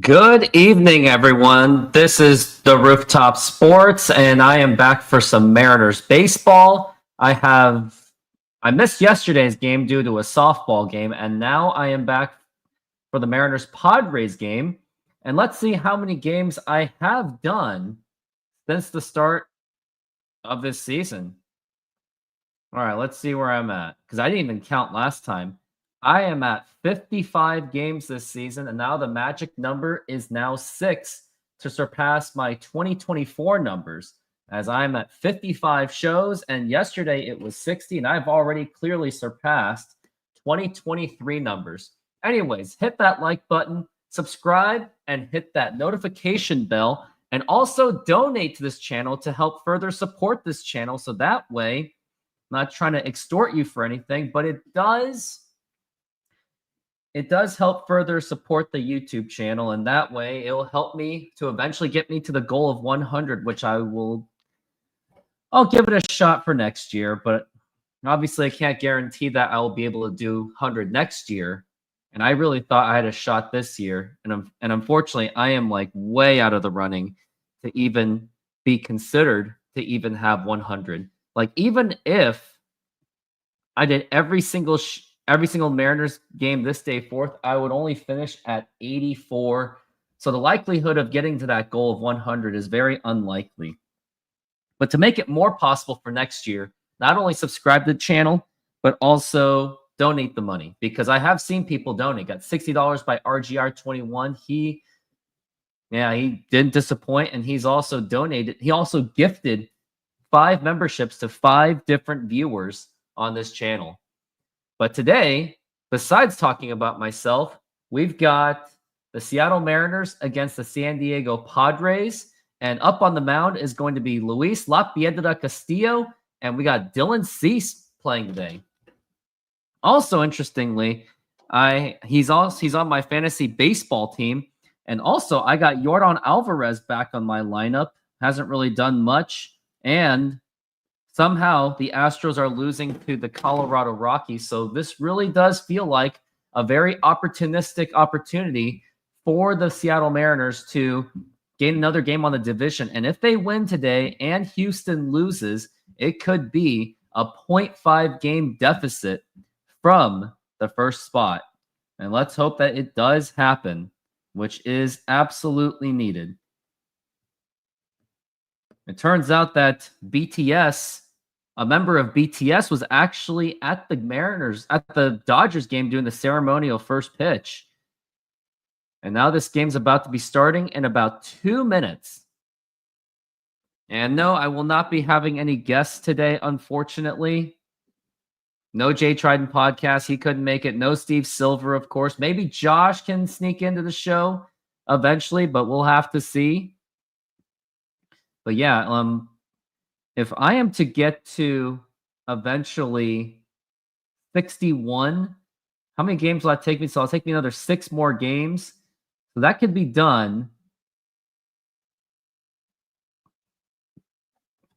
Good evening, everyone. This is the Rooftop Sports, and I am back for some Mariners baseball. I missed yesterday's game due to a softball game, and now I am back for the Mariners Padres game. And let's see how many games I have done since the start of this season. All right, let's see where I'm at, because I didn't even count last time. I am at 55 games this season, and now the magic number is now 6 to surpass my 2024 numbers, as I'm at 55 shows, and yesterday it was 60, and I've already clearly surpassed 2023 numbers. Anyways, hit that like button, subscribe, and hit that notification bell, and also donate to this channel to help further support this channel, so that way, I'm not trying to extort you for anything, but it does help further support the YouTube channel, and that way it'll help me to eventually get me to the goal of 100, which I'll give it a shot for next year, but obviously I can't guarantee that I will be able to do 100 next year. And I really thought I had a shot this year, and unfortunately I am like way out of the running to even be considered to even have 100. Like, even if I did every single Mariners game this day forth, I would only finish at 84. So the likelihood of getting to that goal of 100 is very unlikely. But to make it more possible for next year, not only subscribe to the channel, but also donate the money, because I have seen people donate. Got $60 by RGR21. He didn't disappoint, and he's also donated. He also gifted 5 memberships to 5 different viewers on this channel. But today, besides talking about myself, we've got the Seattle Mariners against the San Diego Padres. And up on the mound is going to be Luis La Piedra Castillo. And we got Dylan Cease playing today. Also, interestingly, he's on my fantasy baseball team. And also, I got Yordan Alvarez back on my lineup. Hasn't really done much. And somehow the Astros are losing to the Colorado Rockies. So this really does feel like a very opportunistic opportunity for the Seattle Mariners to gain another game on the division. And if they win today and Houston loses, it could be a 0.5 game deficit from the first spot. And let's hope that it does happen, which is absolutely needed. It turns out that a member of BTS was actually at the Dodgers game doing the ceremonial first pitch. And now this game's about to be starting in about 2 minutes. And no, I will not be having any guests today, unfortunately. No Jay Trident podcast. He couldn't make it. No Steve Silver, of course. Maybe Josh can sneak into the show eventually, but we'll have to see. But yeah, if I am to get to eventually 61, how many games will that take me? So it'll take me another 6 more games. So that could be done.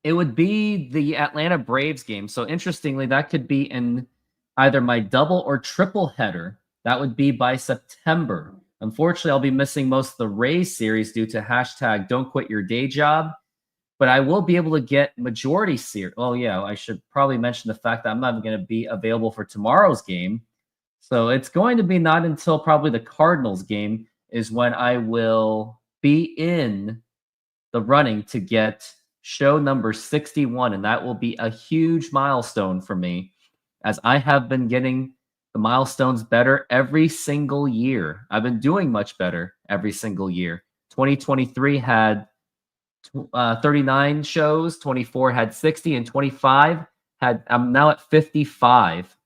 It would be the Atlanta Braves game. So interestingly, that could be in either my double or triple header. That would be by September. Unfortunately, I'll be missing most of the Rays series due to hashtag don't quit your day job. But I will be able to get majority series. Oh, yeah, I should probably mention the fact that I'm not going to be available for tomorrow's game. So it's going to be not until probably the Cardinals game is when I will be in the running to get show number 61. And that will be a huge milestone for me, as I have been getting the milestones better every single year. I've been doing much better every single year. 2023 had 39 shows, 24 had 60, and 25 I'm now at 55.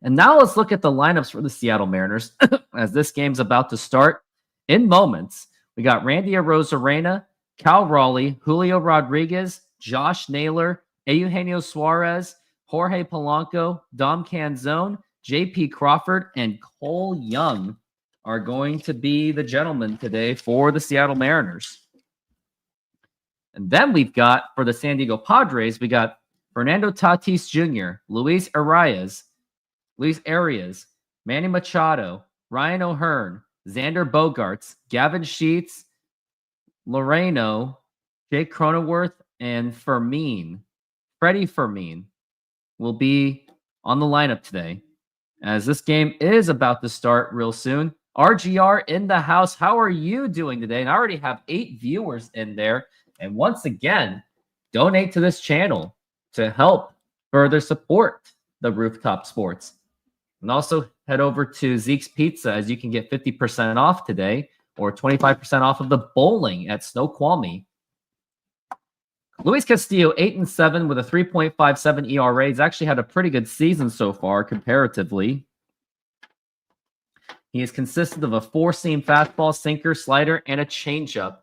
And now let's look at the lineups for the Seattle Mariners as this game's about to start in moments. We got Randy Arozarena, Cal Raleigh, Julio Rodriguez, Josh Naylor, Eugenio Suarez, Jorge Polanco, Dom Canzone, J.P. Crawford, and Cole Young are going to be the gentlemen today for the Seattle Mariners. And then we've got, for the San Diego Padres, we got Fernando Tatis Jr., Luis Arias, Manny Machado, Ryan O'Hearn, Xander Bogaerts, Gavin Sheets, Loreno, Jake Cronenworth, and Freddie Fermin will be on the lineup today, as this game is about to start real soon. RGR in the house. How are you doing today? And I already have 8 viewers in there. And once again, donate to this channel to help further support the Rooftop Sports. And also head over to Zeke's Pizza, as you can get 50% off today or 25% off of the bowling at Snoqualmie. Luis Castillo, 8-7 with a 3.57 ERA. He's actually had a pretty good season so far, comparatively. He is consisted of a 4-seam fastball, sinker, slider, and a changeup.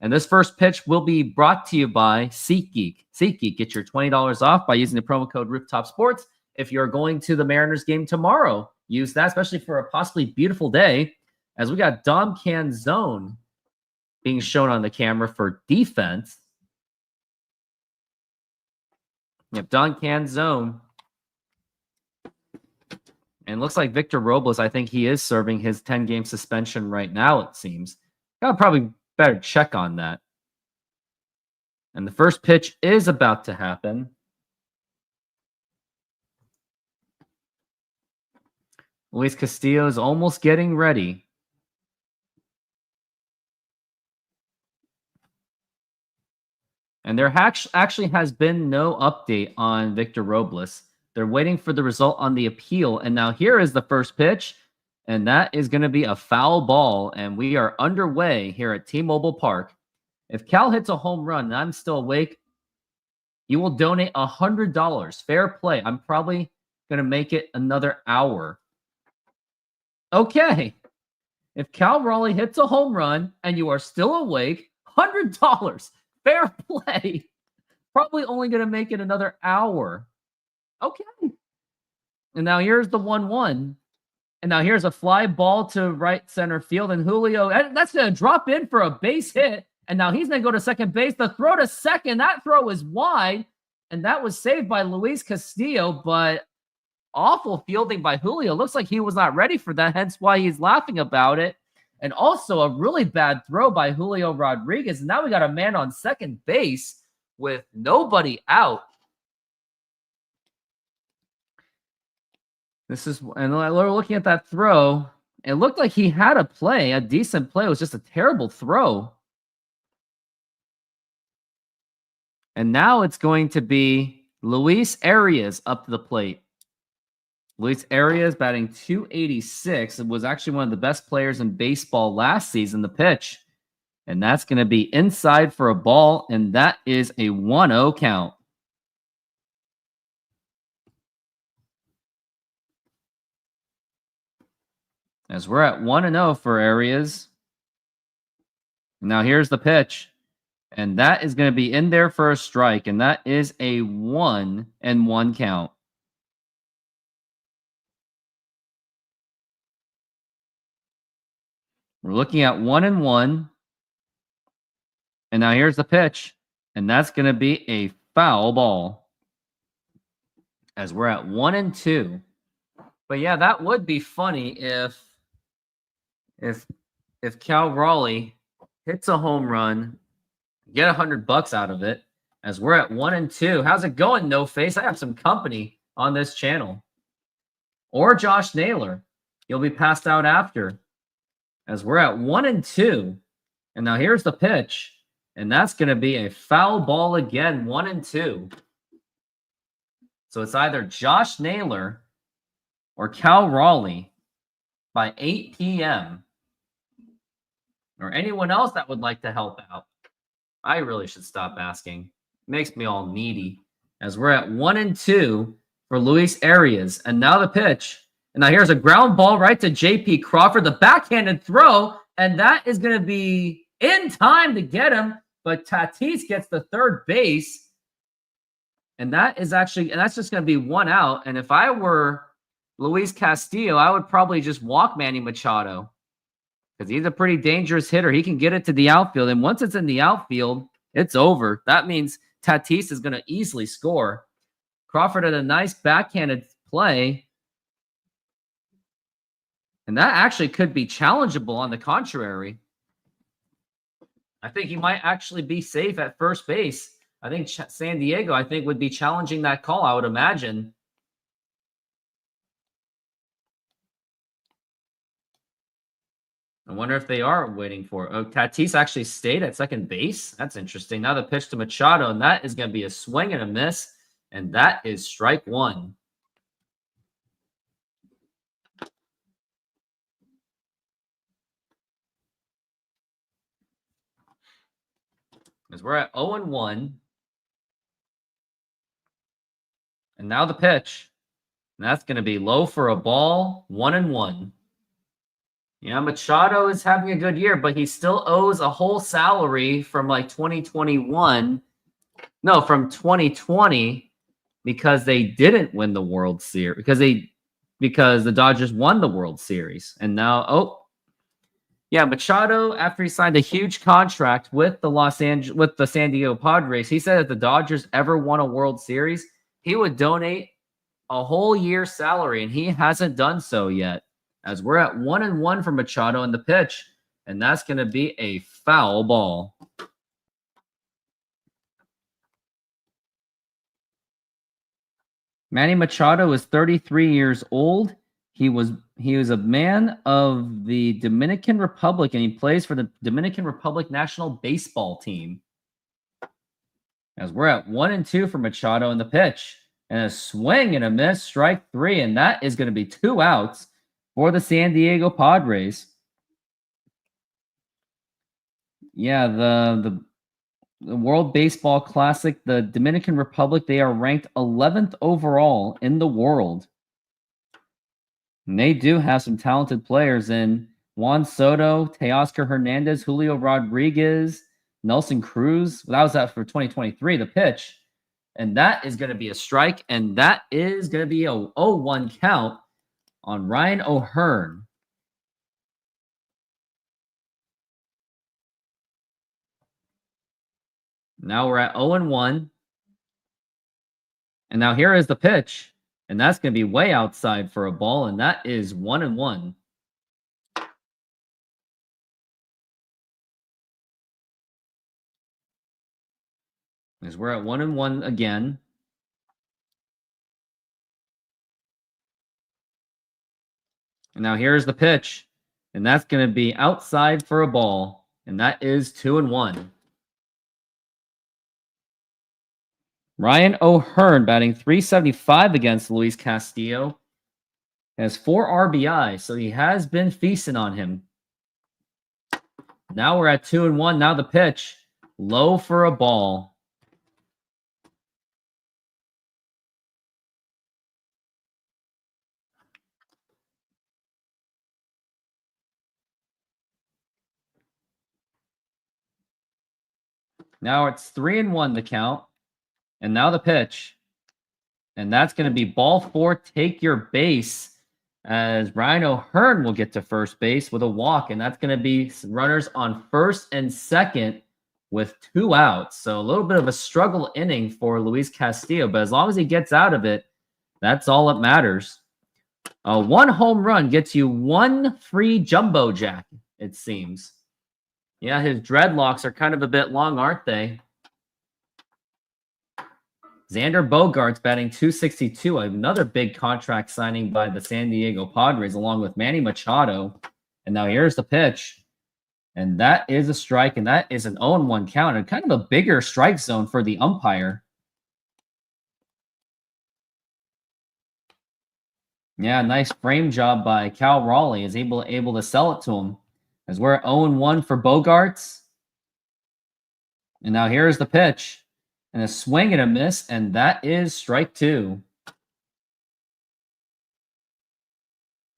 And this first pitch will be brought to you by SeatGeek. SeatGeek, get your $20 off by using the promo code Rooftop Sports. If you're going to the Mariners game tomorrow, use that, especially for a possibly beautiful day, as we got Dom Canzone being shown on the camera for defense. Yep, Don Canzone. And looks like Victor Robles, I think he is serving his 10-game suspension right now, it seems. I'll probably better check on that. And the first pitch is about to happen. Luis Castillo is almost getting ready. And there actually has been no update on Victor Robles. They're waiting for the result on the appeal. And now here is the first pitch. And that is going to be a foul ball. And we are underway here at T-Mobile Park. If Cal hits a home run and I'm still awake, you will donate $100. Fair play. I'm probably going to make it another hour. Okay. If Cal Raleigh hits a home run and you are still awake, $100. Fair play. Probably only going to make it another hour. Okay. And now here's the 1-1. And now here's a fly ball to right center field. And Julio, that's going to drop in for a base hit. And now he's going to go to second base. The throw to second, that throw is wide. And that was saved by Luis Castillo. But awful fielding by Julio. Looks like he was not ready for that. Hence why he's laughing about it. And also a really bad throw by Julio Rodriguez. And now we got a man on second base with nobody out. And we're looking at that throw. It looked like he had a decent play. It was just a terrible throw. And now it's going to be Luis Arias up to the plate. Luis Arias batting .286. It was actually one of the best players in baseball last season, the pitch. And that's going to be inside for a ball, and that is a 1-0 count. As we're at 1-0 for Arias. Now here's the pitch. And that is going to be in there for a strike. And that is a 1-1 count. We're looking at 1-1. And now here's the pitch. And that's going to be a foul ball. As we're at 1-2. But yeah, that would be funny if Cal Raleigh hits a home run, get $100 out of it, as we're at 1-2. How's it going, No Face? I have some company on this channel. Or Josh Naylor. You'll be passed out after. As we're at 1-2. And now here's the pitch. And that's going to be a foul ball again, 1-2. So it's either Josh Naylor or Cal Raleigh by 8 p.m. or anyone else that would like to help out. I really should stop asking. It makes me all needy. As we're at 1-2 for Luis Arias. And now the pitch. And now here's a ground ball right to J.P. Crawford. The backhanded throw. And that is going to be in time to get him. But Tatis gets the third base. And that's just going to be 1 out. And if I were Luis Castillo, I would probably just walk Manny Machado. Because he's a pretty dangerous hitter. He can get it to the outfield. And once it's in the outfield, it's over. That means Tatis is going to easily score. Crawford had a nice backhanded play. And that actually could be challengeable on the contrary. I think he might actually be safe at first base. I think San Diego, I think, would be challenging that call, I would imagine. I wonder if they are waiting for it. Oh, Tatis actually stayed at second base. That's interesting. Now the pitch to Machado, and that is going to be a swing and a miss. And that is strike one. As we're at 0-1. And now the pitch. And that's going to be low for a ball, 1-1. Yeah, Machado is having a good year, but he still owes a whole salary from like 2021. No, from 2020 because they didn't win the World Series. Because the Dodgers won the World Series. And now, yeah, Machado, after he signed a huge contract with the San Diego Padres, he said if the Dodgers ever won a World Series, he would donate a whole year's salary, and he hasn't done so yet. As we're at 1-1 for Machado in the pitch, and that's going to be a foul ball. Manny Machado is 33 years old. He was a man of the Dominican Republic, and he plays for the Dominican Republic national baseball team. As we're at 1-2 for Machado in the pitch. And a swing and a miss, strike three, and that is going to be 2 outs for the San Diego Padres. Yeah, the World Baseball Classic, the Dominican Republic, they are ranked 11th overall in the world. And they do have some talented players in Juan Soto, Teoscar Hernandez, Julio Rodriguez, Nelson Cruz. That was that for 2023, the pitch. And that is going to be a strike, and that is going to be a 0-1 count on Ryan O'Hearn. Now we're at 0-1. And now here is the pitch, and that's going to be way outside for a ball, and that is 1-1. As we're at 1-1 again. And now here's the pitch. And that's going to be outside for a ball. And that is 2-1. Ryan O'Hearn batting .375 against Luis Castillo. Has 4 RBI, so he has been feasting on him. Now we're at 2-1. Now the pitch. Low for a ball. Now it's 3-1 the count. And now the pitch. And that's going to be ball 4, take your base, as Ryan O'Hearn will get to first base with a walk. And that's going to be runners on first and second with 2 outs. So a little bit of a struggle inning for Luis Castillo. But as long as he gets out of it, that's all that matters. 1 home run gets you 1 free jumbo jack, it seems. Yeah, his dreadlocks are kind of a bit long, aren't they? Xander Bogaerts batting .262, another big contract signing by the San Diego Padres, along with Manny Machado. And now here's the pitch. And that is a strike, and that is an 0-1 count, and kind of a bigger strike zone for the umpire. Yeah, nice frame job by Cal Raleigh. Is able to sell it to him. As we're at 0-1 for Bogaerts. And now here's the pitch. And a swing and a miss, and that is strike 2.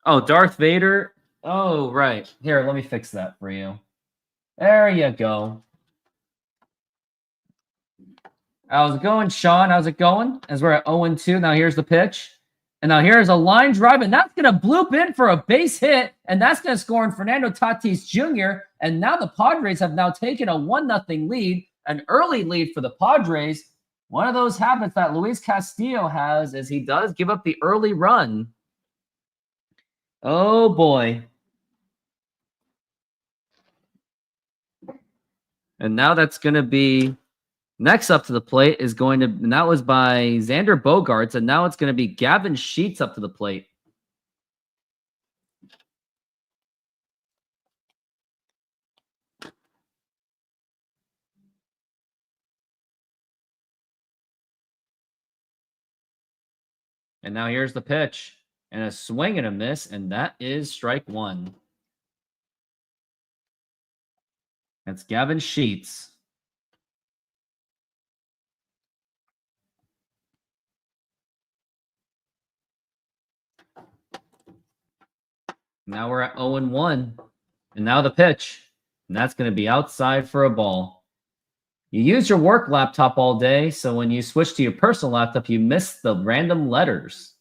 Oh, Darth Vader. Oh, right. Here, let me fix that for you. There you go. How's it going, Sean? How's it going? As we're at 0-2. Now here's the pitch. And now here's a line drive, and that's going to bloop in for a base hit, and that's going to score in Fernando Tatis Jr. And now the Padres have now taken a 1-0 lead, an early lead for the Padres. One of those habits that Luis Castillo has is he does give up the early run. Oh, boy. And now that's going to be next up to the plate is going to, and that was by Xander Bogaerts, and now it's going to be Gavin Sheets up to the plate. And now here's the pitch. And a swing and a miss, and that is strike one. That's Gavin Sheets. Now we're at 0-1. And now the pitch. And that's going to be outside for a ball. You use your work laptop all day, so when you switch to your personal laptop, you miss the random letters.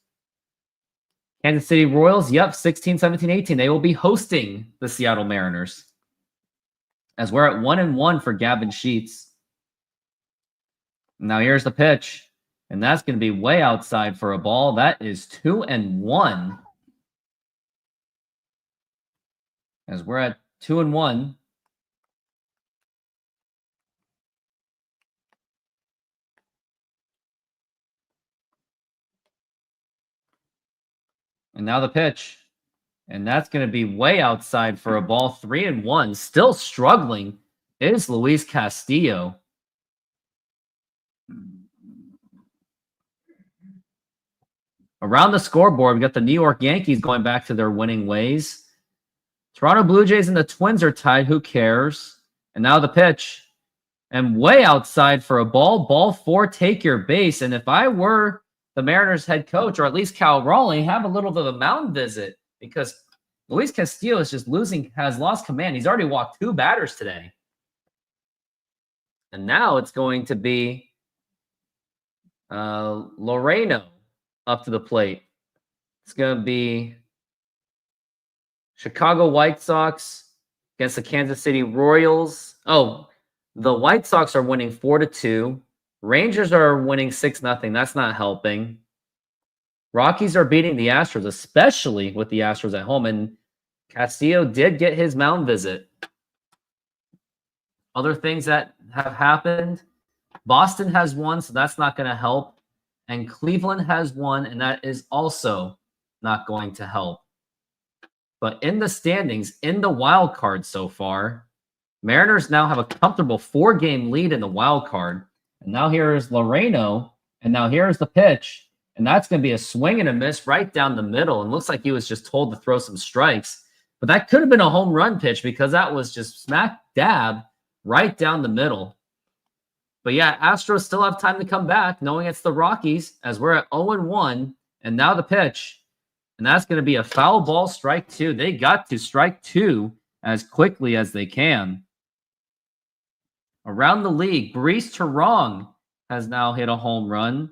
Kansas City Royals, yep, 16, 17, 18. They will be hosting the Seattle Mariners. As we're at 1-1 for Gavin Sheets. Now here's the pitch. And that's going to be way outside for a ball. That is 2-1. As we're at 2-1. And now the pitch. And that's going to be way outside for a ball. 3-1. Still struggling is Luis Castillo. Around the scoreboard, we got the New York Yankees going back to their winning ways. Toronto Blue Jays and the Twins are tied. Who cares? And now the pitch. And way outside for a ball. Ball 4, take your base. And if I were the Mariners head coach, or at least Cal Raleigh, have a little bit of a mound visit, because Luis Castillo is just has lost command. He's already walked 2 batters today. And now it's going to be Loreno up to the plate. It's going to be Chicago White Sox against the Kansas City Royals. Oh, the White Sox are winning 4-2. Rangers are winning 6-0. That's not helping. Rockies are beating the Astros, especially with the Astros at home. And Castillo did get his mound visit. Other things that have happened. Boston has won, so that's not going to help. And Cleveland has won, and that is also not going to help. But in the standings, in the wild card so far, Mariners now have a comfortable 4-game lead in the wild card. And now here is Loreno, and now here's the pitch. And that's going to be a swing and a miss right down the middle. And looks like he was just told to throw some strikes. But that could have been a home run pitch, because that was just smack dab right down the middle. But yeah, Astros still have time to come back, knowing it's the Rockies, as we're at 0-1. And now the pitch. And that's going to be a foul ball, strike 2. They got to strike 2 as quickly as they can. Around the league, Brees Terong has now hit a home run.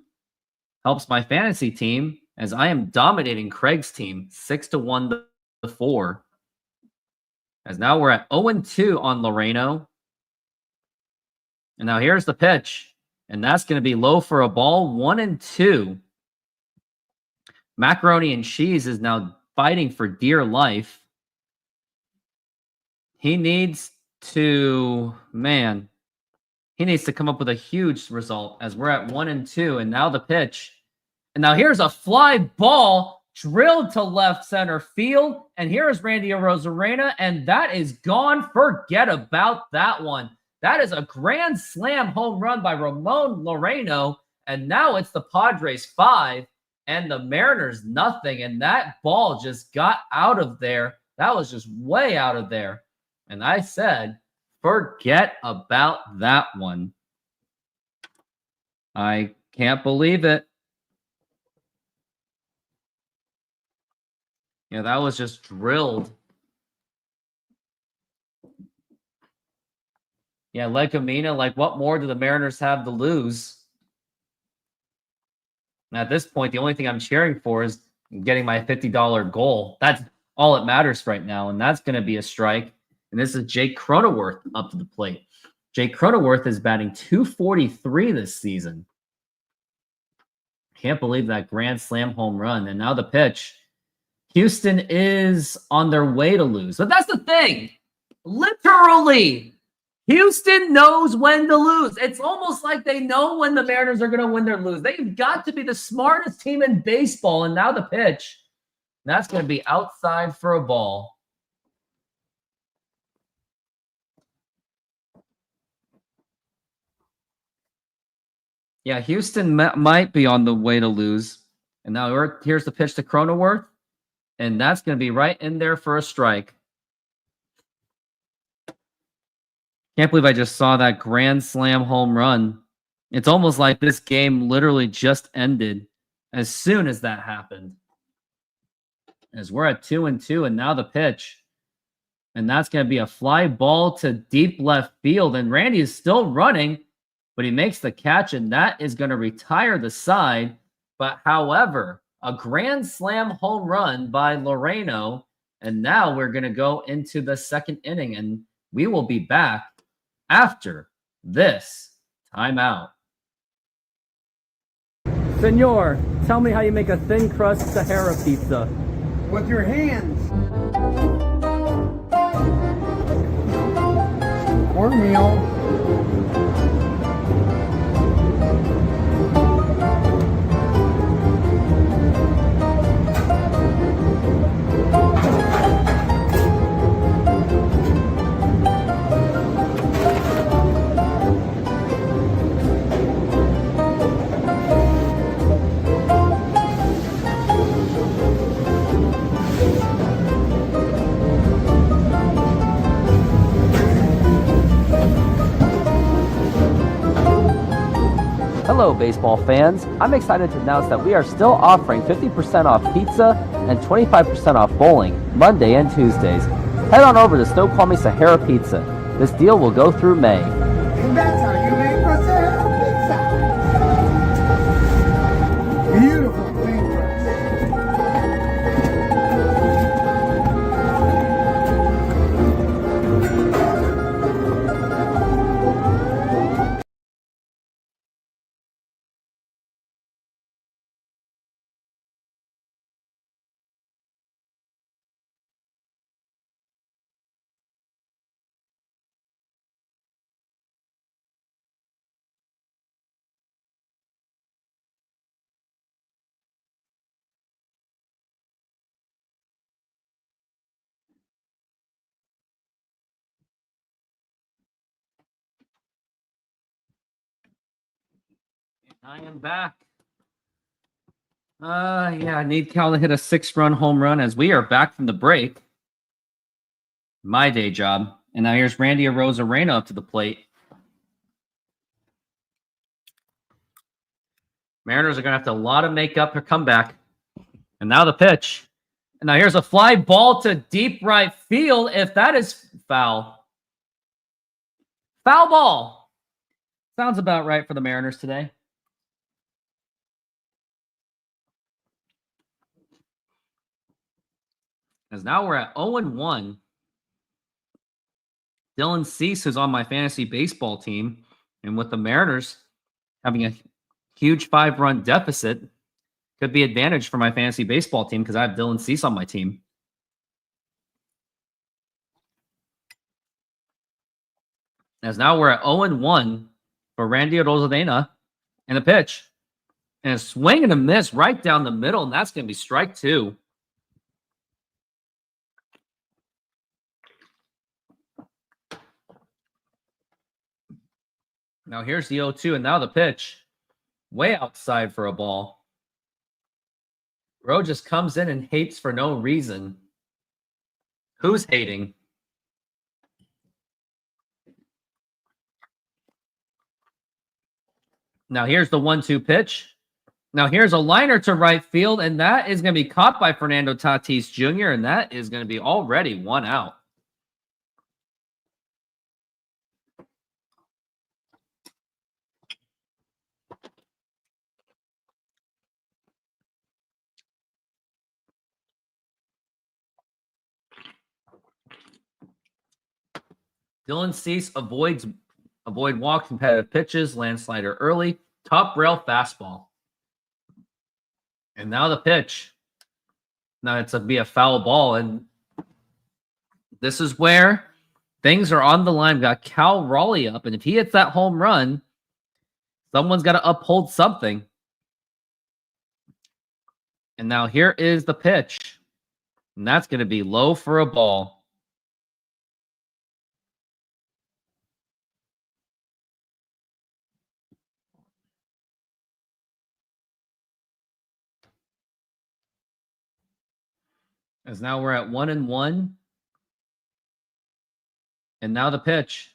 Helps my fantasy team, as I am dominating Craig's team 6-1 to 4. As now we're at 0-2 on Loreno. And now here's the pitch. And that's going to be low for a ball, 1-2. Macaroni and Cheese is now fighting for dear life. He needs to, he needs to come up with a huge result, as we're at 1-2. And now the pitch. And now here's a fly ball drilled to left center field. And here is Randy Arozarena, and that is gone. Forget about that one. That is a grand slam home run by Ramon Loreno. And now it's the Padres 5 and the Mariners nothing. And that ball just got out of there. That was just way out of there. And I said, forget about that one. I can't believe it. Yeah, that was just drilled. Yeah, Legumina, like, what more do the Mariners have to lose? And at this point, the only thing I'm cheering for is getting my $50 goal. That's all that matters right now, and that's going to be a strike. And this is Jake Cronenworth up to the plate. Jake Cronenworth is batting .243 this season. Can't believe that grand slam home run. And now the pitch. Houston is on their way to lose. But that's the thing. Literally, Houston knows when to lose. It's almost like they know when the Mariners are going to win or lose. They've got to be the smartest team in baseball. And now the pitch. That's going to be outside for a ball. Yeah, Houston might be on the way to lose. And now here's the pitch to Cronenworth. And that's going to be right in there for a strike. Can't believe I just saw that grand slam home run. It's almost like this game literally just ended as soon as that happened. As we're at 2-2, and now the pitch. And that's going to be a fly ball to deep left field. And Randy is still running, but he makes the catch, and that is going to retire the side. But however, a grand slam home run by Loreno. And now we're going to go into the second inning, and we will be back after this timeout. Senor, tell me how you make a thin crust Sahara pizza. With your hands. Cornmeal. Hello, baseball fans. I'm excited to announce that we are still offering 50% off pizza and 25% off bowling Monday and Tuesdays. Head on over to Snoqualmie Sahara Pizza. This deal will go through May. And that's how you make a Sahara pizza. Beautiful thin crust. I am back. Yeah, I need Cal to hit a 6-run home run as we are back from the break. My day job. And now here's Randy Arozarena up to the plate. Mariners are going to have to a lot of makeup or comeback. And now the pitch. And now here's a fly ball to deep right field. If that is foul. Foul ball. Sounds about right for the Mariners today. As now we're at 0-1. Dylan Cease, who's on my fantasy baseball team, and with the Mariners having a huge 5-run deficit, could be advantage for my fantasy baseball team because I have Dylan Cease on my team. As now we're at 0-1 for Randy Arozarena and a pitch. And a swing and a miss right down the middle, and that's going to be strike 2. Now here's the 0-2, and now the pitch. Way outside for a ball. Rowe just comes in and hates for no reason. Who's hating? Now here's the 1-2 pitch. Now here's a liner to right field, and that is going to be caught by Fernando Tatis Jr., and that is going to be already 1 out. Dylan Cease avoid walk competitive pitches, landslider early, top rail fastball. And now the pitch. Now it's be a foul ball, and this is where things are on the line. We got Cal Raleigh up, and if he hits that home run, someone's got to uphold something. And now here is the pitch, and that's going to be low for a ball. As now we're at 1-1. And now the pitch.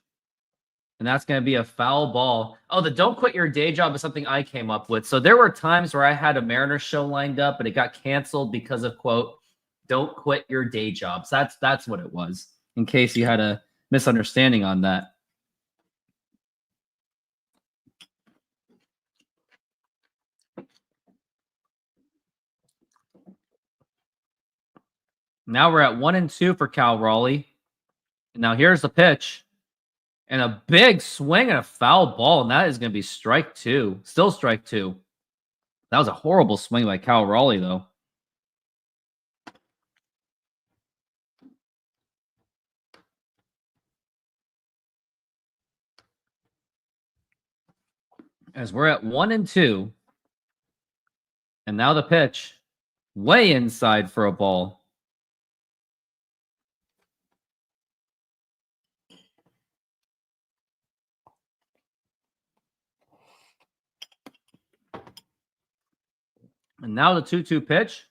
And that's going to be a foul ball. Oh, the don't quit your day job is something I came up with. So there were times where I had a Mariners show lined up, but it got canceled because of, quote, don't quit your day jobs. That's what it was, in case you had a misunderstanding on that. Now we're at 1-2 for Cal Raleigh. And now here's the pitch. And a big swing and a foul ball. And that is going to be strike two. Still strike two. That was a horrible swing by Cal Raleigh, though. As we're at 1-2. And now the pitch. Way inside for a ball. And now the 2-2 pitch.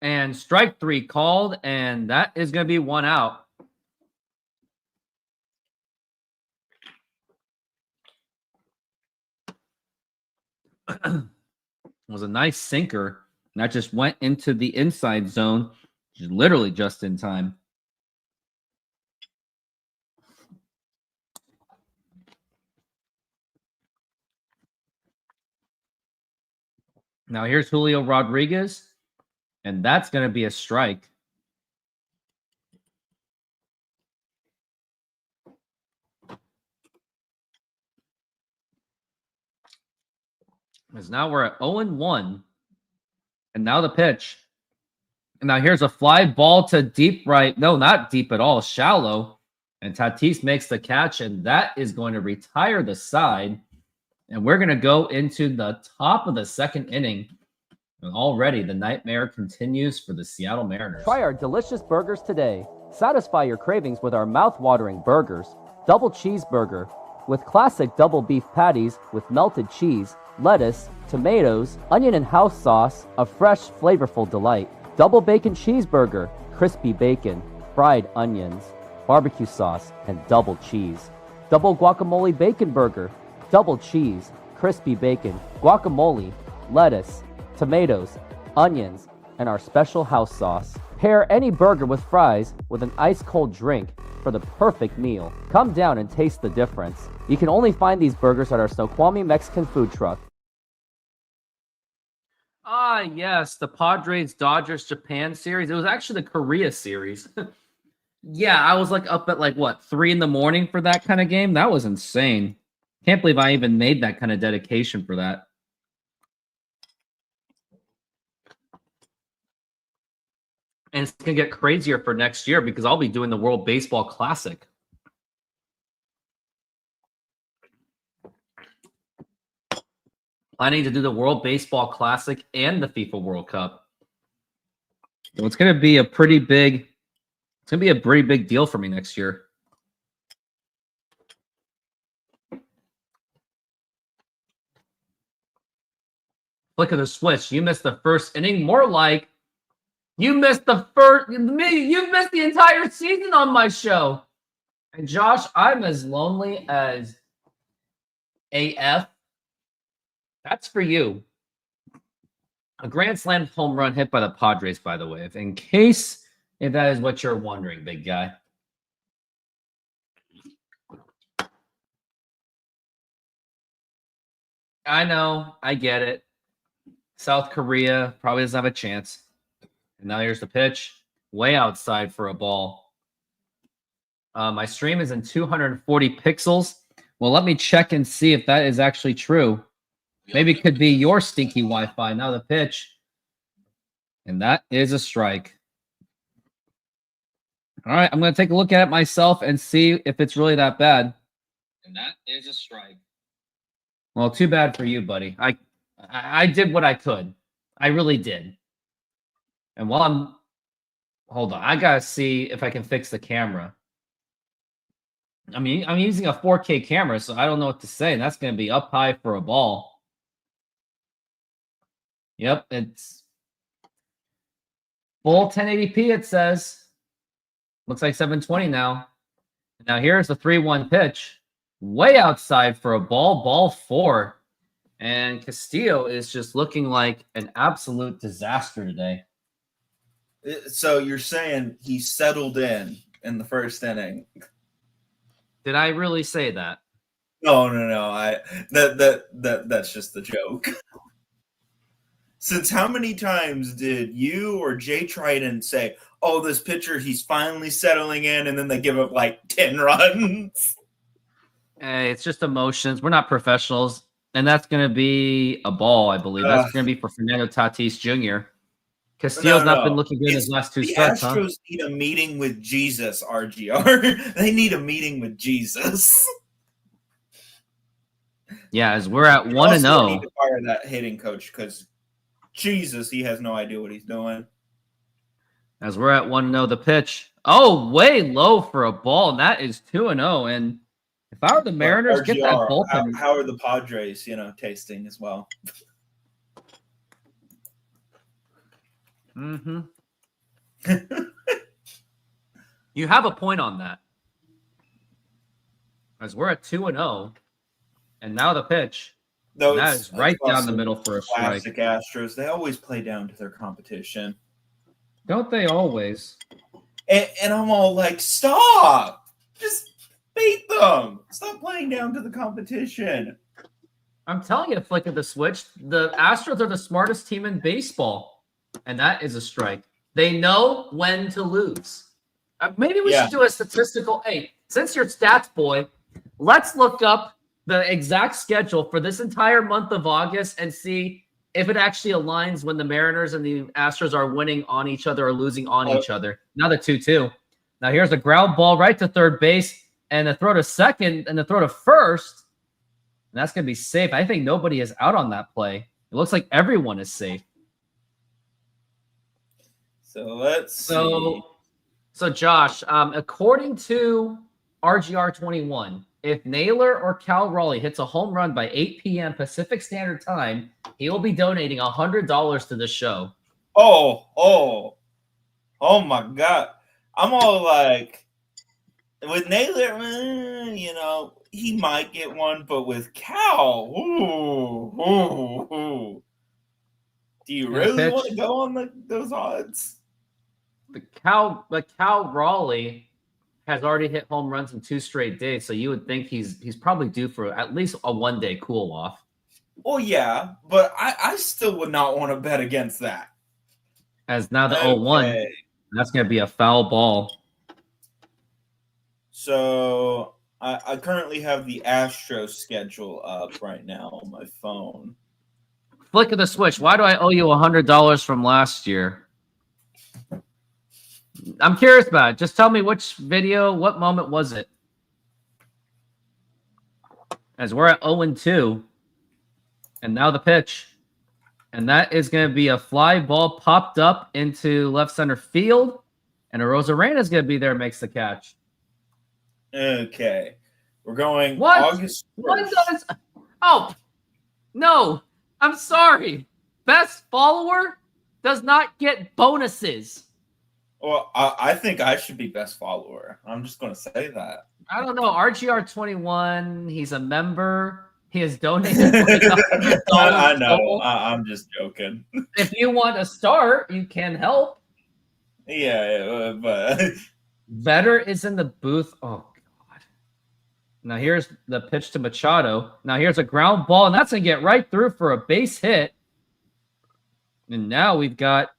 And strike three called. And that is going to be one out. It was a nice sinker. And that just went into the inside zone. Literally just in time. Now here's Julio Rodriguez, and that's going to be a strike. As now we're at 0-1, and now the pitch. And now here's a fly ball to deep right. No, not deep at all, shallow. And Tatis makes the catch, and that is going to retire the side. And we're going to go into the top of the second inning. And already the nightmare continues for the Seattle Mariners. Try our delicious burgers today. Satisfy your cravings with our mouth-watering burgers. Double cheeseburger with classic double beef patties with melted cheese, lettuce, tomatoes, onion and house sauce, a fresh, flavorful delight. Double bacon cheeseburger, crispy bacon, fried onions, barbecue sauce, and double cheese. Double guacamole bacon burger, double cheese, crispy bacon, guacamole, lettuce, tomatoes, onions, and our special house sauce. Pair any burger with fries with an ice-cold drink for the perfect meal. Come down and taste the difference. You can only find these burgers at our Snoqualmie Mexican food truck. Ah, yes, the Padres Dodgers Japan series. It was actually the Korea series. Yeah, I was like up at like what, 3 in the morning for that kind of game. That was insane. Can't believe I even made that kind of dedication for that. And it's going to get crazier for next year because I'll be doing the World Baseball Classic. Planning to do the World Baseball Classic and the FIFA World Cup. So it's going to be a pretty big, deal for me next year. Flick of the switch. You missed the first inning. More like you missed the you missed the entire season on my show. And Josh, I'm as lonely as AF. That's for you. A grand slam home run hit by the Padres, by the way, in case if that is what you're wondering, big guy. I know. I get it. South Korea probably doesn't have a chance. And now here's the pitch. Way outside for a ball. My stream is in 240 pixels. Well, let me check and see if that is actually true. Maybe it could be your stinky Wi-Fi. Now the pitch. And that is a strike. All right, I'm going to take a look at it myself and see if it's really that bad. And that is a strike. Well, too bad for you, buddy. I did what I could. I really did. And while I'm... Hold on. I got to see if I can fix the camera. I mean, I'm using a 4K camera, so I don't know what to say. And that's going to be up high for a ball. Yep, it's full 1080p, it says. Looks like 720 now. Now here's the 3-1 pitch. Way outside for a ball. Ball 4. And Castillo is just looking like an absolute disaster today. So you're saying he settled in the first inning? Did I really say that? No. That's just the joke. Since how many times did you or Jay Trident say, "Oh, this pitcher, he's finally settling in," and then they give up like 10 runs? Hey, it's just emotions. We're not professionals. And that's going to be a ball, I believe. That's going to be for Fernando Tatis Jr. Castillo's not been looking good in his last 2 starts, The Astros need a meeting with Jesus, RGR. They need a meeting with Jesus. Yeah, as we're at 1-0. Need to fire that hitting coach because Jesus, he has no idea what he's doing. As we're at 1-0, the pitch. Oh, way low for a ball, and that is 2-0. And if I were the Mariners, RGR, get that bullpen. How are the Padres, tasting as well? Mm-hmm. You have a point on that. As we're at 2-0, and now the pitch. No, that is right down the middle for a strike. Classic Astros. They always play down to their competition. Don't they always? And I'm all like, stop! Just beat them! Stop playing down to the competition. I'm telling you, flick of the switch. The Astros are the smartest team in baseball. And that is a strike. They know when to lose. Maybe we should do a statistical... Hey, since you're stats boy, let's look up the exact schedule for this entire month of August and see if it actually aligns when the Mariners and the Astros are winning on each other or losing on each other. Now the 2-2. Now here's a ground ball right to third base and the throw to second and the throw to first. And that's going to be safe. I think nobody is out on that play. It looks like everyone is safe. So let's see. So Josh, according to RGR21, if Naylor or Cal Raleigh hits a home run by 8 p.m. Pacific Standard Time, he will be donating $100 to the show. Oh my God. I'm all like, with Naylor, he might get one, but with Cal, do you really want to go on those odds? The Cal Raleigh has already hit home runs in 2 straight days, so you would think he's probably due for at least a 1-day cool off. Well, yeah, but I still would not want to bet against that. As now the 0-1, that's going to be a foul ball. So I currently have the Astros schedule up right now on my phone. Flick of the switch. Why do I owe you $100 from last year? I'm curious about it. Just tell me which video, what moment was it? As we're at 0-2. And now the pitch. And that is going to be a fly ball popped up into left center field. And Arozarena is going to be there, makes the catch. Okay. We're going what? August 1st. What does... Oh, no. I'm sorry. Best follower does not get bonuses. Well, I think I should be best follower. I'm just going to say that. I don't know. RGR21, he's a member. He has donated $20. I know. I'm just joking. If you want to start, you can help. Yeah, but... Vetter is in the booth. Oh, God. Now here's the pitch to Machado. Now here's a ground ball, and that's going to get right through for a base hit. And now we've got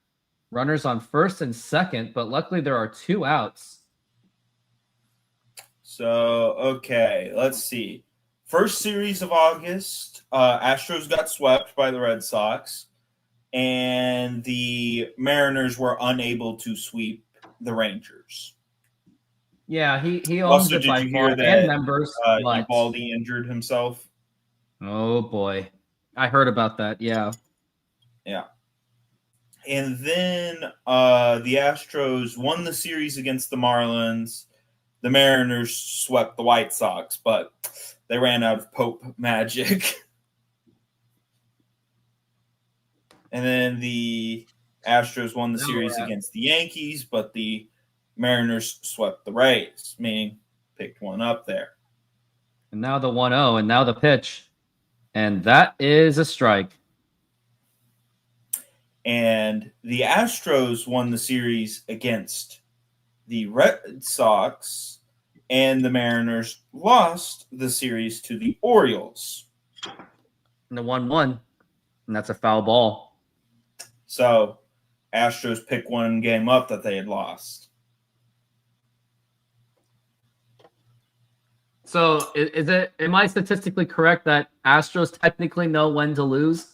runners on first and second, but luckily there are 2 outs. So, okay, let's see. First series of August, Astros got swept by the Red Sox. and the Mariners were unable to sweep the Rangers. Yeah, he owns Also, it did by you far. hear that And members. But Eovaldi injured himself? oh boy, I heard about that. Yeah. Yeah. And then the Astros won the series against the Marlins. The Mariners swept the White Sox, but they ran out of Pope magic. And then the Astros won the series against the Yankees, but the Mariners swept the Rays, meaning picked one up there. And now the 1-0, and now the pitch. And that is a strike. And the Astros won the series against the Red Sox, and the Mariners lost the series to the Orioles. And the 1-1, and that's a foul ball. So Astros pick one game up that they had lost. So am I statistically correct that Astros technically know when to lose?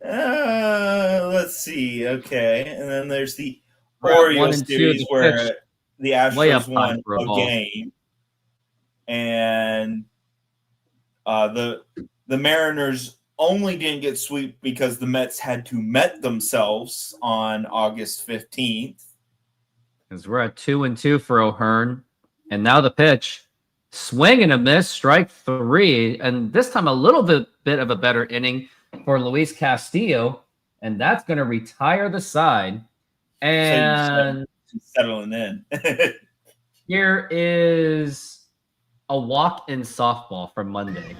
Let's see. Okay. And then there's the We're at 1 Orioles and 2, series the where pitch the way up Astros high won for a a ball. game. And the Mariners only didn't get swept because the Mets had to Met themselves on August 15th. Because we're at 2 and 2 for O'Hearn. And now the pitch. Swing and a miss, strike 3. And this time a little bit of a better inning for Luis Castillo. And that's going to retire the side. And so settling in. Here is a walk in softball from Monday.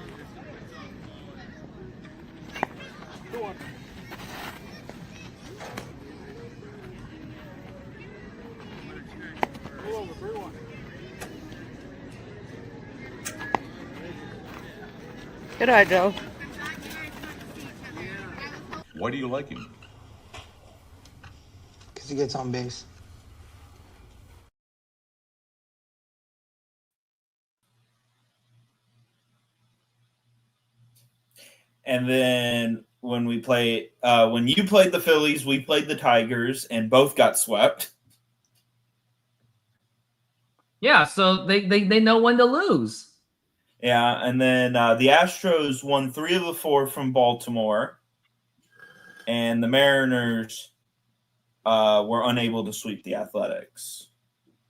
Good eye, Joe. Why do you like him? Because he gets on base. And then when you played the Phillies, we played the Tigers, and both got swept. Yeah, so they know when to lose. Yeah, and then the Astros won 3 of the 4 from Baltimore, and the Mariners were unable to sweep the Athletics.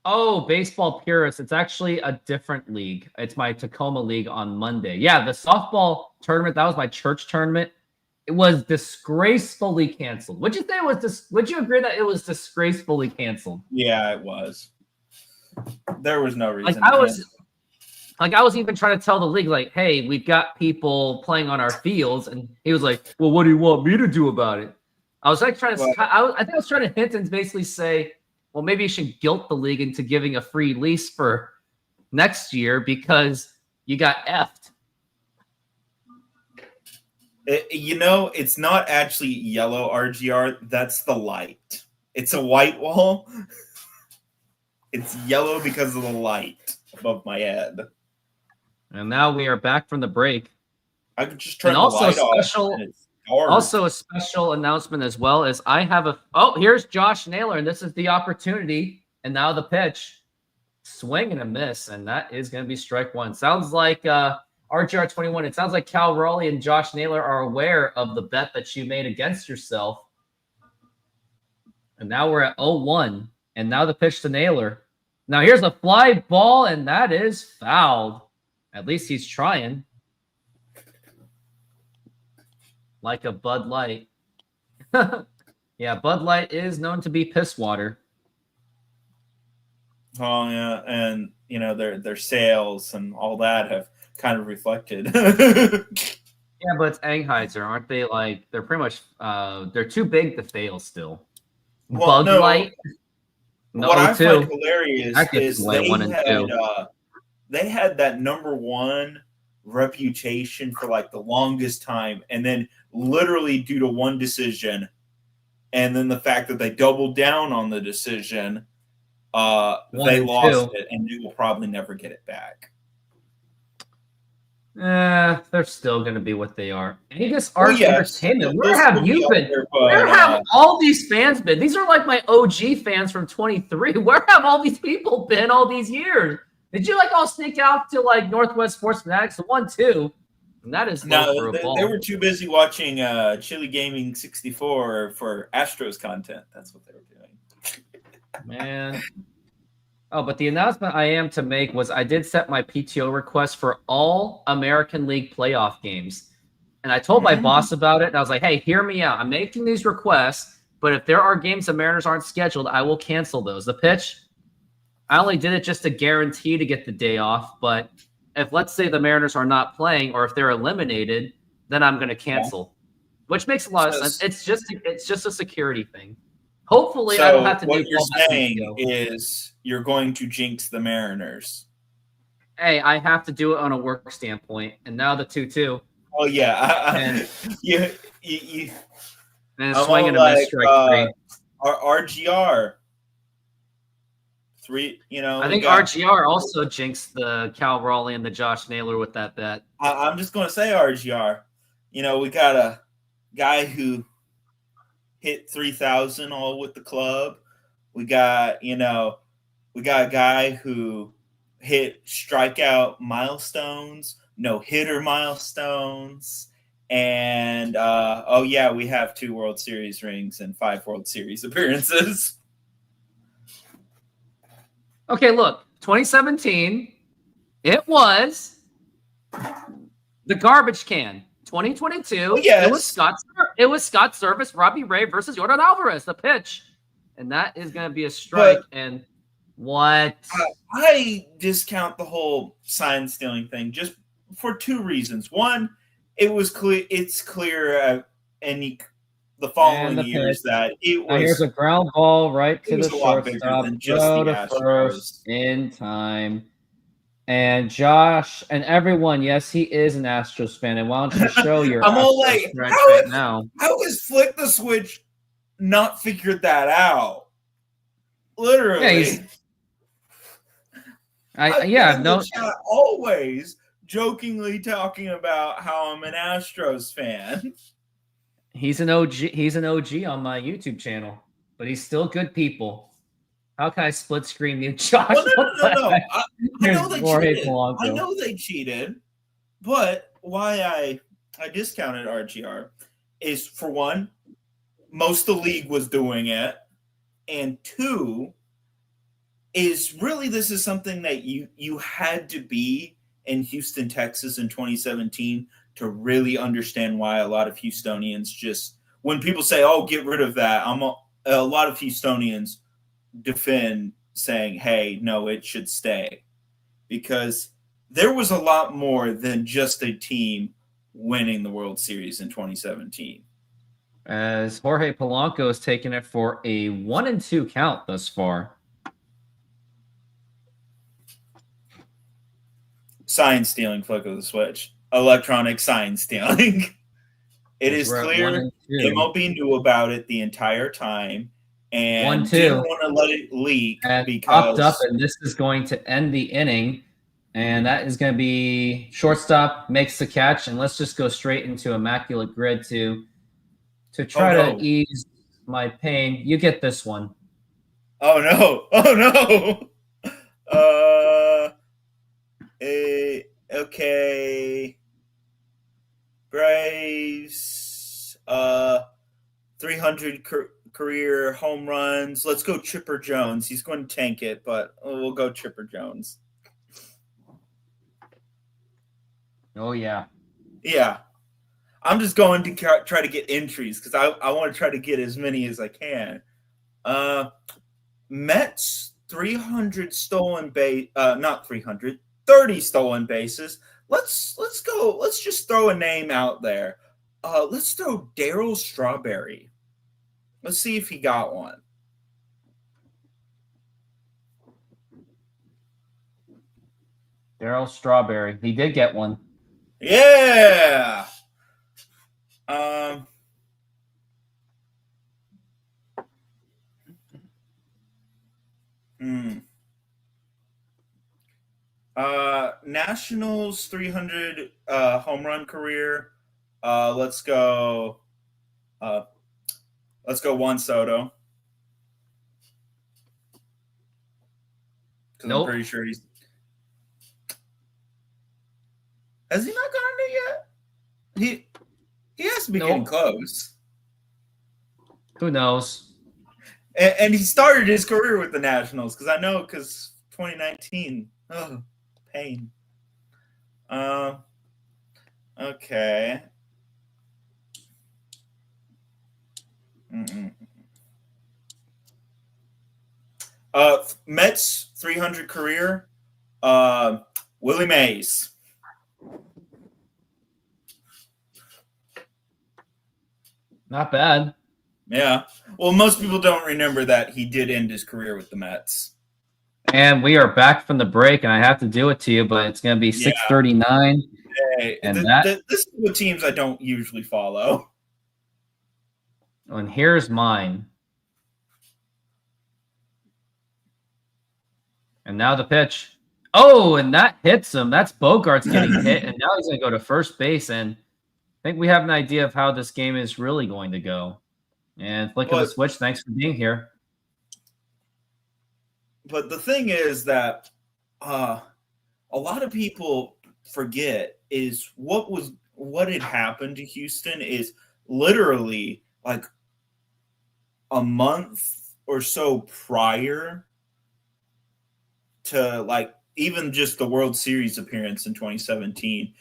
Oh, baseball purists. It's actually a different league. It's my Tacoma League on Monday. Yeah, the softball tournament, that was my church tournament. It was disgracefully canceled. Would you say it was would you agree that it was disgracefully canceled? Yeah, it was. There was no reason. I was even trying to tell the league, like, hey, we've got people playing on our fields, and he was like, well, what do you want me to do about it? I was like I think I was trying to hint and basically say, well, maybe you should guilt the league into giving a free lease for next year because you got effed. It's not actually yellow RGR. That's the light. It's a white wall. It's yellow because of the light above my head. And now we are back from the break. I could just turn and the also light special, off. It's dark. Also a special announcement as well is I have here's Josh Naylor, and this is the opportunity. And now the pitch. Swing and a miss, and that is going to be strike 1. Sounds like RGR 21. It sounds like Cal Raleigh and Josh Naylor are aware of the bet that you made against yourself. And now we're at 0-1. And now the pitch to Naylor. Now here's a fly ball, and that is fouled. At least he's trying. Like a Bud Light. Yeah, Bud Light is known to be piss water. Oh yeah, and their sales and all that have kind of reflected. Yeah, but it's Anheuser, aren't they? Like they're pretty much they're too big to fail still. Well, Bud Light. What I find hilarious is they had that number 1 reputation for like the longest time, and then literally due to one decision, and then the fact that they doubled down on the decision, they lost it, and they will probably never get it back. They're still going to be what they are. Angus Well, Arts yes, Entertainment. they'll Where have still be you up been? there, Where but have all these fans been? These are like my OG fans from 23. Where have all these people been all these years? Did you like all sneak out to like Northwest Sports Fanatics? The 1-2, and that is low for no, a they ball. were too busy watching Chili Gaming 64 for Astros content. That's what they were doing. Man. Oh, but the announcement I am to make was I did set my PTO request for all American League playoff games. And I told my boss about it, and I was like, hey, hear me out. I'm making these requests, but if there are games the Mariners aren't scheduled, I will cancel those. The pitch, I only did it just to guarantee to get the day off, but if, let's say, the Mariners are not playing or if they're eliminated, then I'm going to cancel, which makes a lot of sense. It's just a security thing. Hopefully, I don't have to do what you're all that saying PTO. is you're going to jinx the Mariners. Hey, I have to do it on a work standpoint, and now the 2-2. Oh yeah, And- you And I'm swinging all a miss like, strike 3. RGR 3. You know, I think RGR also jinxed the Cal Raleigh and the Josh Naylor with that bet. I'm just going to say RGR. You know, we got a guy who hit 3,000 all with the club. We got a guy who hit strikeout milestones, no hitter milestones, and we have 2 World Series rings and 5 World Series appearances. Okay, look, 2017, it was the garbage can. 2022, Yes. it was Scott Service, Robbie Ray versus Jordan Alvarez, the pitch. And that is going to be a strike. And what? I discount the whole sign stealing thing just for 2 reasons. One, it was clear. It's clear the following years that it was. Here's a ground ball right to the a lot bigger shortstop. than just Go the to Astros. first in time. And Josh and everyone, yes, he is an Astros fan. And why don't you show your I'm all Astros like, stretch how right is- now? How has Flick the Switch not figured that out? Literally. Yeah, he's- I've been in the chat always jokingly talking about how I'm an Astros fan. He's an OG. He's an OG on my YouTube channel, but he's still good people. How can I split screen mute Josh? Well, no. I know they Jorge cheated. Polanco. I know they cheated, but why I discounted RGR is, for one, most of the league was doing it, and 2 is really this is something that you had to be in Houston, Texas in 2017 to really understand why a lot of Houstonians just, when people say, "Oh, get rid of that," a lot of Houstonians defend saying, "Hey, no, it should stay," because there was a lot more than just a team winning the World Series in 2017. As Jorge Polanco has taken it for a 1-2 count thus far. Sign stealing, flick of the switch, electronic sign stealing. It is We're at clear 1-2. MLB knew about it the entire time and 1-2. didn't want to let it leak And because popped up, and this is going to end the inning. And that is going to be shortstop makes the catch, and let's just go straight into immaculate grid to try to ease my pain. You get this one. Oh no! Okay. Braves, 300 career home runs. Let's go Chipper Jones. He's going to tank it, but we'll go Chipper Jones. Oh, yeah. Yeah. I'm just going to try to get entries because I want to try to get as many as I can. Mets, 300 stolen base, not 300, 30 stolen bases. Let's go. Let's just throw a name out there. Let's throw Darryl Strawberry. Let's see if he got one. Darryl Strawberry. He did get one. Yeah. Nationals 300 home run career. Let's go Juan Soto. Because Nope. I'm pretty sure he's. Has he not gotten it yet? He has to be getting Nope. close. Who knows? And he started his career with the Nationals because 2019. Oh, pain. Okay. Mm-mm. Mets 300 career. Willie Mays. Not bad. Yeah. Well, most people don't remember that he did end his career with the Mets. And we are back from the break, and I have to do it to you, but it's going to be 6:39. Hey, And this is the teams I don't usually follow. And here's mine. And now the pitch. Oh, and that hits him. That's Bogarts getting hit, and now he's going to go to first base. And I think we have an idea of how this game is really going to go. And flick of the switch. Thanks for being here. But the thing is that a lot of people forget is what had happened to Houston is literally like a month or so prior to like even just the World Series appearance in 2017.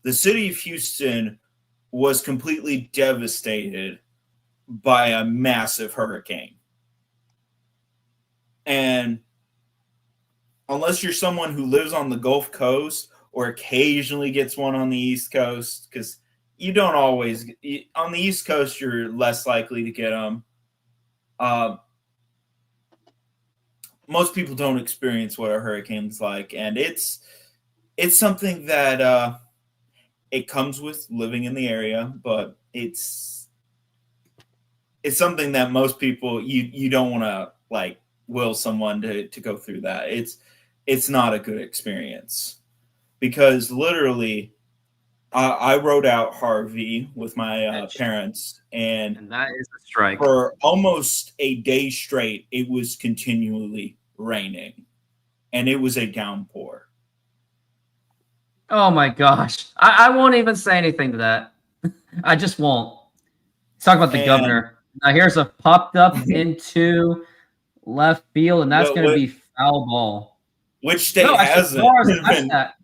The city of Houston was completely devastated by a massive hurricane. And unless you're someone who lives on the Gulf Coast or occasionally gets one on the East Coast, because you don't always on the East Coast, you're less likely to get them. Most people don't experience what a hurricane's like, and it's something that it comes with living in the area, but it's something that most people you don't want to like will someone to go through that. It's not a good experience because literally I rode out Harvey with my parents and that is a strike. For almost a day straight, it was continually raining and it was a downpour. Oh my gosh. I won't even say anything to that. I just won't. Let's talk about the governor. Now here's a popped up into left field, and that's going to be foul ball. Which state hasn't? That.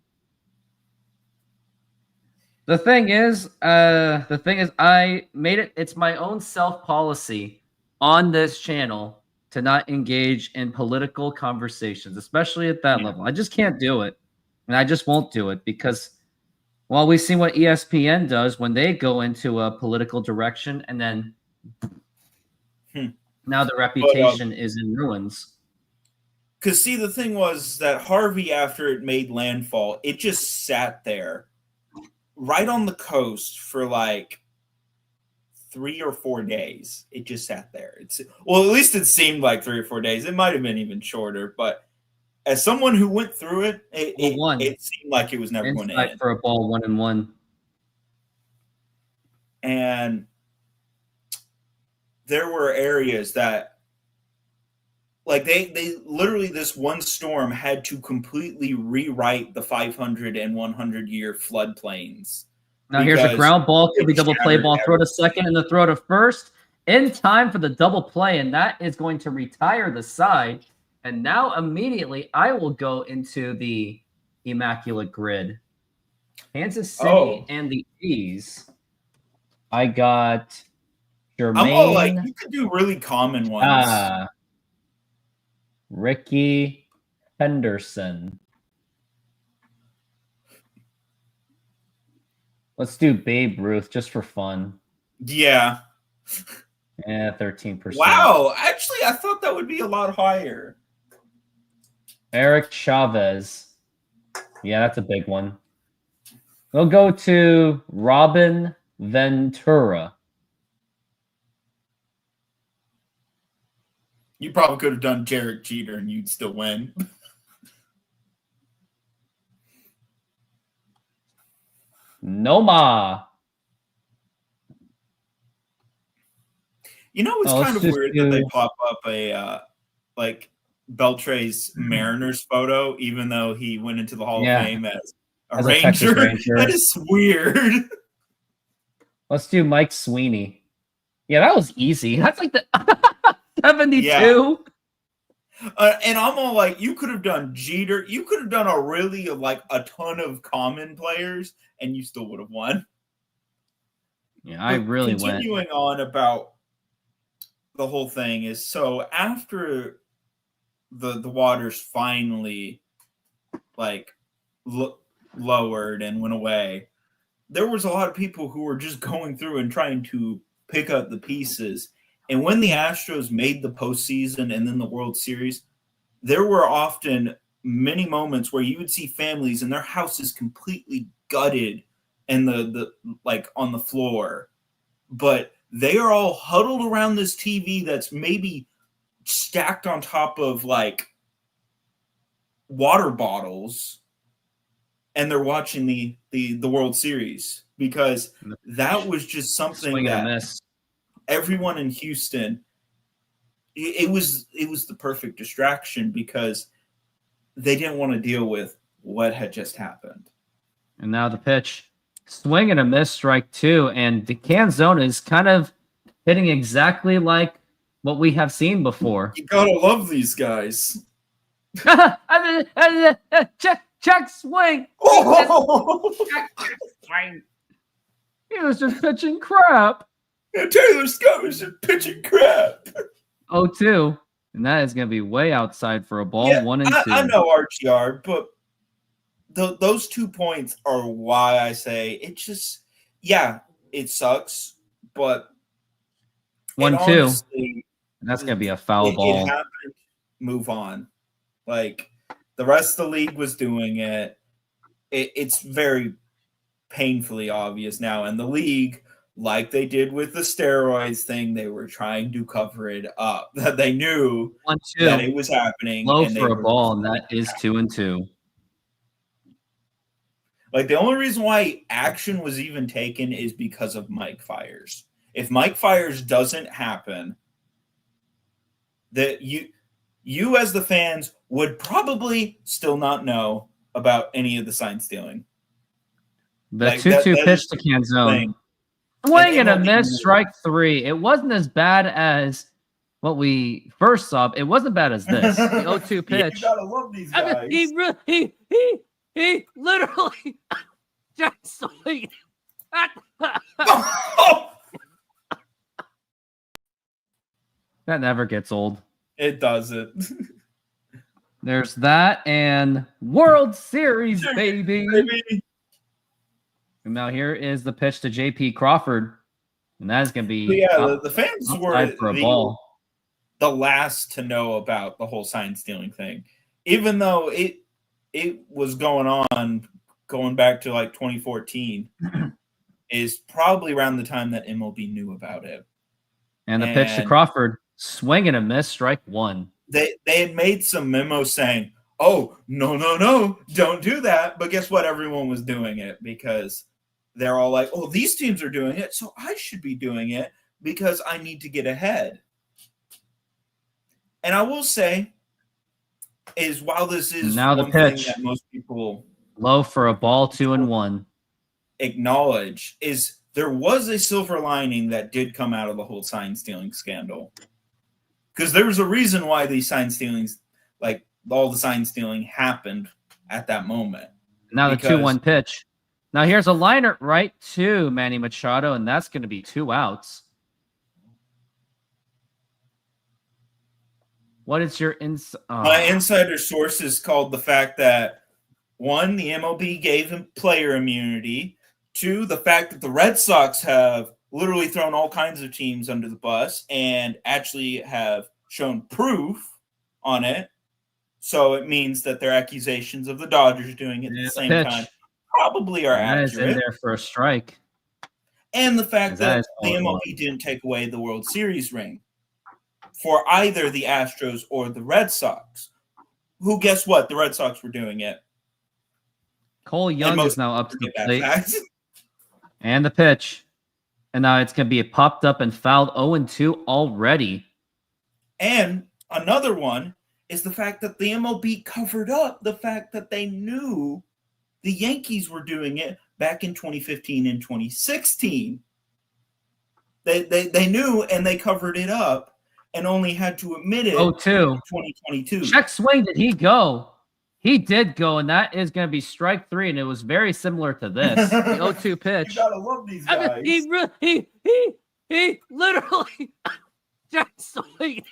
The thing is, I made it. It's my own self-policy on this channel to not engage in political conversations, especially at that level. I just can't do it, and I just won't do it because, well, we've seen what ESPN does when they go into a political direction, and then now the reputation is in ruins. Because, see, the thing was that Harvey, after it made landfall, it just sat there right on the coast for like 3 or 4 days. It just sat there. At least it seemed like 3 or 4 days. It might have been even shorter, but as someone who went through it, it seemed like it was never going to end. For a ball 1-1. And there were areas that like they literally this one storm had to completely rewrite the 500 and 100 year floodplains. Now here's a ground ball, could be double play ball, throw to second and the throw to first in time for the double play, and that is going to retire the side. And now immediately I will go into the immaculate grid. Kansas City and the A's. I got Jermaine. I'm all like, you could do really common ones. Ricky Henderson. Let's do Babe Ruth just for fun. Yeah. Yeah, 13%. Wow. Actually, I thought that would be a lot higher. Eric Chavez. Yeah, that's a big one. We'll go to Robin Ventura. You probably could have done Derek Jeter and you'd still win. Noma. You know, it's Oh, kind let's of just weird that they do. pop up a like Beltre's Mariners photo, even though he went into the Hall of Yeah, Fame as a as a Texas Ranger. Ranger. That is weird. Let's do Mike Sweeney. Yeah, that was easy. That's like the 72. Yeah. And I'm all like, you could have done Jeter. You could have done a really like a ton of common players, and you still would have won. Yeah, I really went. Continuing on about the whole thing is so after the waters finally like lowered and went away, there was a lot of people who were just going through and trying to pick up the pieces. And when the Astros made the postseason and then the World Series, there were often many moments where you would see families and their houses completely gutted and the like on the floor, but they are all huddled around this TV that's maybe stacked on top of like water bottles, and they're watching the World Series because that was just something Swing and a that miss. everyone in Houston, it was the perfect distraction because they didn't want to deal with what had just happened. And now the pitch. Swing and a miss, strike 2. And the Canzone is kind of hitting exactly like what we have seen before. You gotta love these guys. Check swing. Oh! Swing. He was just pitching crap. And Taylor Scott was just pitching crap. 0-2. And that is going to be way outside for a ball. Yeah, 1 and 2. I know RTR, but those 2 points are why I say it just, yeah, it sucks, but 1-2. And that's going to be a foul ball. It happened. Move on. Like, the rest of the league was doing it. It's very painfully obvious now. And the league, like they did with the steroids thing, they were trying to cover it up. That they knew 1-2. that it was happening. Low and for a ball, and that is 2 and 2. Like, the only reason why action was even taken is because of Mike Fires. If Mike Fires doesn't happen, that you as the fans would probably still not know about any of the sign stealing. The Like, 2-2 pitch to Canzone. Swing and a miss, strike 3. It wasn't as bad as what we first saw. It wasn't bad as this. The 0-2 pitch. Yeah, you gotta love these guys. I mean, he literally just swing. That never gets old. It doesn't. There's that and World Series, baby. And now here is the pitch to J.P. Crawford, and that is going to be the fans were for a ball. The last to know about the whole sign stealing thing, even though it was going back to like 2014, is probably around the time that MLB knew about it. And the pitch to Crawford, swing and a miss, strike 1. They had made some memos saying, "Oh, no, don't do that." But guess what? Everyone was doing it because they're all like, "Oh, these teams are doing it, so I should be doing it because I need to get ahead." And I will say, is while this is now the one thing pitch, that most people low for a ball, 2 and 1. acknowledge, is there was a silver lining that did come out of the whole sign stealing scandal. Because there was a reason why these sign stealings, like all the sign stealing, happened at that moment. Now the 2-1 pitch. Now here's a liner right to Manny Machado, and that's going to be 2 outs. What is your My insider sources called the fact that 1, the MLB gave him player immunity. 2, the fact that the Red Sox have literally thrown all kinds of teams under the bus and actually have shown proof on it. So it means that their accusations of the Dodgers doing it at the same time probably are accurate. That is in there for a strike. And the fact that the MLB didn't take away the World Series ring for either the Astros or the Red Sox, who, guess what? The Red Sox were doing it. Cole Young is now up to the plate. And the pitch. And now it's going to be popped up and fouled 0-2 already. And another one is the fact that the MLB covered up the fact that they knew the Yankees were doing it back in 2015 and 2016. They knew, and they covered it up and only had to admit it 0-2. in 2022. Check swing, did he go? He did go, and that is going to be strike 3, and it was very similar to this. The 0-2 pitch. You gotta love these guys. He literally check swing.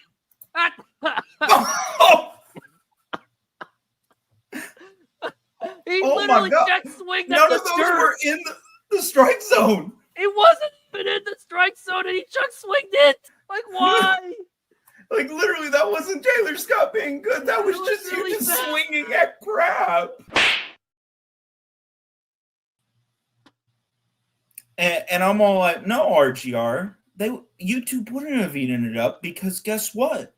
He Oh my literally God. check swinged None at of the those dirt. were in the strike zone. It wasn't even in the strike zone, and he check swinged it. Like, why? Like, literally, that wasn't Taylor Scott being good. That was just really you just bad. swinging at crap. And I'm all like, no, RGR. YouTube wouldn't have eaten it up because guess what?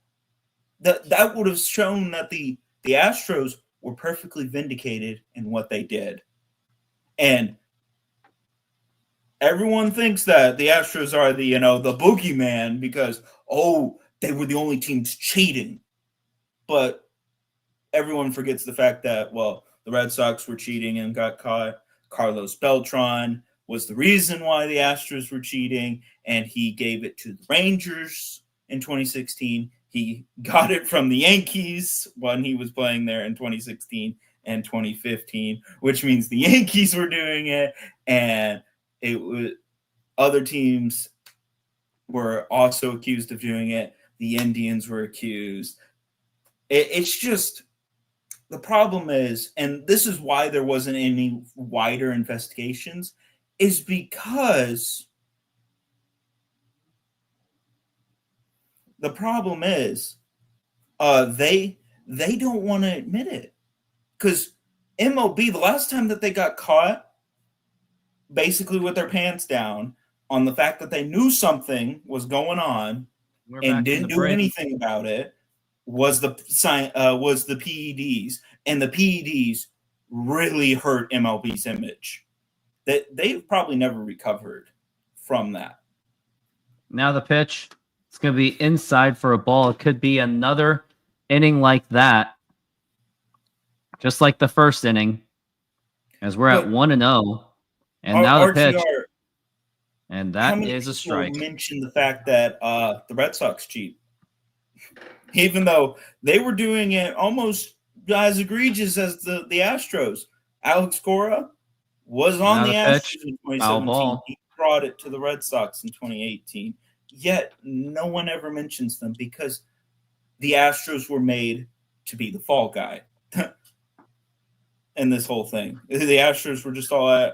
That would have shown that the Astros were perfectly vindicated in what they did. And everyone thinks that the Astros are the boogeyman because, they were the only teams cheating. But everyone forgets the fact that, the Red Sox were cheating and got caught. Carlos Beltran was the reason why the Astros were cheating, and he gave it to the Rangers in 2016. He got it from the Yankees when he was playing there in 2016 and 2015, which means the Yankees were doing it, and it was other teams were also accused of doing it. The Indians were accused. It's just the problem is, and this is why there wasn't any wider investigations, is because the problem is they don't want to admit it. Because MLB, the last time that they got caught basically with their pants down on the fact that they knew something was going on and didn't do anything about it was the PEDs, and the PEDs really hurt MLB's image. That they've probably never recovered from that. Now the pitch. It's going to be inside for a ball. It could be another inning like that. Just like the first inning. As we're at 1-0. And now the pitch. And that is a strike. Mention the fact that the Red Sox cheat. Even though they were doing it almost as egregious as the Astros. Alex Cora was on the Astros in 2017. He brought it to the Red Sox in 2018. Yet no one ever mentions them because the Astros were made to be the fall guy in this whole thing. The Astros were just all at,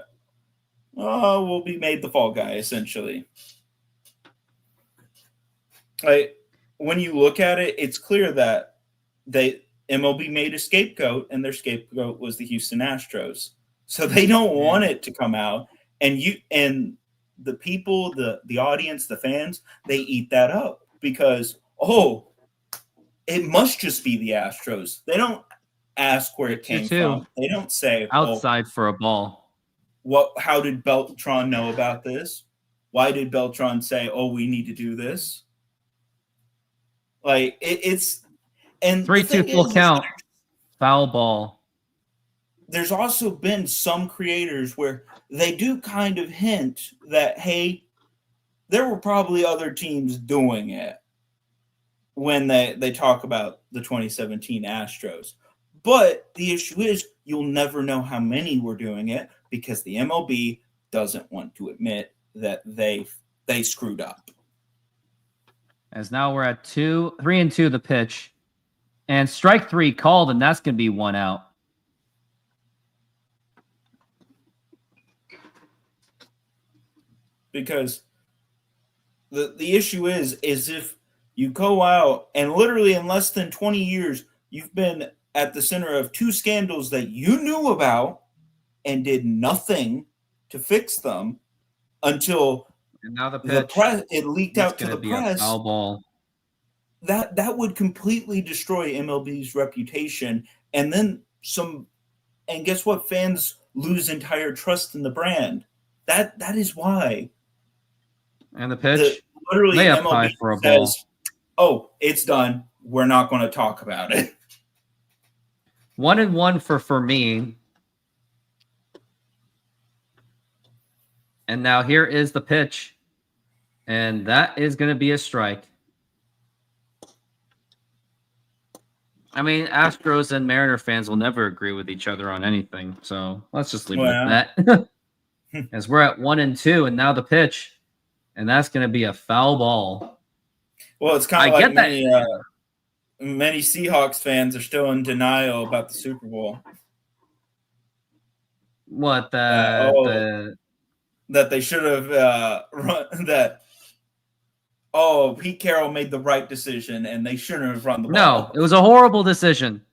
we'll be made the fall guy, essentially. Like, when you look at it, it's clear that MLB made a scapegoat, and their scapegoat was the Houston Astros. So they don't want it to come out, and the people, the audience, the fans, they eat that up because it must just be the Astros. They don't ask where it came from. They don't say outside for a ball. How did Beltran know about this? Why did Beltran say, we need to do this? Like it's and 3-2 full count. Foul ball. There's also been some creators where they do kind of hint that, hey, there were probably other teams doing it when they talk about the 2017 Astros. But the issue is you'll never know how many were doing it because the MLB doesn't want to admit that they screwed up. As now we're at 3-2 the pitch. And strike 3 called, and that's going to be 1 out. Because the issue is if you go out and literally in less than 20 years, you've been at the center of 2 scandals that you knew about and did nothing to fix them until and now the pitch, it leaked out to the press. Foul ball. That would completely destroy MLB's reputation, and then some. And guess what? Fans lose entire trust in the brand. That is why. And the pitch, Literally, lay up MLB high for a ball. says, "Oh, it's done. We're not going to talk about it." 1-1 for me. And now here is the pitch. And that is going to be a strike. I mean, Astros and Mariner fans will never agree with each other on anything. So let's just leave it at that. As we're at 1-2, and now the pitch. And that's going to be a foul ball. Well, it's kind of like many Seahawks fans are still in denial about the Super Bowl. What that they should have run that. Oh, Pete Carroll made the right decision, and they shouldn't have run the ball. No, it was a horrible decision.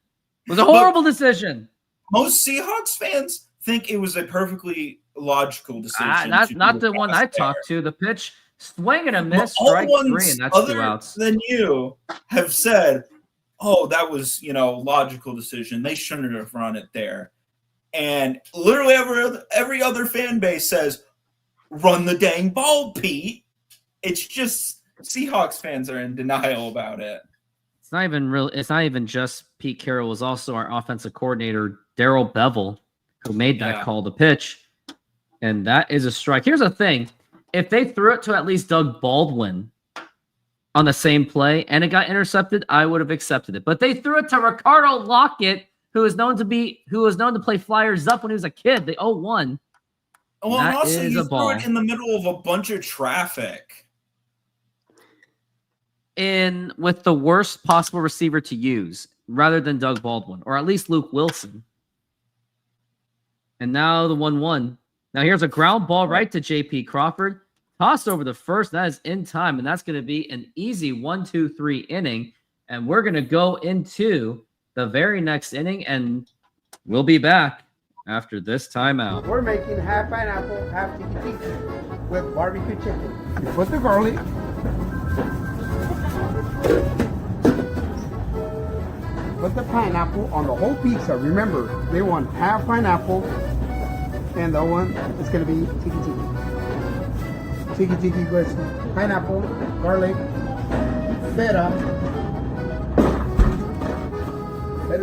It was a horrible decision. Most Seahawks fans think it was a perfectly logical decision. Not the one I talked to. The pitch, swing and a miss, strike 3, and that's 2 outs. Than you have said, oh, that was logical decision. They shouldn't have run it there. And literally every other fan base says, run the dang ball, Pete. It's just Seahawks fans are in denial about it. It's not even just Pete Carroll. It was also our offensive coordinator, Darrell Bevel, who made that call to pitch. And that is a strike. Here's the thing. If they threw it to at least Doug Baldwin on the same play and it got intercepted, I would have accepted it. But they threw it to Ricardo Lockett, who was known to play flyers up when he was a kid. The 0-1. Well, and also you threw it in the middle of a bunch of traffic. With the worst possible receiver to use, rather than Doug Baldwin, or at least Luke Wilson. And now the 1-1. Now here's a ground ball right to J.P. Crawford. Tossed over the first. That is in time, and that's going to be an easy 1-2-3 inning. And we're going to go into the very next inning, and we'll be back after this timeout. We're making half pineapple, half tiki with barbecue chicken. You put the garlic. Put the pineapple on the whole pizza. Remember, they want half pineapple, and the one is going to be tiki. Tiki tiki with pineapple, garlic, feta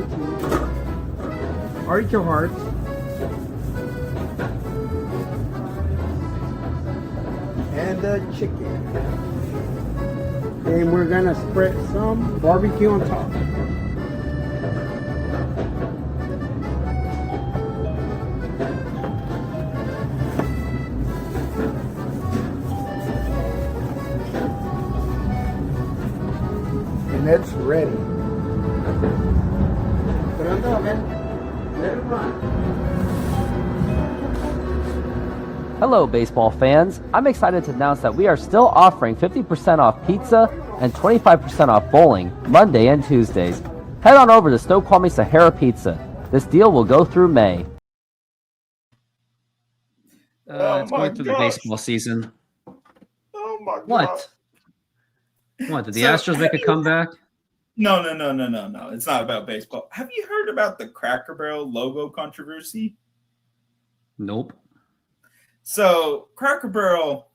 cheese, artichoke hearts, and the chicken. And we're gonna spread some barbecue on top. And it's ready. Put it on the oven. Let it run. Hello, baseball fans. I'm excited to announce that we are still offering 50% off pizza and 25% off bowling Monday and Tuesdays. Head on over to Snoqualmie Sahara Pizza. This deal will go through May. It's going through the baseball season. Oh my God. What? Did the Astros make a comeback? No. It's not about baseball. Have you heard about the Cracker Barrel logo controversy? Nope. So Cracker Barrel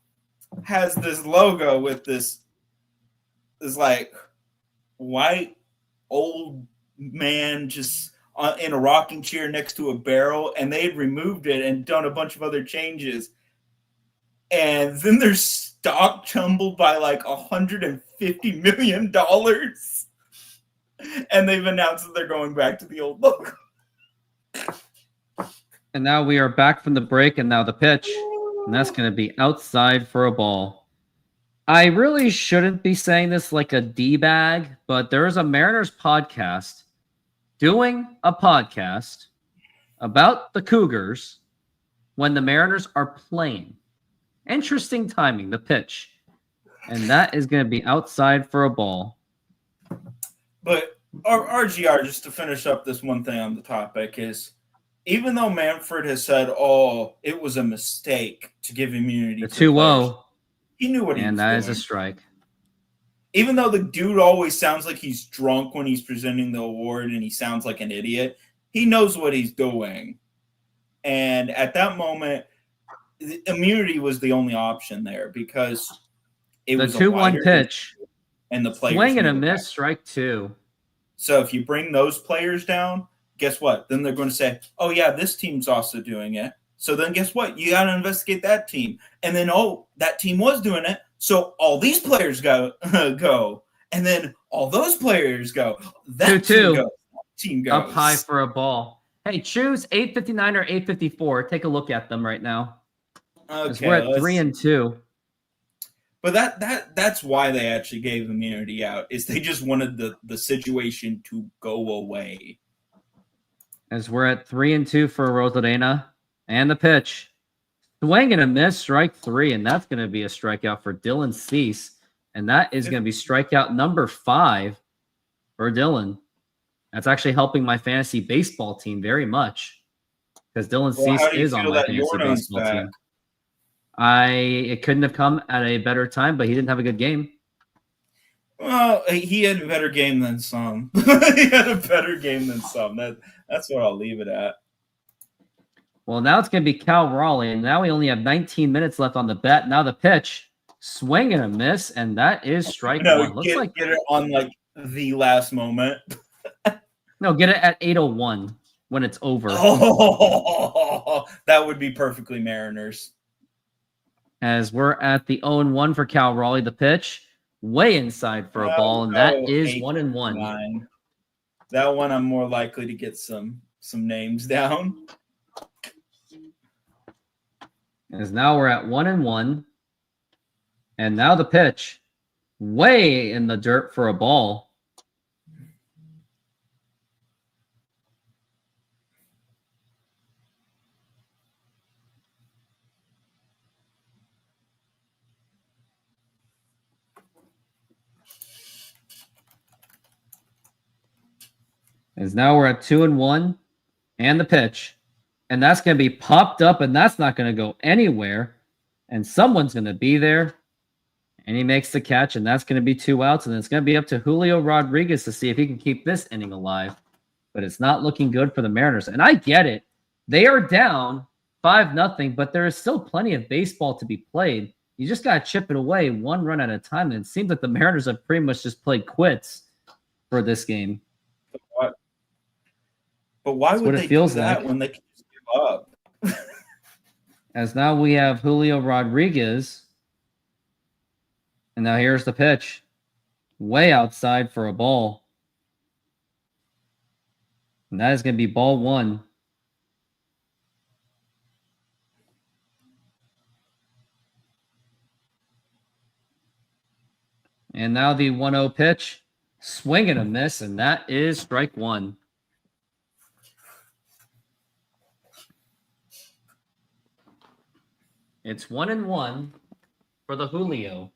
has this logo with this like white old man just in a rocking chair next to a barrel, and they had removed it and done a bunch of other changes. And then their stock tumbled by like $150 million. And they've announced that they're going back to the old logo. And now we are back from the break, and now the pitch. And that's going to be outside for a ball. I really shouldn't be saying this like a D-bag, but there is a Mariners podcast doing a podcast about the Cougars when the Mariners are playing. Interesting timing, the pitch. And that is going to be outside for a ball. But RGR, just to finish up this one thing on the topic, is even though Manfred has said, it was a mistake to give immunity the to 2-0, he knew what he was doing. And that is a strike. Even though the dude always sounds like he's drunk when he's presenting the award and he sounds like an idiot, he knows what he's doing. And at that moment, immunity was the only option there because it The was a 2-1 wider pitch. and the players Swing and a knew miss, that. strike 2. So if you bring those players down, guess what? Then they're going to say, "Oh yeah, this team's also doing it." So then guess what? You got to investigate that team, and then that team was doing it. So all these players go, and then all those players go. That 2-2. team goes. That team goes. Up high for a ball. Hey, choose 859 or 854. Take a look at them right now. Okay, We're at 3-2. But that's why they actually gave immunity out, is they just wanted the situation to go away. As we're at 3-2 for Rosarena. And the pitch. Swing and a miss, strike 3. And that's going to be a strikeout for Dylan Cease. And that is going to be strikeout number 5 for Dylan. That's actually helping my fantasy baseball team very much. Because Dylan Cease is on my fantasy baseball team. It couldn't have come at a better time, but he didn't have a good game. Well, he had a better game than some. He had a better game than some. That's what I'll leave it at. Well, now it's going to be Cal Raleigh, and now we only have 19 minutes left on the bet. Now the pitch, swing and a miss, and that is strike 1. Looks like get it on like the last moment. No, get it at 8:01 when it's over. Oh, that would be perfectly Mariners. As we're at the 0-1 for Cal Raleigh, the pitch way inside for a ball, and that is 1-1. That one, I'm more likely to get some names down. As now we're at 1-1, and now the pitch way in the dirt for a ball. As now we're at 2-1, and the pitch. And that's going to be popped up, and that's not going to go anywhere. And someone's going to be there. And he makes the catch, and that's going to be 2 outs. And it's going to be up to Julio Rodriguez to see if he can keep this inning alive. But it's not looking good for the Mariners. And I get it. They are down 5-0, but there is still plenty of baseball to be played. You just got to chip it away 1 run at a time. And it seems like the Mariners have pretty much just played quits for this game. But why That's would what they it feels do that like. when they can just give up? As now we have Julio Rodriguez. And now here's the pitch. Way outside for a ball. And that is going to be ball 1. And now the 1-0 pitch. Swing and a miss, and that is strike 1. It's 1-1 for the Julio.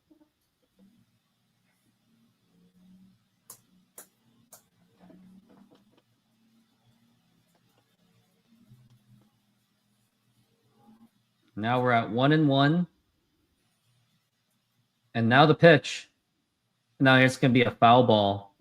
Now we're at 1-1. And now the pitch. Now it's going to be a foul ball.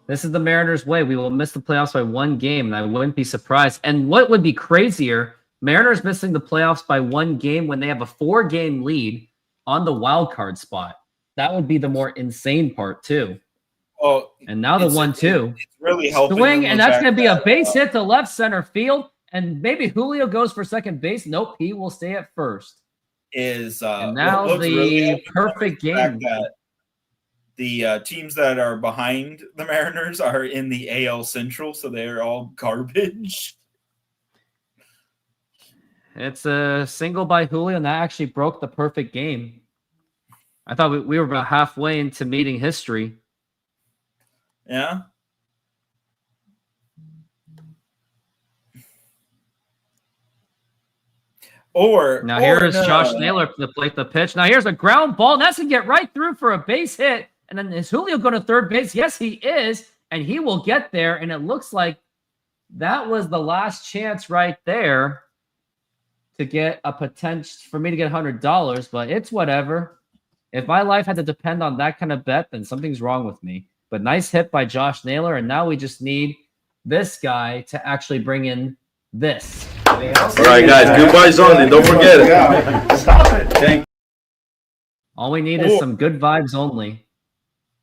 This is the Mariners' way. We will miss the playoffs by 1 game, and I wouldn't be surprised. And what would be crazier, Mariners missing the playoffs by 1 game when they have a 4-game lead on the wild card spot. That would be the more insane part, too. Oh, and now the 1-2. It's really helping. Swing, and that's going to be a base hit to left center field. And maybe Julio goes for second base. Nope, he will stay at first. And now the really perfect game. The teams that are behind the Mariners are in the AL Central, so they're all garbage. It's a single by Julio, and that actually broke the perfect game. I thought we were about halfway into meeting history. Yeah. Now here's Josh Naylor to the plate, the pitch. Now here's a ground ball. And that's going to get right through for a base hit. And then is Julio going to third base? Yes, he is. And he will get there. And it looks like that was the last chance right there to get a potential for me to get $100. But it's whatever. If my life had to depend on that kind of bet, then something's wrong with me. But nice hit by Josh Naylor. And now we just need this guy to actually bring in this. All right, guys. Good vibes only. Don't forget it. Stop it. All we need is some good vibes only.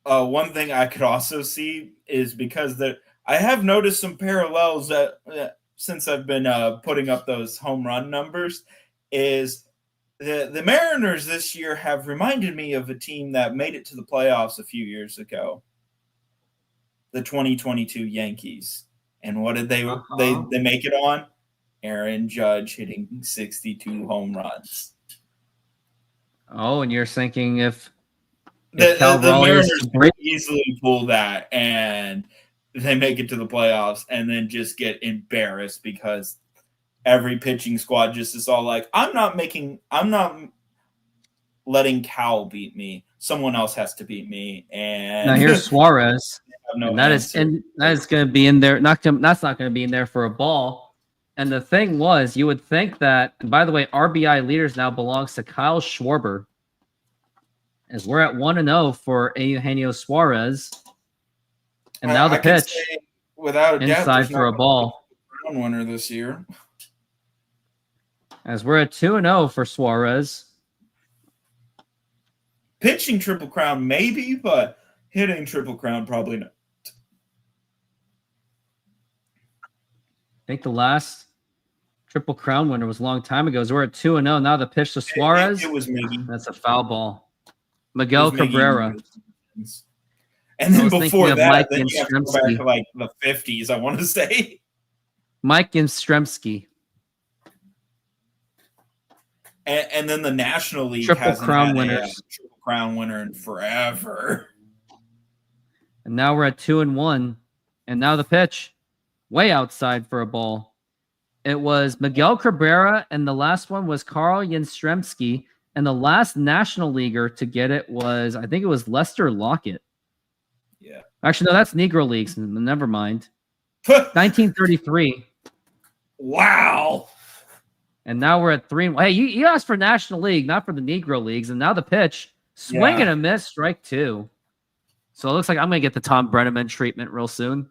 One thing I could also see is because I have noticed some parallels that since I've been putting up those home run numbers is the Mariners this year have reminded me of a team that made it to the playoffs a few years ago, the 2022 Yankees. And what did they make it on? Aaron Judge hitting 62 home runs. Oh, and you're thinking if The Raleigh is Mariners to break, easily pull that and they make it to the playoffs and then just get embarrassed because every pitching squad just is all like, I'm not letting Cal beat me. Someone else has to beat me. And now here's Suarez. no And that is going to be in there. That's not going to be in there for a ball. And the thing was, you would think that. And by the way, RBI leaders now belongs to Kyle Schwarber, as we're at 1-0 for Eugenio Suarez. And now the pitch, without a doubt, inside for a ball. Winner this year. As we're at 2-0 for Suarez. Pitching Triple Crown maybe, but hitting Triple Crown probably not. I think the last Triple Crown winner was a long time ago. So we're at 2-0. Now the pitch to Suarez. It was Miggy. That's a foul ball. Miguel Cabrera. And then before that, Mike then you have to go back to like the 50s, I want to say. Mike Yastrzemski. And then the National League Triple Crown had winners. a Triple Crown winner in forever. And now we're at 2-1. And now the pitch. Way outside for a ball. It was Miguel Cabrera, and the last one was Carl Yastrzemski. And the last National Leaguer to get it was, I think it was Lester Lockett. Yeah. Actually, no, that's Negro Leagues. Never mind. 1933. Wow. And now we're at 3. Hey, you asked for National League, not for the Negro Leagues. And now the pitch. Swing and a miss, strike 2. So it looks like I'm going to get the Tom Brenneman treatment real soon.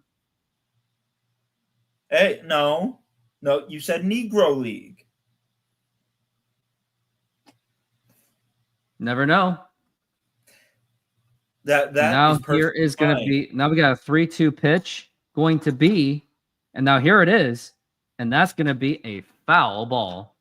Hey, no, you said Negro League. Never know. That now here is going to be. Now we got a 3-2 pitch going to be, and now here it is, and that's going to be a foul ball.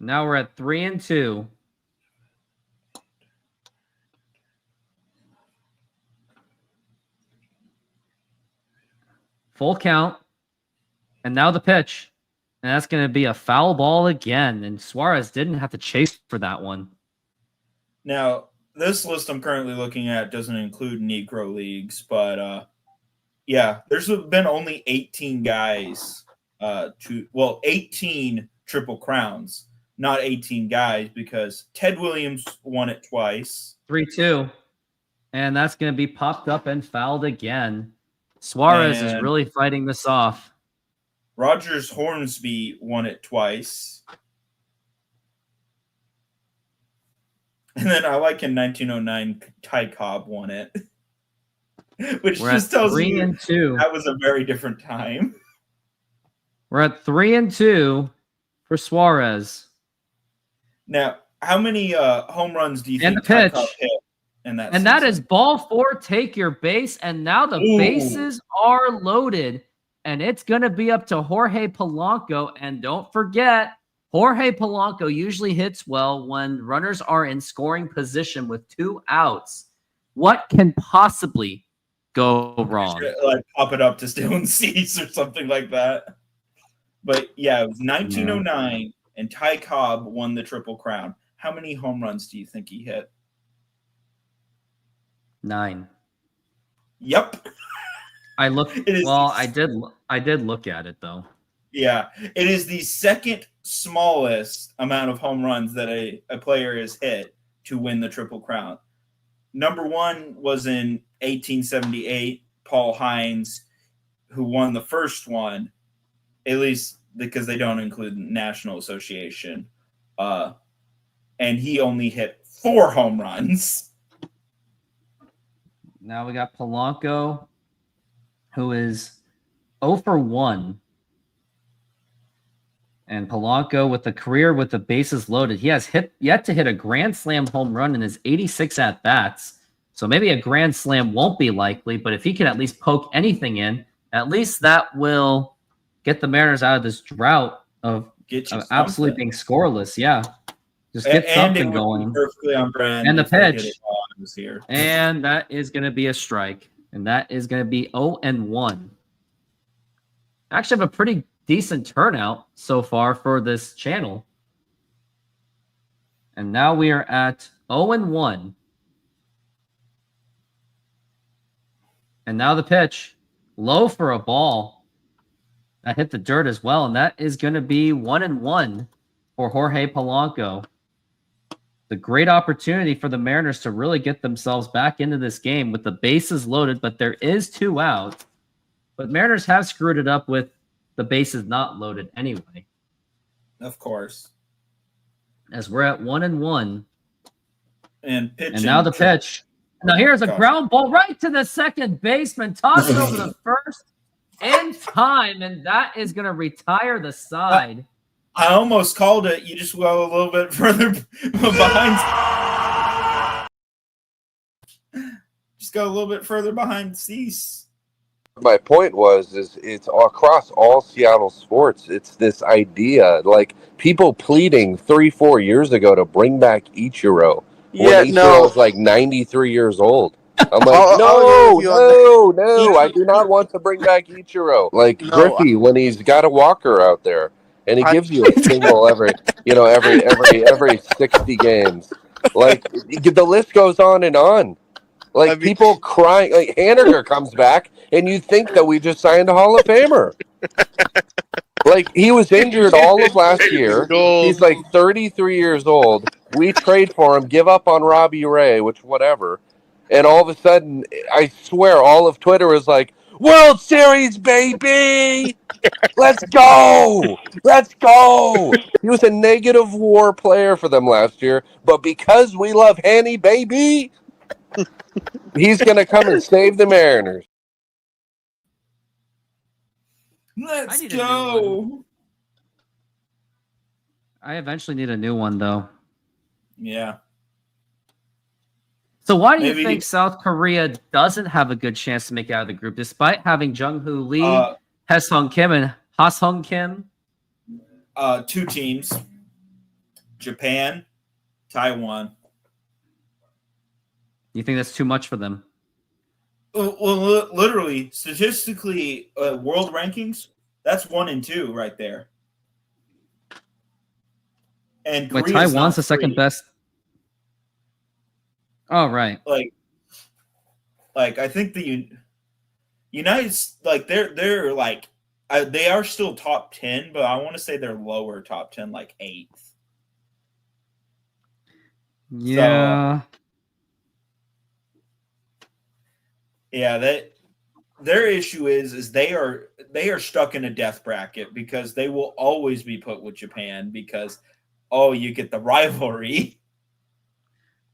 Now we're at 3-2. Full count. And now the pitch. And that's going to be a foul ball again. And Suarez didn't have to chase for that one. Now, this list I'm currently looking at doesn't include Negro Leagues, but yeah, there's been only 18 guys 18 Triple Crowns. Not 18 guys, because Ted Williams won it twice. 3-2. And that's going to be popped up and fouled again. Suarez is really fighting this off. Rogers Hornsby won it twice. And then I like in 1909, Ty Cobb won it. Which just tells you that was a very different time. We're at 3-2 for Suarez. Now, how many home runs do you and think the pitch. Ty Cobb hit in that and season? that is ball 4, take your base. And now the bases are loaded. And it's going to be up to Jorge Polanco. And don't forget, Jorge Polanco usually hits well when runners are in scoring position with 2 outs. What can possibly go wrong? Like pop it up to Dylan Cease or something like that. But yeah, it was 1909, and Ty Cobb won the Triple Crown. How many home runs do you think he hit? 9. Yep. I looked. Well, I did look at it though. Yeah, it is the second smallest amount of home runs that a player has hit to win the Triple Crown. Number 1 was in 1878, Paul Hines, who won the first one, at least because they don't include the National Association. and he only hit 4 home runs. Now we got Polanco, who is 0 for 1. And Polanco with a career with the bases loaded. He has yet to hit a grand slam home run in his 86 at-bats. So maybe a grand slam won't be likely, but if he can at least poke anything in, at least that will get the Mariners out of this drought of absolutely being scoreless. Yeah. Just get something going. Perfectly on brand. And the pitch. Here. And that is going to be a strike. And that is going to be 0-1. Actually have a pretty decent turnout so far for this channel. And now we are at 0-1. And now the pitch. Low for a ball. That hit the dirt as well. And that is going to be 1-1 for Jorge Polanco. The great opportunity for the Mariners to really get themselves back into this game with the bases loaded, but there is 2 out. But Mariners have screwed it up with the bases not loaded anyway. Of course. As we're at 1-1. And pitching. And now the pitch. Now here's a ground ball right to the second baseman. Tossed over the first in time. And that is going to retire the side. I almost called it. You just go a little bit further behind. Just go a little bit further behind Cease. My point was, it's across all Seattle sports. It's this idea, like people pleading 3-4 years ago to bring back Ichiro. When Ichiro was like 93 years old. I'm like, no, I do not want to bring back Ichiro. Like Griffey when he's got a walker out there. And he gives you a single every 60 games. Like the list goes on and on. Like people crying. Like Haniger comes back, and you think that we just signed a Hall of Famer. Like he was injured all of last year. He's like 33 years old. We trade for him, give up on Robbie Ray, which whatever. And all of a sudden, I swear, all of Twitter is like, World Series, baby! Let's go! Let's go! He was a negative WAR player for them last year, but because we love Hanny, baby, he's going to come and save the Mariners. Let's go! I eventually need a new one, though. Yeah. So why do you think South Korea doesn't have a good chance to make it out of the group, despite having Jung-Hoo Lee, Haesung Kim, and Ha-Sung Kim? 2 teams. Japan, Taiwan. You think that's too much for them? Well, literally, statistically, world rankings, that's 1 and 2 right there. And wait, Taiwan's the second best. Oh, right. Like I think the United, like they're like they are still top 10, but I want to say they're lower top 10, like 8th. Yeah. So, yeah, that their issue is they are stuck in a death bracket because they will always be put with Japan because you get the rivalry.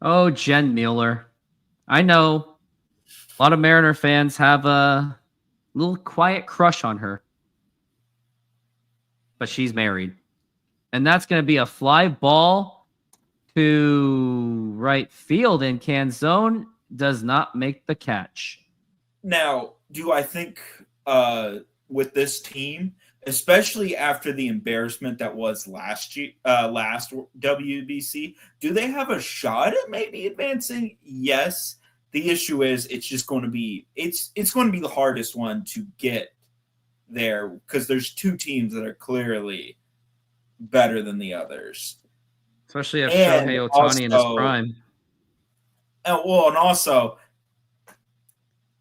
Oh, Jen Mueller. I know a lot of Mariner fans have a little quiet crush on her. But she's married. And that's going to be a fly ball to right field, and Canzone does not make the catch. Now, do I think with this team, especially after the embarrassment that was last WBC, do they have a shot at maybe advancing? Yes. The issue is it's just going to be it's going to be the hardest one to get there because there's 2 teams that are clearly better than the others. Especially if Shohei Ohtani in his prime. And also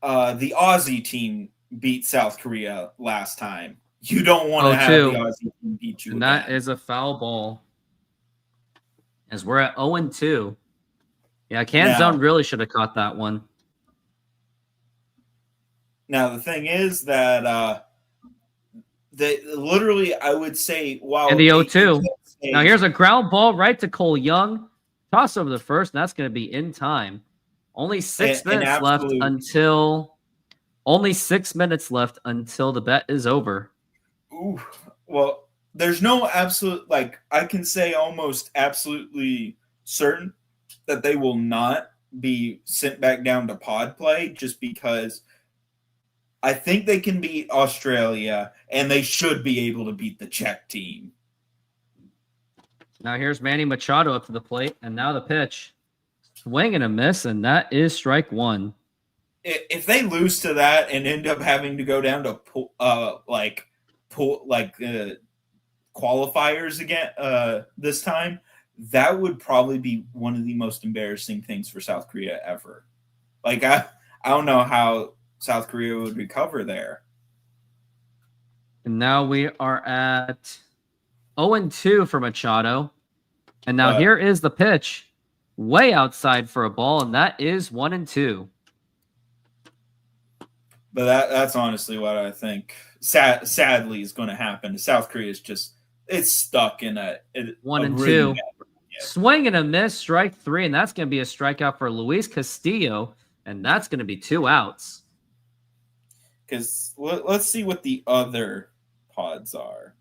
the Aussie team beat South Korea last time. You don't want to have the Aussie team beat you. And that is a foul ball. As we're at 0-2. Yeah, Canzone really should have caught that one. Now, the thing is that literally, I would say, wow. And the 0-2. Now, here's a ground ball right to Cole Young. Toss over the first, and that's going to be in time. Only 6 An minutes left absolute- until the bet is over. Ooh, well, there's no absolute, like, I can say almost absolutely certain that they will not be sent back down to pod play, just because I think they can beat Australia and they should be able to beat the Czech team. Now here's Manny Machado up to the plate, and now the pitch. Swing and a miss, and that is strike one. If they lose to that and end up having to go down to qualifiers again this time, that would probably be one of the most embarrassing things for South Korea ever. Like, I don't know how South Korea would recover there. And now we are at 0-2 for Machado. And now here is the pitch. Way outside for a ball, and that is 1-2. But that's honestly what I think sadly is going to happen. South Korea is just, it's stuck in a 1-2. Swing and a miss, strike three, and that's going to be a strikeout for Luis Castillo, and that's going to be 2 outs. Because let's see what the other pods are.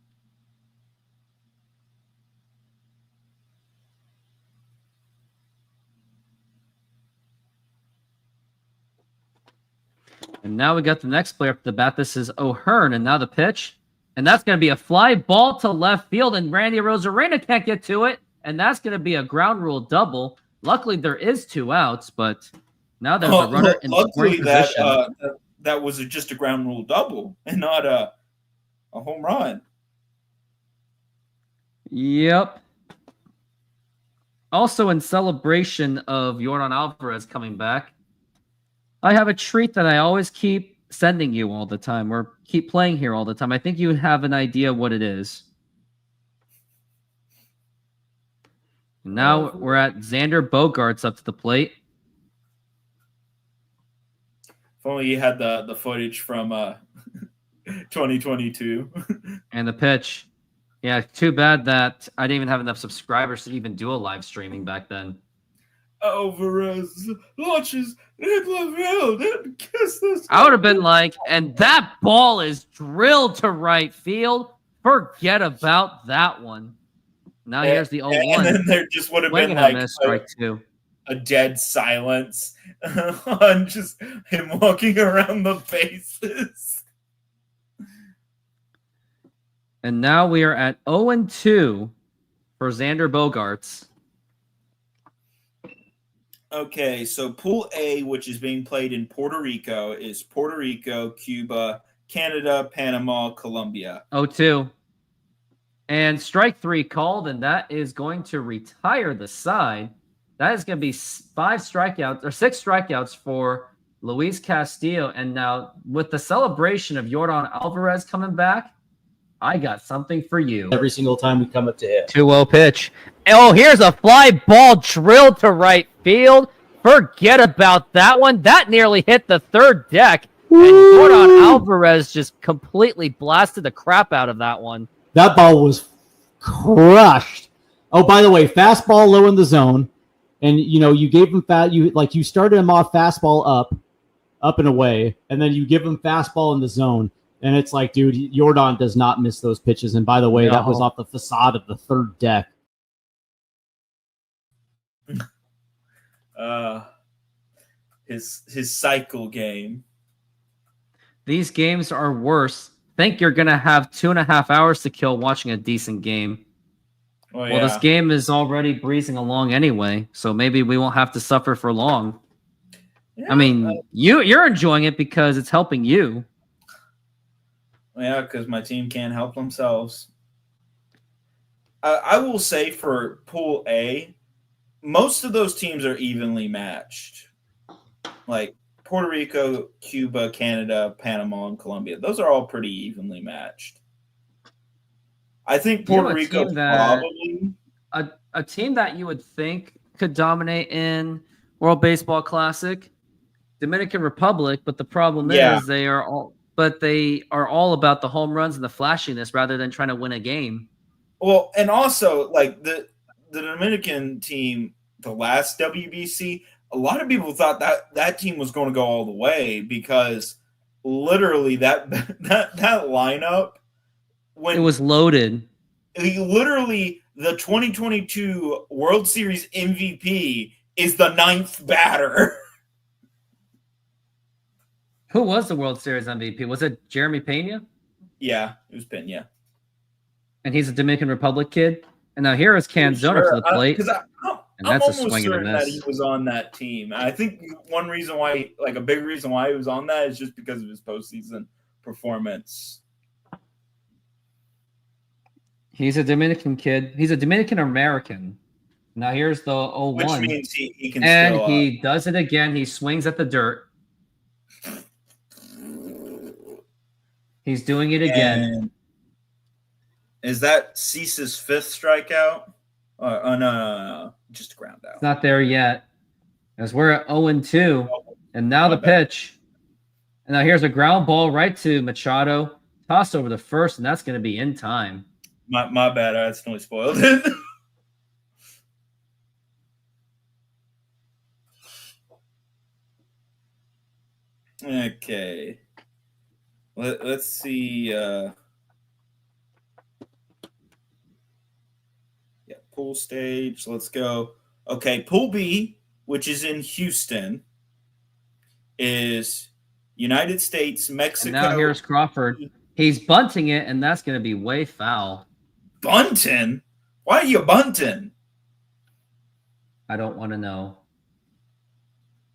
And now we got the next player up to the bat. This is O'Hearn, and now the pitch. And that's going to be a fly ball to left field, and Randy Rosarena can't get to it, and that's going to be a ground rule double. Luckily, there is 2 outs, but now there's a runner in scoring position. That was just a ground rule double and not a home run. Yep. Also, in celebration of Yordan Alvarez coming back, I have a treat that I always keep sending you all the time, or keep playing here all the time. I think you have an idea what it is. Now we're at Xander Bogaerts up to the plate. If only you had the footage from 2022. And the pitch. Yeah, too bad that I didn't even have enough subscribers to even do a live streaming back then. Alvarez launches in left field and kiss this. I would have been like, and that ball is drilled to right field. Forget about that one. Now here's the 0-1. And then there just would have been like strike two. A dead silence on just him walking around the bases. And now we are at 0-2 for Xander Bogaerts. Okay, so Pool A, which is being played in Puerto Rico, is Puerto Rico, Cuba, Canada, Panama, Colombia. 0-2. And strike three called, and that is going to retire the side. That is going to be 6 strikeouts for Luis Castillo. And now, with the celebration of Yordan Alvarez coming back, I got something for you. Every single time we come up to hit. 2-0 pitch. Oh, here's a fly ball drilled to right field. Forget about that one. That nearly hit the third deck. And Yordan Alvarez just completely blasted the crap out of that one. That ball was crushed. Oh, by the way, fastball low in the zone. And, you gave him you started him off fastball up and away. And then you give him fastball in the zone. And it's like, dude, Yordan does not miss those pitches. And by the way, that was off the facade of the third deck. His cycle game. These games are worse. Think you're going to have 2.5 hours to kill watching a decent game. Oh, yeah. Well, this game is already breezing along anyway, so maybe we won't have to suffer for long. Yeah, I mean, you're enjoying it because it's helping you. Yeah, because my team can't help themselves. I will say for Pool A, most of those teams are evenly matched. Like Puerto Rico, Cuba, Canada, Panama, and Colombia. Those are all pretty evenly matched. I think Puerto Rico probably... A team that you would think could dominate in World Baseball Classic, Dominican Republic, but the problem is they are all about the home runs and the flashiness rather than trying to win a game. Well, and also like the Dominican team the last WBC, a lot of people thought that team was going to go all the way because literally that lineup, when It was loaded. literally the 2022 World Series MVP is the 9th batter. Who was the World Series MVP? Was it Jeremy Pena? Yeah, it was Pena. And he's a Dominican Republic kid. And now here is Canzona to the plate. Because and I'm that's a almost swing and a certain that he miss. was on that team. I think one reason why, like a big reason why he was on that is just because of his postseason performance. He's a Dominican kid. He's a Dominican American. Now here's the 0-1. Which means he can and still... he does it again. He swings at the dirt. He's doing it again. And is that Cease's 5th strikeout? No. Just a ground out. It's not there yet. As we're at 0-2. And now the pitch. And now here's a ground ball right to Machado. Tossed over the first, and that's going to be in time. My bad. I accidentally spoiled it. Okay. Let's see. Pool stage. Let's go. Okay, Pool B, which is in Houston, is United States, Mexico. And now here's Crawford. He's bunting it, and that's going to be way foul. Bunting? Why are you bunting? I don't want to know.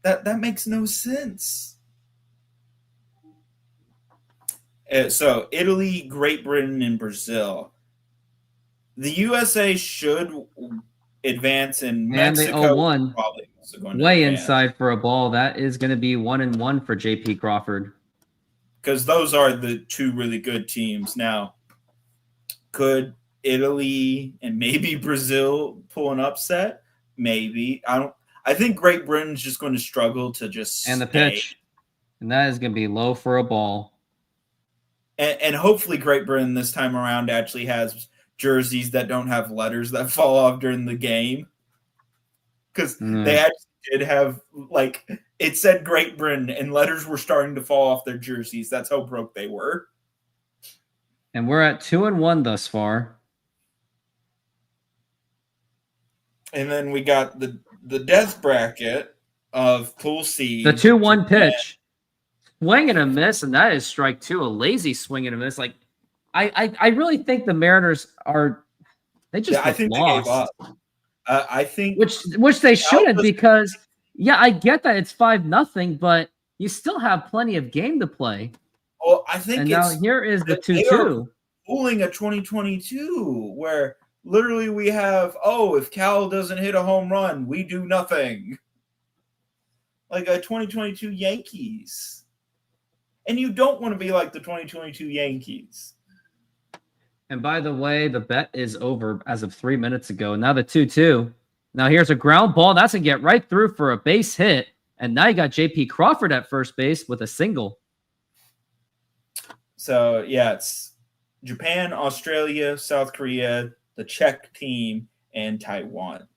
That makes no sense. So Italy, Great Britain, and Brazil. The USA should advance, and Mexico they 0-1. probably also going to Way advance. inside for a ball. That is going to be 1-1 for JP Crawford. Because those are the two really good teams. Now, could Italy and maybe Brazil pull an upset? Maybe. I think Great Britain's just going to struggle to just And the stay. pitch. And that is going to be low for a ball. And hopefully Great Britain this time around actually has jerseys that don't have letters that fall off during the game. Because they actually did have, like, it said Great Britain, and letters were starting to fall off their jerseys. That's how broke they were. And we're at 2-1 thus far. And then we got the death bracket of Pool C. The 2-1 pitch. Swing and a miss, and that is strike 2. A lazy swing and a miss. Like, I really think the Mariners are – they just I think lost. they gave up. I think Which they shouldn't, because I get that it's 5-0, but you still have plenty of game to play. Well, I think and now here is the 2-2. Fooling a 2022 where literally we have, if Cal doesn't hit a home run, we do nothing. Like a 2022 Yankees. And you don't want to be like the 2022 Yankees. And by the way, the bet is over as of 3 minutes ago. Now the 2-2. Now here's a ground ball. That's going to get right through for a base hit. And now you got JP Crawford at first base with a single. So, yeah, it's Japan, Australia, South Korea, the Czech team, and Taiwan.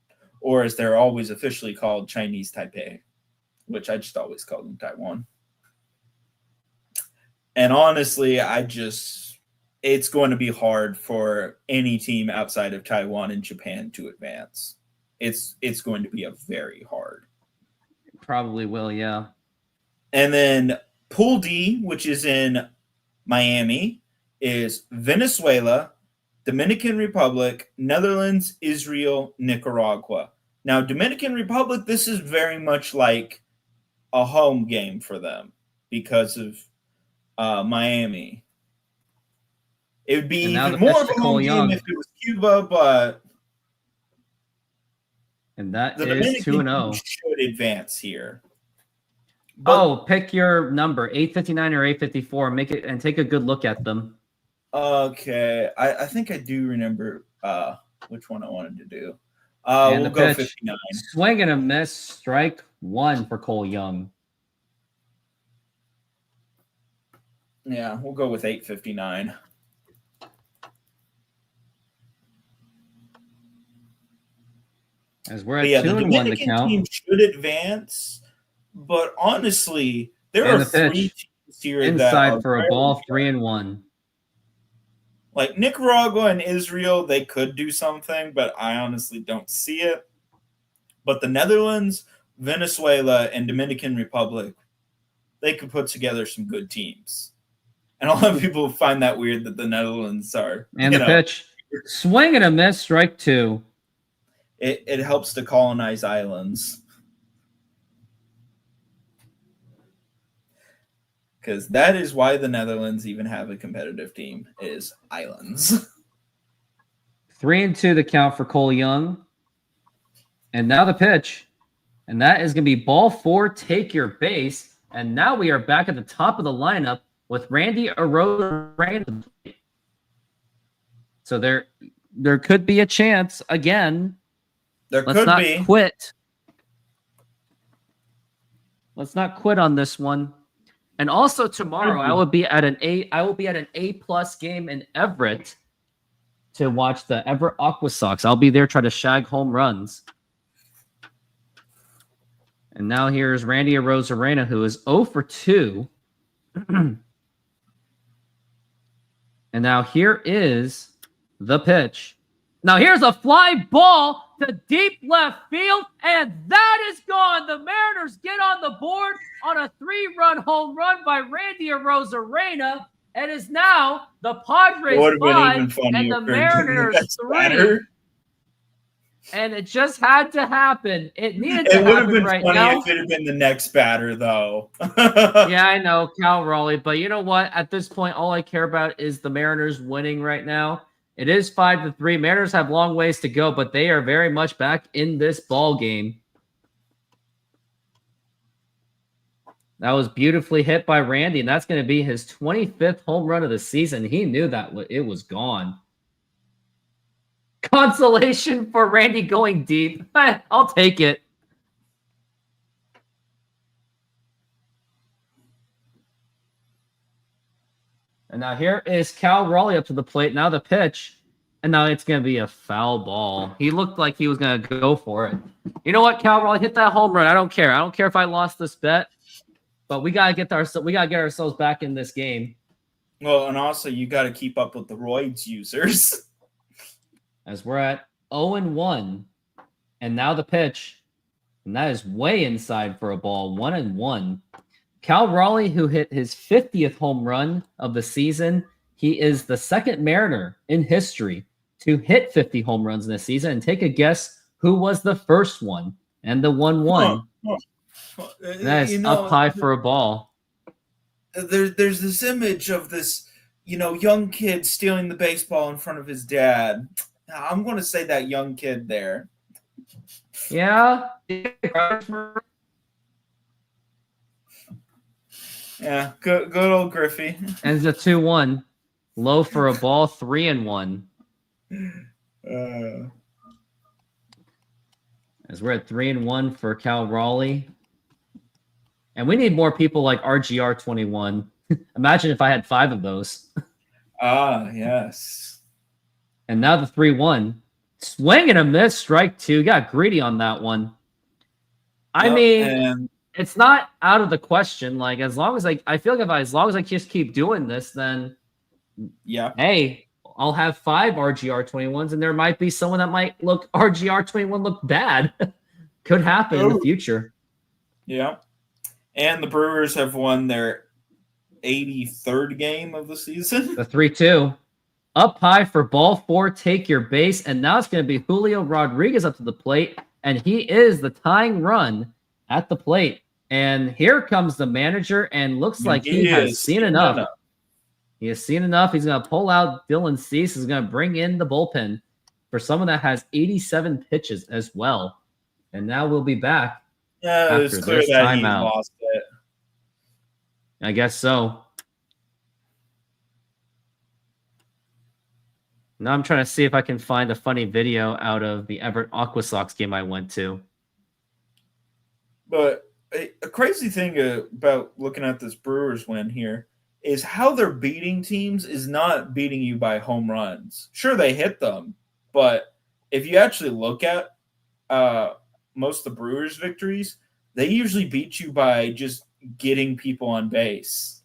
Or as they're always officially called, Chinese Taipei, which I just always call them Taiwan. And honestly, it's going to be hard for any team outside of Taiwan and Japan to advance. It's going to be a very hard. Probably will, yeah. And then Pool D, which is in Miami, is Venezuela, Dominican Republic, Netherlands, Israel, Nicaragua. Now, Dominican Republic, this is very much like a home game for them because of Miami. It would be even more of a home game if it was Cuba, but and that the is 2-0. Should advance here. But, pick your number, 859 or 854. Make it and take a good look at them. Okay, I think I do remember which one I wanted to do. And we'll go pitch, 59. Swing and a miss, strike 1 for Cole Young. Yeah, we'll go with 859. As we're But at yeah, the 2-1 the Dominican count. team should advance, but honestly, there And are the 3 pitch teams here that inside are for a very ball, good. 3-1. Like Nicaragua and Israel, they could do something, but I honestly don't see it. But the Netherlands, Venezuela, and Dominican Republic, they could put together some good teams. And a lot of people find that weird that the Netherlands are. And the pitch. Swing and a miss, strike 2. It helps to colonize islands. Because that is why the Netherlands even have a competitive team, is islands. 3-2 the count for Cole Young. And now the pitch. And that is going to be ball 4, take your base. And now we are back at the top of the lineup with Randy Arozarena. So there could be a chance again. Let's not quit. Let's not quit on this one. And also tomorrow, I will be at an A+ game in Everett to watch the Everett Aqua Sox. I'll be there trying to shag home runs. And now here's Randy Arozarena, who is 0 for 2. And now here is the pitch. Now here's a fly ball to deep left field, and that is gone. The Mariners get on the board on a 3-run home run by Randy Arozarena. It is now the Padres 5 and the Mariners 3. And it just had to happen. It needed to happen right now. It would have been funny if it had been the next batter, though. Yeah, I know, Cal Raleigh. But you know what? At this point, all I care about is the Mariners winning right now. It is 5-3. Mariners have long ways to go, but they are very much back in this ball game. That was beautifully hit by Randy, and that's going to be his 25th home run of the season. He knew that it was gone. Consolation for Randy going deep. I'll take it. And now here is Cal Raleigh up to the plate. Now the pitch. And now it's going to be a foul ball. He looked like he was going to go for it. You know what, Cal Raleigh? Hit that home run. I don't care. I don't care if I lost this bet. But we got to get ourselves back in this game. Well, and also you got to keep up with the roids users. As we're at 0-1. And now the pitch. And that is way inside for a ball. 1-1. Cal Raleigh, who hit his 50th home run of the season, he is the second Mariner in history to hit 50 home runs in a season. And take a guess who was the first one and the 1-1. That is up high for a ball. There's this image of this, young kid stealing the baseball in front of his dad. I'm going to say that young kid there. Yeah. Yeah, good old Griffey. And it's a 2-1. Low for a ball, 3-1. As we're at 3-1 for Cal Raleigh. And we need more people like RGR21. Imagine if I had 5 of those. Ah, yes. And now the 3-1. Swing and a miss, strike 2. Got greedy on that one. I mean, it's not out of the question. Like, as long as I feel like as long as I just keep doing this, then yeah. Hey, I'll have 5 RGR21s, and there might be someone that might look RGR21 look bad. Could happen in the future. Yeah. And the Brewers have won their 83rd game of the season. The 3-2. Up high for ball 4, take your base. And now it's going to be Julio Rodriguez up to the plate. And he is the tying run at the plate. And here comes the manager, and looks like he has seen enough. He has seen enough. He's going to pull out Dylan Cease. He's going to bring in the bullpen for someone that has 87 pitches as well. And now we'll be back. Yeah, it's clear that he lost it. I guess so. Now I'm trying to see if I can find a funny video out of the Everett Aqua Sox game I went to. But a crazy thing about looking at this Brewers win here is how they're beating teams is not beating you by home runs. Sure, they hit them, but if you actually look at most of the Brewers' victories, they usually beat you by just getting people on base.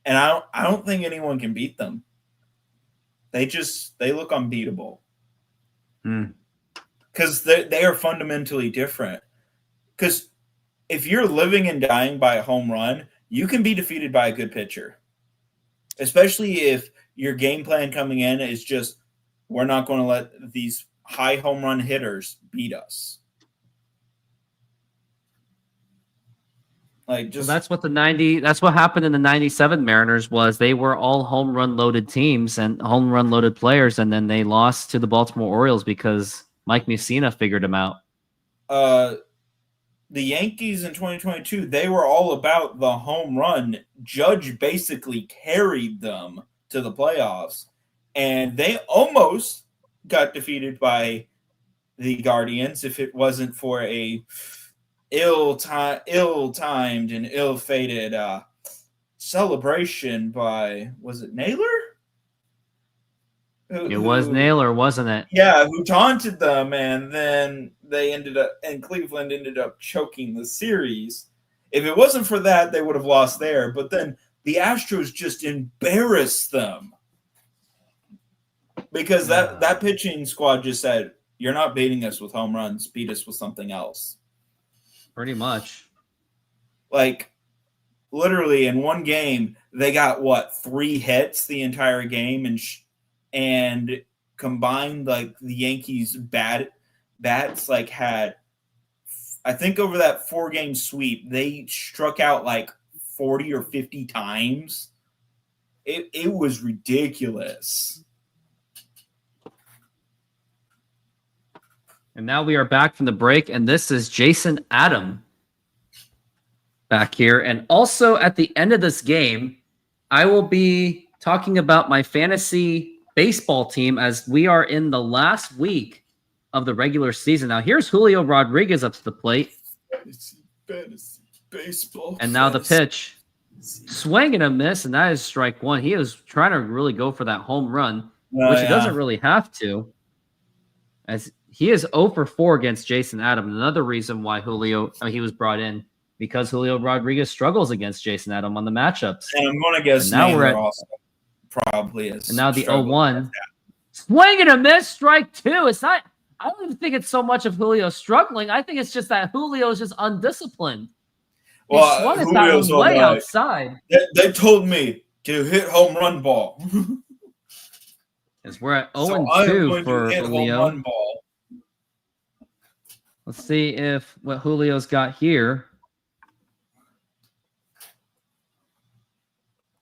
And I don't think anyone can beat them. They look unbeatable. Because they are fundamentally different. Because if you're living and dying by a home run, you can be defeated by a good pitcher. Especially if your game plan coming in is just, we're not going to let these high home run hitters beat us. Like, just Well, that's what happened in the 97 Mariners. Was they were all home run loaded teams and home run loaded players, and then they lost to the Baltimore Orioles because Mike Mussina figured them out. The Yankees in 2022, they were all about the home run. Judge basically carried them to the playoffs, and they almost got defeated by the Guardians if it wasn't for a ill-timed and ill-fated celebration by, was it Naylor? It was Naylor, wasn't it? Yeah, who taunted them, and then Cleveland ended up choking the series. If it wasn't for that, they would have lost there. But then the Astros just embarrassed them because that pitching squad just said, "You're not beating us with home runs. Beat us with something else." Pretty much. Like, literally in one game, they got 3 hits the entire game, and combined, like, the Yankees bats like had, I think over that 4-game sweep, they struck out like 40 or 50 times. It was ridiculous. And now we are back from the break, and this is Jason Adam back here. And also at the end of this game, I will be talking about my fantasy baseball team as we are in the last week of the regular season. Now here's Julio Rodriguez up to the plate. Fantasy baseball. And now the pitch. Swing and a miss, and that is strike one. He was trying to really go for that home run, which he doesn't really have to. As he is 0 for 4 against Jason Adam. Another reason why he was brought in, because Julio Rodriguez struggles against Jason Adam on the matchups. And I'm going to guess now we're at also probably is. And now the 0-1. Swing and a miss, strike 2. It's not. I don't even think it's so much of Julio struggling. I think it's just that Julio is just undisciplined. Well, he swung at that way outside. They told me to hit home run ball. As we're at 0-2 for Julio. Let's see if what Julio's got here.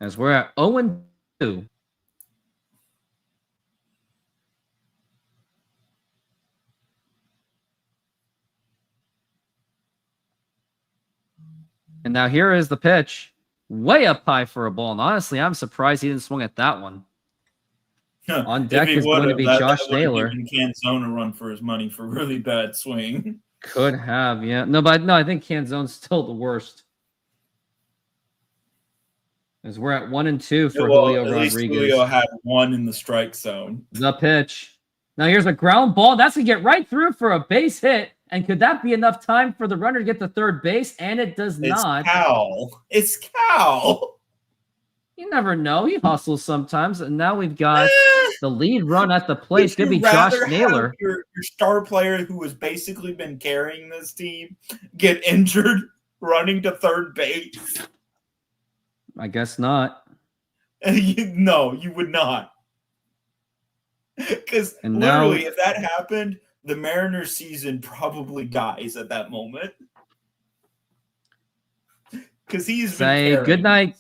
As we're at 0-2. And now here is the pitch. Way up high for a ball. And honestly, I'm surprised he didn't swing at that one. On deck is going to be Josh Naylor. Canzone run for his money for really bad swing. Could have, yeah. No, I think Canzone's still the worst. As we're at 1-2 for Julio Rodriguez. Julio had 1 in the strike zone. The pitch. Now here's a ground ball. That's going to get right through for a base hit. And could that be enough time for the runner to get to third base? And it does not. It's Cal. You never know. He hustles sometimes. And now we've got the lead run at the plate. It's going to be Josh Naylor. Your star player who has basically been carrying this team get injured running to third base? I guess not. No, you would not. Because literally, if that happened, the Mariners season probably dies at that moment. Because he's been good night.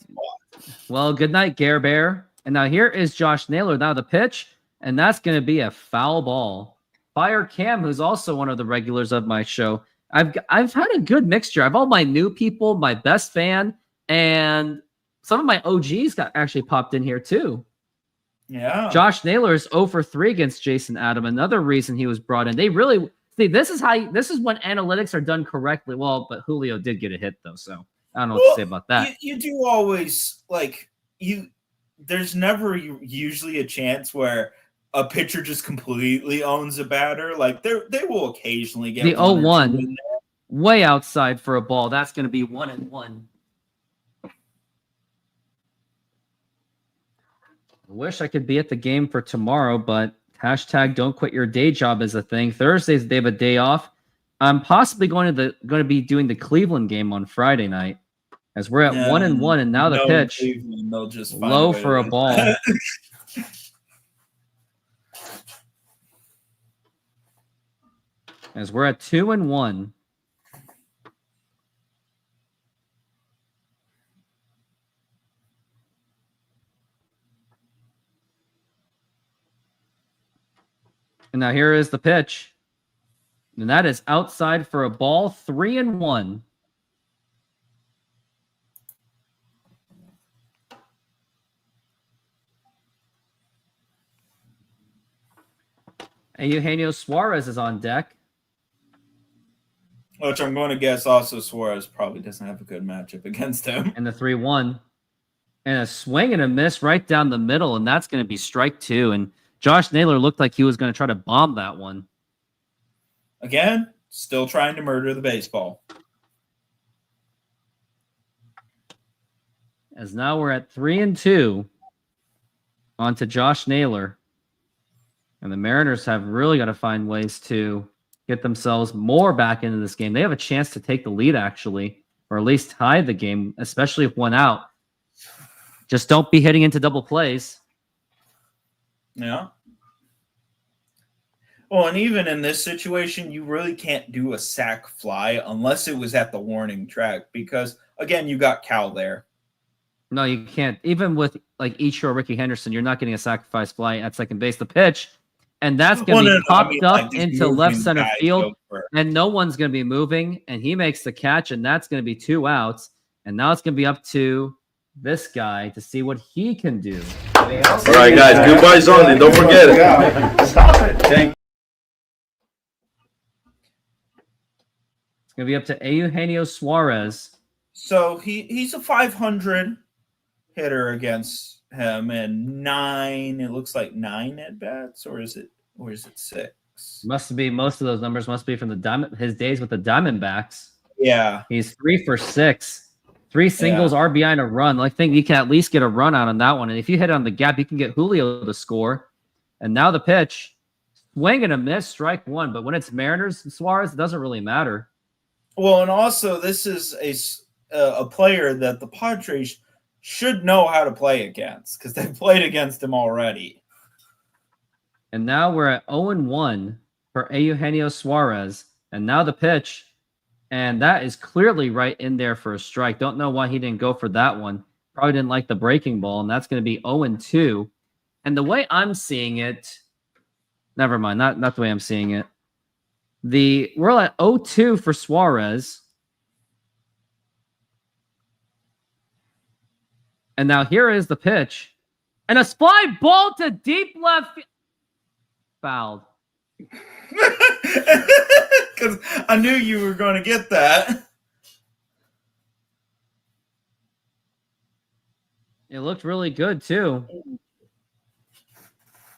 Well, good night, Gare Bear. And now here is Josh Naylor. Now the pitch, and that's going to be a foul ball. Fire Cam, who's also one of the regulars of my show. I've had a good mixture. I've all my new people, my best fan, and some of my OGs got actually popped in here too. Yeah. Josh Naylor is 0 for 3 against Jason Adam. Another reason he was brought in. They really see this is when analytics are done correctly. Well, but Julio did get a hit though, so I don't know what to say about that. You do always there's never usually a chance where a pitcher just completely owns a batter. Like they will occasionally get The one or two 0-1 in there. way outside for a ball. That's going to be 1-1. I wish I could be at the game for tomorrow, but hashtag don't quit your day job is a thing. Thursdays they have a day off. I'm possibly going to be doing the Cleveland game on Friday night, as we're at 1-1, and now the pitch Cleveland, they'll just find low way to for a win. ball. As we're at 2-1. And now here is the pitch. And that is outside for a ball, 3-1. And Eugenio Suarez is on deck. Which I'm going to guess also Suarez probably doesn't have a good matchup against him. And the 3-1. And a swing and a miss right down the middle, and that's going to be strike 2. And Josh Naylor looked like he was going to try to bomb that one. Again, still trying to murder the baseball. As now we're at 3-2. On to Josh Naylor. And the Mariners have really got to find ways to get themselves more back into this game. They have a chance to take the lead, actually, or at least tie the game, especially if one out. Just don't be hitting into double plays. Yeah. Well, and even in this situation, you really can't do a sac fly unless it was at the warning track because, again, you got Cal there. No, you can't. Even with like Ichiro or Ricky Henderson, you're not getting a sacrifice fly at second base. The pitch, and that's going to be popped up into left center field, and no one's going to be moving, and he makes the catch, and that's going to be 2 outs, and now it's going to be up to this guy to see what he can do. All right, guys, goodbyes only. Don't forget it. Stop it. Thank you. It's going to be up to Eugenio Suarez. So he's a 500 hitter against him, and 9. It looks like 9 at bats, or is it 6? Must be most of those numbers must be from his days with the Diamondbacks. Yeah, he's 3 for 6. 3 singles, RBI, and a run. I think you can at least get a run out on that one. And if you hit on the gap, you can get Julio to score. And now the pitch, swing and a miss, strike 1. But when it's Mariners and Suarez, it doesn't really matter. Well, and also this is a player that the Padres should know how to play against because they've played against him already. And now we're at 0-1 for Eugenio Suarez. And now the pitch. And that is clearly right in there for a strike. Don't know why he didn't go for that one. Probably didn't like the breaking ball, and that's going to be 0-2. And the way I'm seeing it, never mind, not the way I'm seeing it. We're at 0-2 for Suarez. And now here is the pitch. And a fly ball to deep left field. Fouled. Because I knew you were going to get that. It looked really good, too.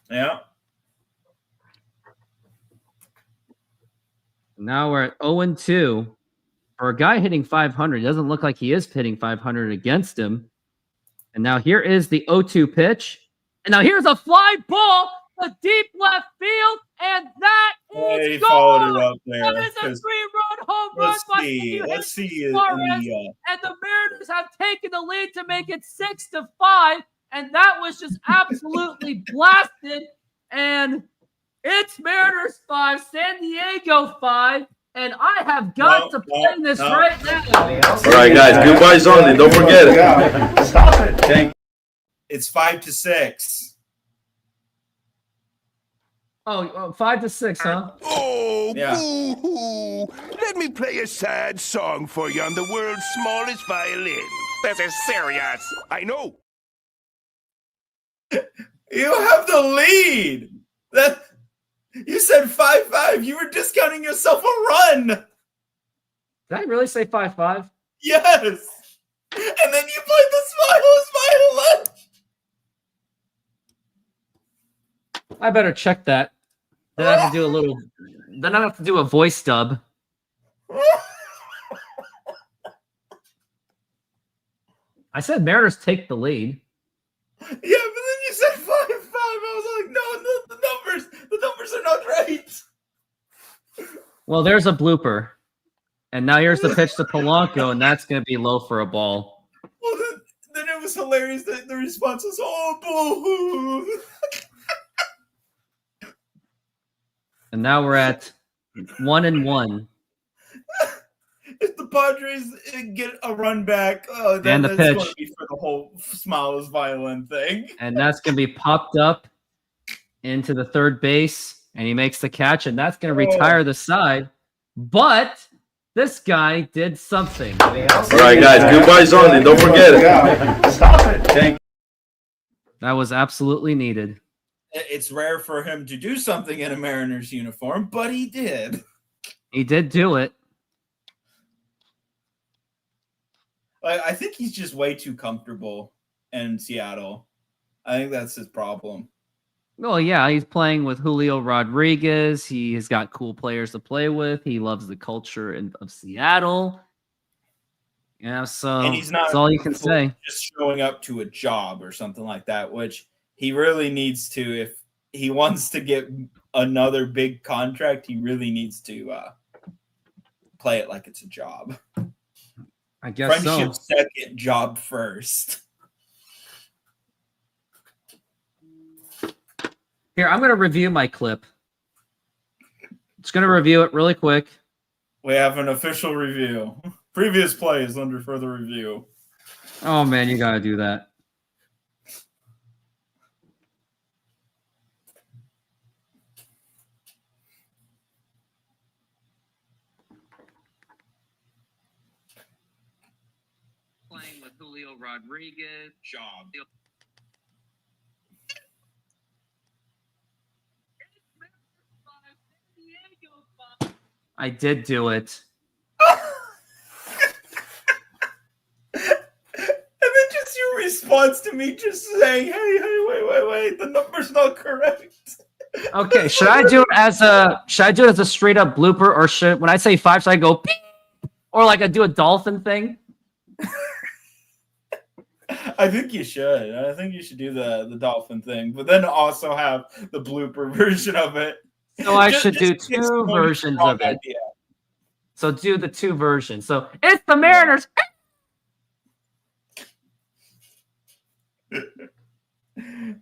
Yeah. Now we're at 0-2. For a guy hitting 500, it doesn't look like he is hitting 500 against him. And now here is the 0-2 pitch. And now here's a fly ball to deep left field. And that is he gone. followed it up there. That is a 3-run home run by Let's see. Suarez. And the Mariners have taken the lead to make it 6-5. And that was just absolutely blasted. And it's Mariners 5, San Diego 5. And I have got to play this right now. All right, guys, goodbyes only. Don't forget it. Stop it. Thank you. It's 5-6. Oh, 5-6, huh? Oh, Yeah. boo-hoo. Let me play a sad song for you on the world's smallest violin. This is serious. I know. You have the lead. You said 5-5. You were discounting yourself a run. Did I really say 5-5? Yes. And then you played the smallest violin. I better check that. Then I have to do a little. Then I have to do a voice dub. I said Mariners take the lead. Yeah, but then you said 5-5. I was like, no, the numbers are not right. Well, there's a blooper. And now here's the pitch to Polanco, and that's going to be low for a ball. Well, then it was hilarious that the response was, oh, boo. And now we're at 1-1. If the Padres get a run back, And the that's pitch. going to be for the whole smile is violent thing. And that's going to be popped up into the third base, and he makes the catch, and that's going to retire the side. But this guy did something. All right, guys, goodbyes only. Don't forget it. Stop it. Thank That was absolutely needed. It's rare for him to do something in a Mariners uniform, but he did. He did do it. I think he's just way too comfortable in Seattle. I think that's his problem. Well, yeah, he's playing with Julio Rodriguez. He has got cool players to play with. He loves the culture of Seattle. Yeah, so And he's not that's all you can say. just showing up to a job or something like that, which he really needs to. If he wants to get another big contract, he really needs to play it like it's a job. I guess Friendship so. second, job first. Here, I'm going to review my clip. Just going to review it really quick. We have an official review. Previous play is under further review. Oh, man, you got to do that. Playing with Julio Rodriguez. Job. I did do it. And then just your response to me just saying, hey, wait, the number's not correct. Okay, should I do it as a straight up blooper, or should when I say 5, should I go beep? Or like I do a dolphin thing? I think you should. I think you should do the dolphin thing, but then also have the blooper version of it. So I Just- should do just get 2 someone versions wrong of it. idea. So do the 2 versions. So it's the Mariners.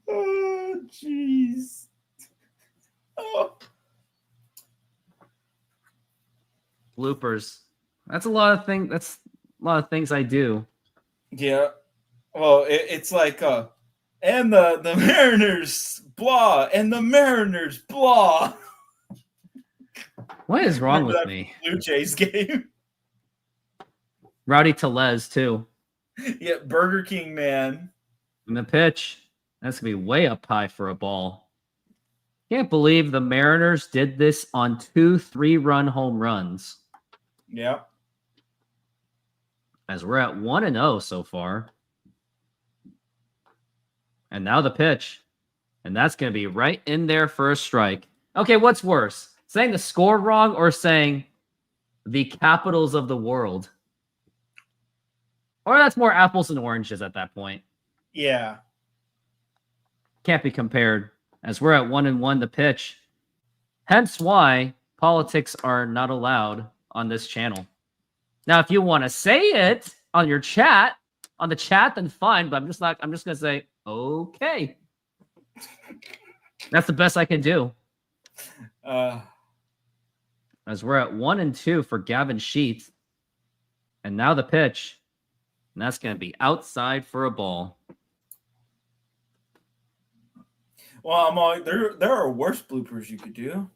Oh, jeez. Oh. Bloopers. That's a lot of things. That's a lot of things I do. Yeah. Well, it's like, and the Mariners, blah, and the Mariners, blah. What is wrong Remember with that me? Blue Jays game. Rowdy Tellez too. Yeah, Burger King man. And the pitch. That's gonna be way up high for a ball. Can't believe the Mariners did this on 2 3-run home runs. Yeah. As we're at 1-0 so far. And now the pitch. And that's going to be right in there for a strike. Okay, what's worse? Saying the score wrong or saying the capitals of the world? Or that's more apples and oranges at that point. Yeah. Can't be compared. As we're at 1-1 the pitch. Hence why politics are not allowed on this channel. Now, if you want to say it on your chat, on the chat, then fine. But I'm just going to say, okay. That's the best I can do. As we're at 1-2 for Gavin Sheets. And now the pitch. And that's going to be outside for a ball. Well, I'm all, there are worse bloopers you could do.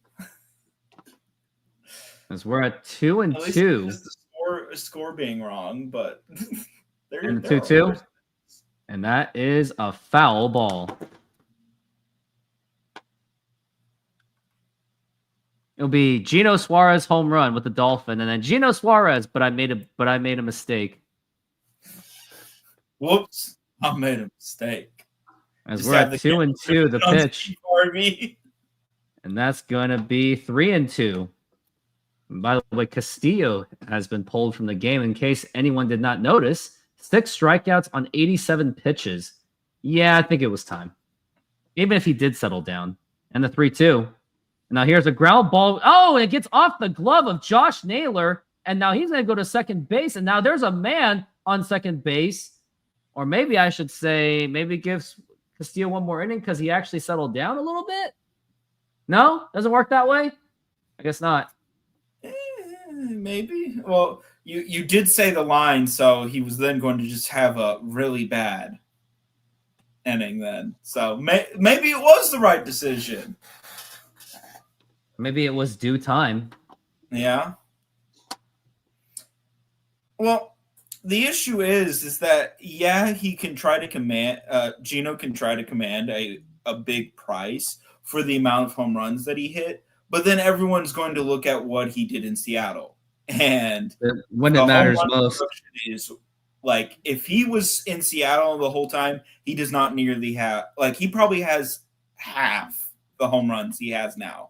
As we're at 2-2. At least just the score being wrong, but And there are 2-2. worse. And that is a foul ball. It'll be Gino Suarez home run with the Dolphin, and then Gino Suarez, but I made a mistake. Whoops, I made a mistake. As Just we're have at 2-2, the on pitch. Steve Harvey. And that's going to be 3-2. And by the way, Castillo has been pulled from the game in case anyone did not notice. 6 strikeouts on 87 pitches. Yeah, I think it was time. Even if he did settle down. And the 3-2. Now here's a ground ball. Oh, it gets off the glove of Josh Naylor. And now he's going to go to second base. And now there's a man on second base. Or maybe I should say, maybe gives Castillo one more inning because he actually settled down a little bit. No? Doesn't work that way? I guess not. Maybe. Well, you did say the line, so he was then going to just have a really bad inning then. So maybe it was the right decision. Maybe it was due time. Yeah. Well, the issue is that, yeah, he can try to command, Gino can try to command a big price for the amount of home runs that he hit, but then everyone's going to look at what he did in Seattle. And when it matters most is like, if he was in Seattle the whole time, he does not nearly have, like, he probably has half the home runs he has now.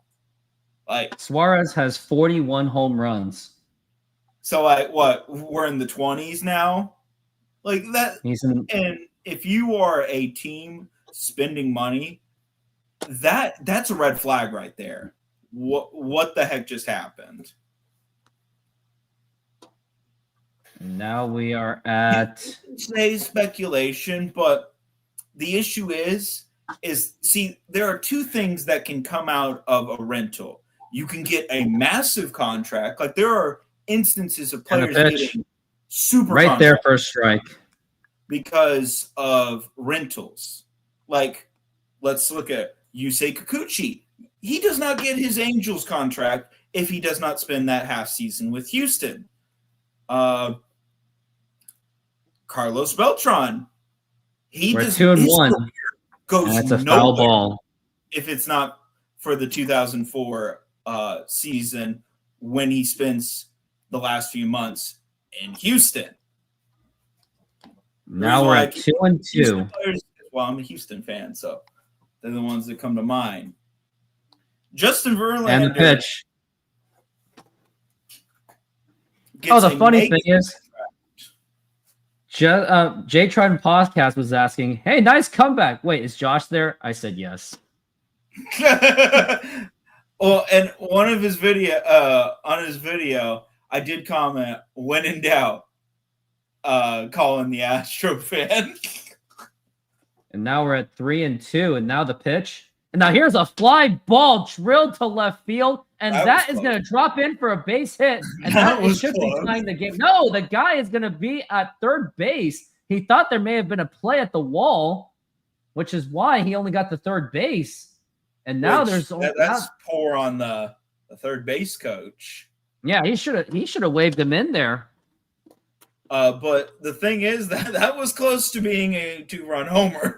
Like, Suarez has 41 home runs. So, like, what? We're in the 20s now? Like that. And if you are a team spending money, that's a red flag right there. What the heck just happened? Now we are at... say speculation, but the issue is see, there are two things that can come out of a rental. You can get a massive contract. Like, there are instances of players getting super right there, first strike, because of rentals. Like, let's look at Yusei Kikuchi. He does not get his Angels contract if he does not spend that half season with Houston. Carlos Beltran. We're 2-1. Goes that's a nowhere foul ball if it's not for the 2004 season when he spends the last few months in Houston. Now we're at 2-2. Well, I'm a Houston fan, so they're the ones that come to mind. Justin Verlander. And the pitch. Oh, the funny thing is, Jay Trident Podcast was asking, "Hey, nice comeback. Wait, is Josh there?" I said yes. Well, and one of his video on his video, I did comment, when in doubt, calling the Astro fan. And now we're at 3-2, and now the pitch. And now here's a fly ball drilled to left field, and that is going to drop in for a base hit, and that should be tying the game. No, the guy is going to be at third base. He thought there may have been a play at the wall, which is why he only got the third base. And now that's poor on the third base coach. Yeah, he should have waved him in there. But the thing is that was close to being a 2-run homer.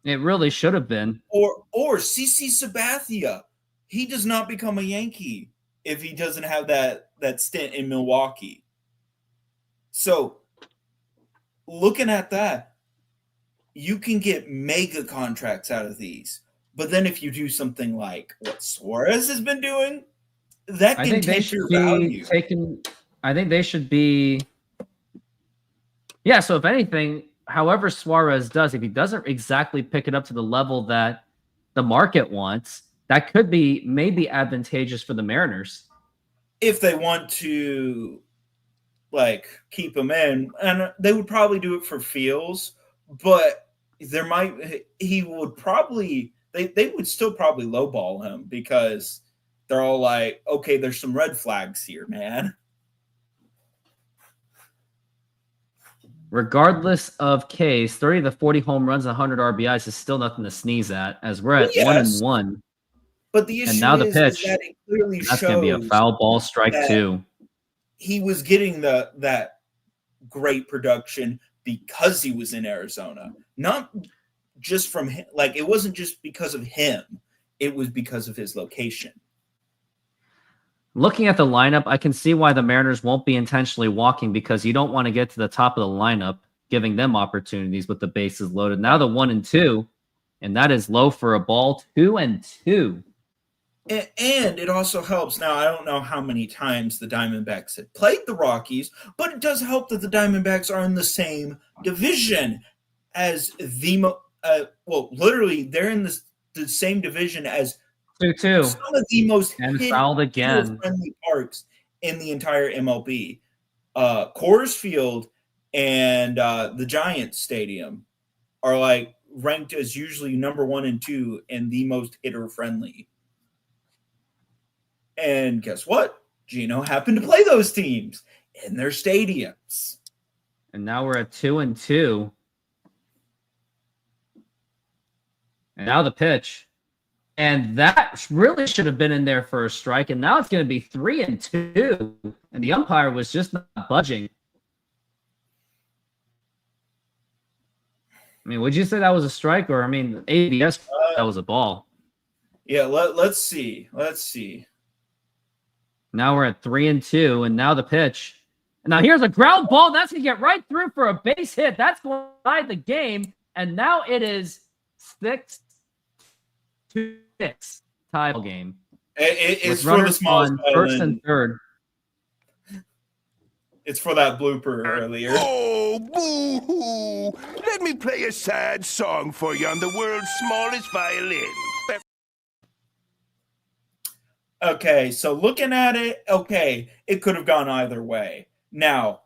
It really should have been. Or CC Sabathia. He does not become a Yankee if he doesn't have that stint in Milwaukee. So, looking at that, you can get mega contracts out of these. But then if you do something like what Suarez has been doing, that can take your value. I think they should be... Yeah, so if anything, however Suarez does, if he doesn't exactly pick it up to the level that the market wants, that could be maybe advantageous for the Mariners. If they want to, like, keep him in, and they would probably do it for feels, but they would still probably lowball him because they're all like, okay, there's some red flags here, man. Regardless of case, 30 to 40 home runs and 100 RBIs is still nothing to sneeze at, as we're at 1-1. But the issue and now the is pitch, that it clearly that's going to be a foul ball, strike 2. He was getting that great production because he was in Arizona, not just from him. Like, it wasn't just because of him; it was because of his location. Looking at the lineup, I can see why the Mariners won't be intentionally walking, because you don't want to get to the top of the lineup, giving them opportunities with the bases loaded. Now the 1-2, and that is low for a ball, 2-2. And it also helps. Now, I don't know how many times the Diamondbacks have played the Rockies, but it does help that the Diamondbacks are in the same division as literally, they're in the same division as 2-2. some of the most And fouled again. friendly parks in the entire MLB. Coors Field and the Giants Stadium are like ranked as usually number 1 and 2 and the most hitter friendly. And guess what? Gino happened to play those teams in their stadiums. And now we're at 2-2. And now the pitch. And that really should have been in there for a strike. And now it's going to be 3-2. And the umpire was just not budging. I mean, would you say that was a strike? Or, I mean, ABS, that was a ball. Yeah, let's see. Let's see. Now we're at 3-2. And now the pitch. And now here's a ground ball. That's going to get right through for a base hit. That's going to tie the game. And now it is 6-6 tie game. It's for the smallest first and third. It's for that blooper earlier. Oh, boo-hoo! Let me play a sad song for you on the world's smallest violin. Okay, so looking at it, okay, it could have gone either way. Now,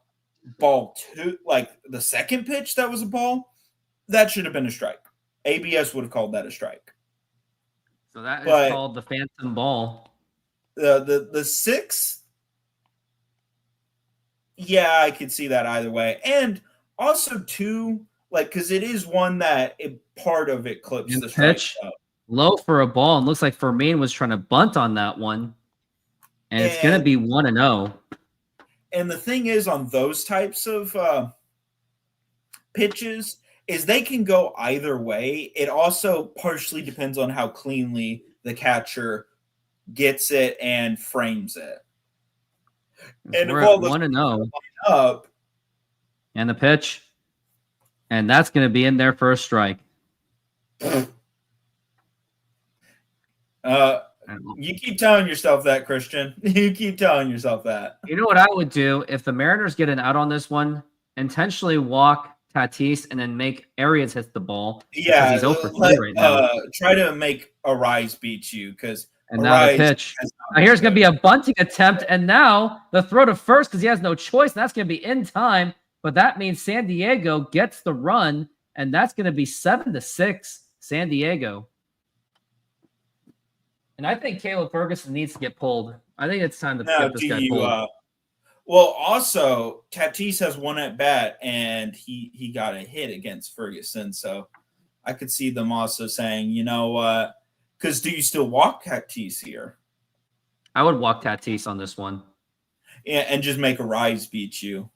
ball 2, like the second pitch that was a ball, that should have been a strike. ABS would have called that a strike. So that is called the phantom ball. The 6, yeah, I could see that either way. And also 2, like, because it is one that part of it clips the pitch. up. Low for a ball, and looks like Fermin was trying to bunt on that one. And it's going to be 1-0. And the thing is, on those types of pitches, is they can go either way. It also partially depends on how cleanly the catcher gets it and frames it. And we're at 1-0. Up, and the pitch. And that's going to be in there for a strike. You keep telling yourself that, Christian. You keep telling yourself that. You know what I would do if the Mariners get an out on this one? Intentionally walk Tatis and then make Arias hit the ball. Yeah, he's 0 for 3 right now. Try to make Arise beat you because. And now the pitch. Now here's going to be a bunting attempt, and now the throw to first because he has no choice. And that's going to be in time, but that means San Diego gets the run, and that's going to be 7-6 San Diego. And I think Caleb Ferguson needs to get pulled. I think it's time to get this guy pulled. Well, also, Tatis has one at bat, and he got a hit against Ferguson. So I could see them also saying, you know what? Because do you still walk Tatis here? I would walk Tatis on this one. Yeah, and just make Arise beat you.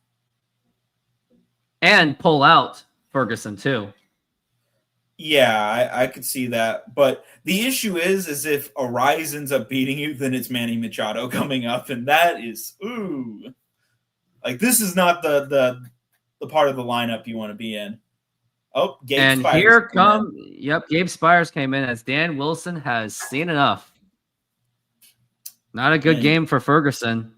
And pull out Ferguson, too. Yeah, I could see that. But the issue is if Arise ends up beating you, then it's Manny Machado coming up. And that is, ooh. Like, this is not the part of the lineup you want to be in. Oh, Gabe Spires here come, Gabe Spires came in as Dan Wilson has seen enough. Not a good game for Ferguson.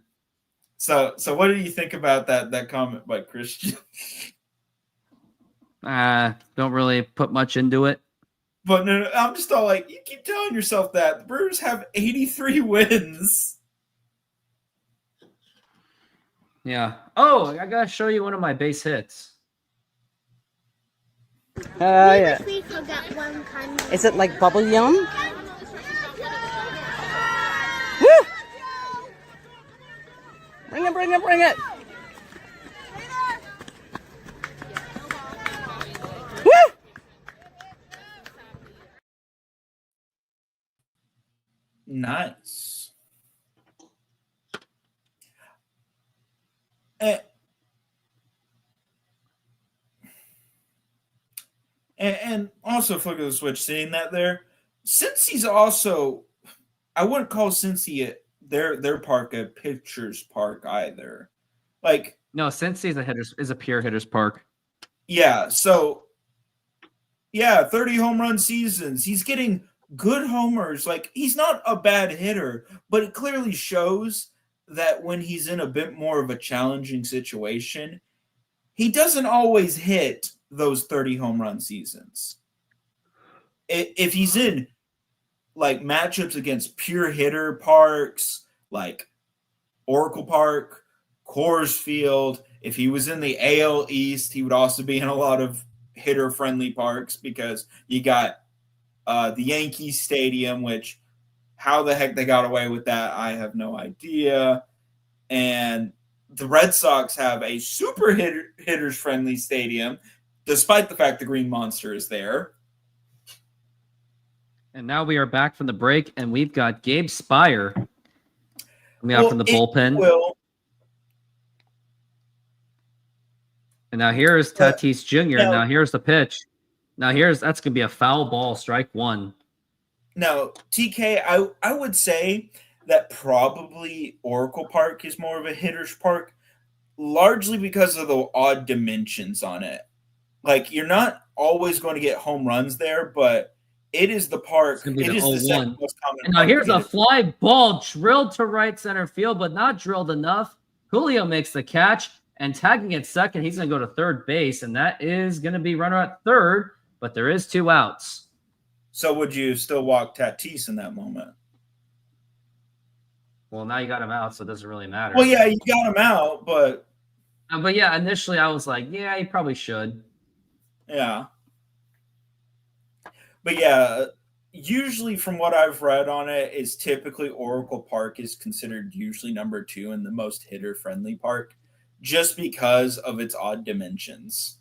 So what do you think about that comment by Christian? Don't really put much into it. But no, I'm just all like, you keep telling yourself that. The Brewers have 83 wins. Yeah. Oh, I got to show you one of my base hits. Yeah. Is it like bubble yum? Woo! Bring it, bring it, bring it! Woo! Nice. And also, flip of the switch, seeing that there, Cincy's also, I wouldn't call Cincy their park a pitcher's park either. Like, no, Cincy is a pure hitter's park. Yeah, so Yeah, 30 home run seasons. He's getting good homers. Like, he's not a bad hitter, but it clearly shows that when he's in a bit more of a challenging situation, he doesn't always hit those 30 home run seasons. If he's in like matchups against pure hitter parks, like Oracle Park, Coors Field, if he was in the AL East, he would also be in a lot of hitter friendly parks because you got the Yankees Stadium, which how the heck they got away with that, I have no idea. And the Red Sox have a super hitters friendly stadium, despite the fact the Green Monster is there. And now we are back from the break, and we've got Gabe Spire coming out from the bullpen. And now here's Tatis Jr. Now here's the pitch. Now that's going to be a foul ball, strike one. Now, TK, I would say that probably Oracle Park is more of a hitter's park, largely because of the odd dimensions on it. Like, you're not always going to get home runs there, but it is the park. It is the second most common. And now here's a fly ball drilled to right center field, but not drilled enough. Julio makes the catch, and tagging at second, he's going to go to third base, and that is going to be runner at third, but there is 2 outs. So would you still walk Tatis in that moment? Well, now you got him out, so it doesn't really matter. Well, yeah, you got him out, but yeah, initially I was like, yeah, you probably should. Yeah. But yeah, usually from what I've read on it, is typically Oracle Park is considered usually number 2 in the most hitter-friendly park, just because of its odd dimensions.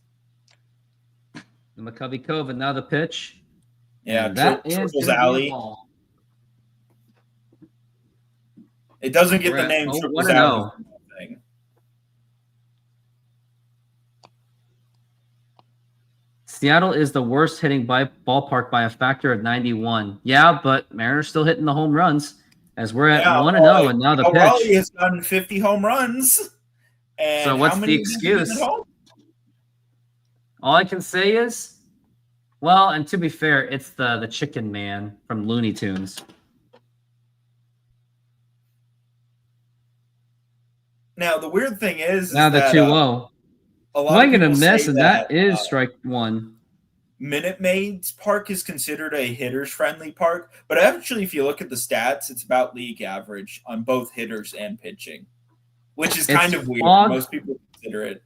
The McCovey Cove, and now the pitch. Yeah, that Triples Alley. It doesn't get the name Triples Alley. Seattle is the worst hitting ballpark by a factor of 91. Yeah, but Mariners still hitting the home runs as we're at 1-0, and now the pitch. Raleigh has gotten 50 home runs. And so what's the excuse? All I can say is, well, and to be fair, it's the Chicken Man from Looney Tunes. Now, the weird thing is now the 2-0. I'm going to miss, and that is strike one. Minute Maid's Park is considered a hitters-friendly park, but actually, if you look at the stats, it's about league average on both hitters and pitching, which is kind of weird. Most people consider it.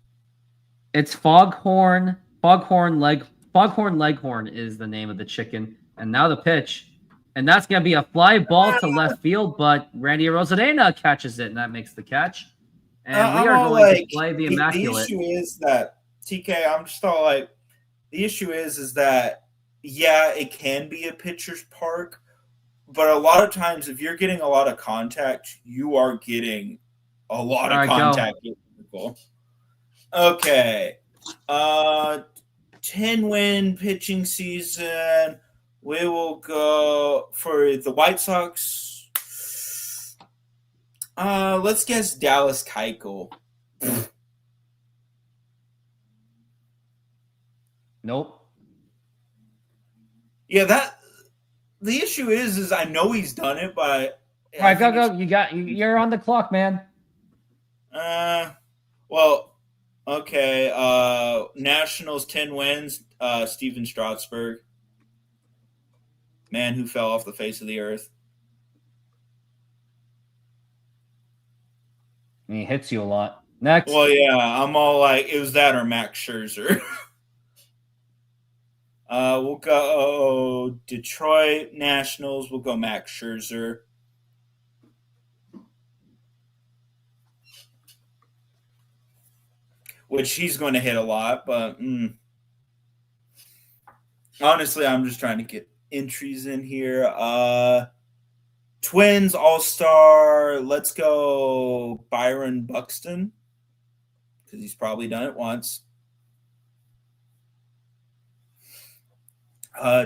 It's Foghorn Leghorn is the name of the chicken, and now the pitch, and that's going to be a fly ball to left field, but Randy Arozarena catches it, and that makes the catch. And we are going to play the Immaculate. The issue is that, TK, I'm just all like, the issue is that, yeah, it can be a pitcher's park, but a lot of times if you're getting a lot of contact, you are getting a lot of contact. Okay. 10-win pitching season. We will go for the White Sox. Let's guess Dallas Keuchel. Nope. Yeah, the issue is I know he's done it, but all right, go. You're on the clock, man. Well, okay. Nationals 10 wins. Steven Strasburg, man who fell off the face of the earth. And he hits you a lot. Next. Well, yeah, I'm all like, it was that or Max Scherzer. We'll go Detroit Nationals. We'll go Max Scherzer. Which he's going to hit a lot, but honestly, I'm just trying to get entries in here. Twins All-Star. Let's go Byron Buxton, because he's probably done it once.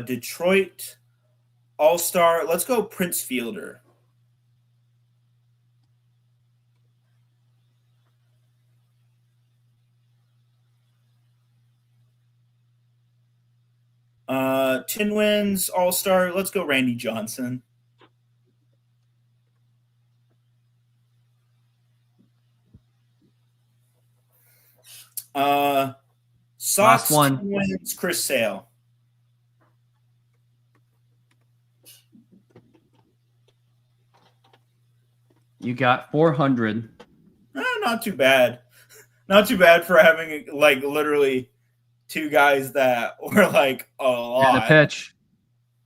Detroit All-Star. Let's go Prince Fielder. 10 wins, all-star. Let's go Randy Johnson. Sox, Last one. 10 wins, Chris Sale. You got 400. Not too bad. Not too bad for having like literally two guys that were like a lot. And a pitch.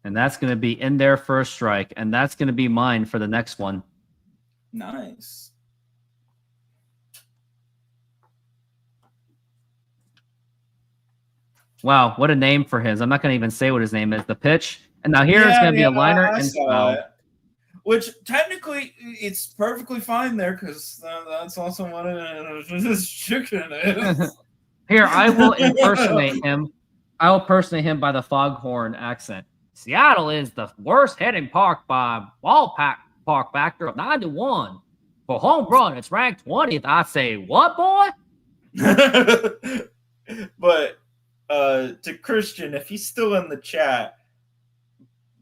And that's going to be in there for a strike. And that's going to be mine for the next one. Nice. Wow, what a name for his. I'm not going to even say what his name is. The pitch. And now here it's going to be a liner and foul. Which technically it's perfectly fine there because that's also what this chicken is. Here, I will impersonate him. I will impersonate him by the foghorn accent. Seattle is the worst hitting park by ballpark factor of 91. For home run, it's ranked 20th. I say, what, boy? But to Christian, if he's still in the chat,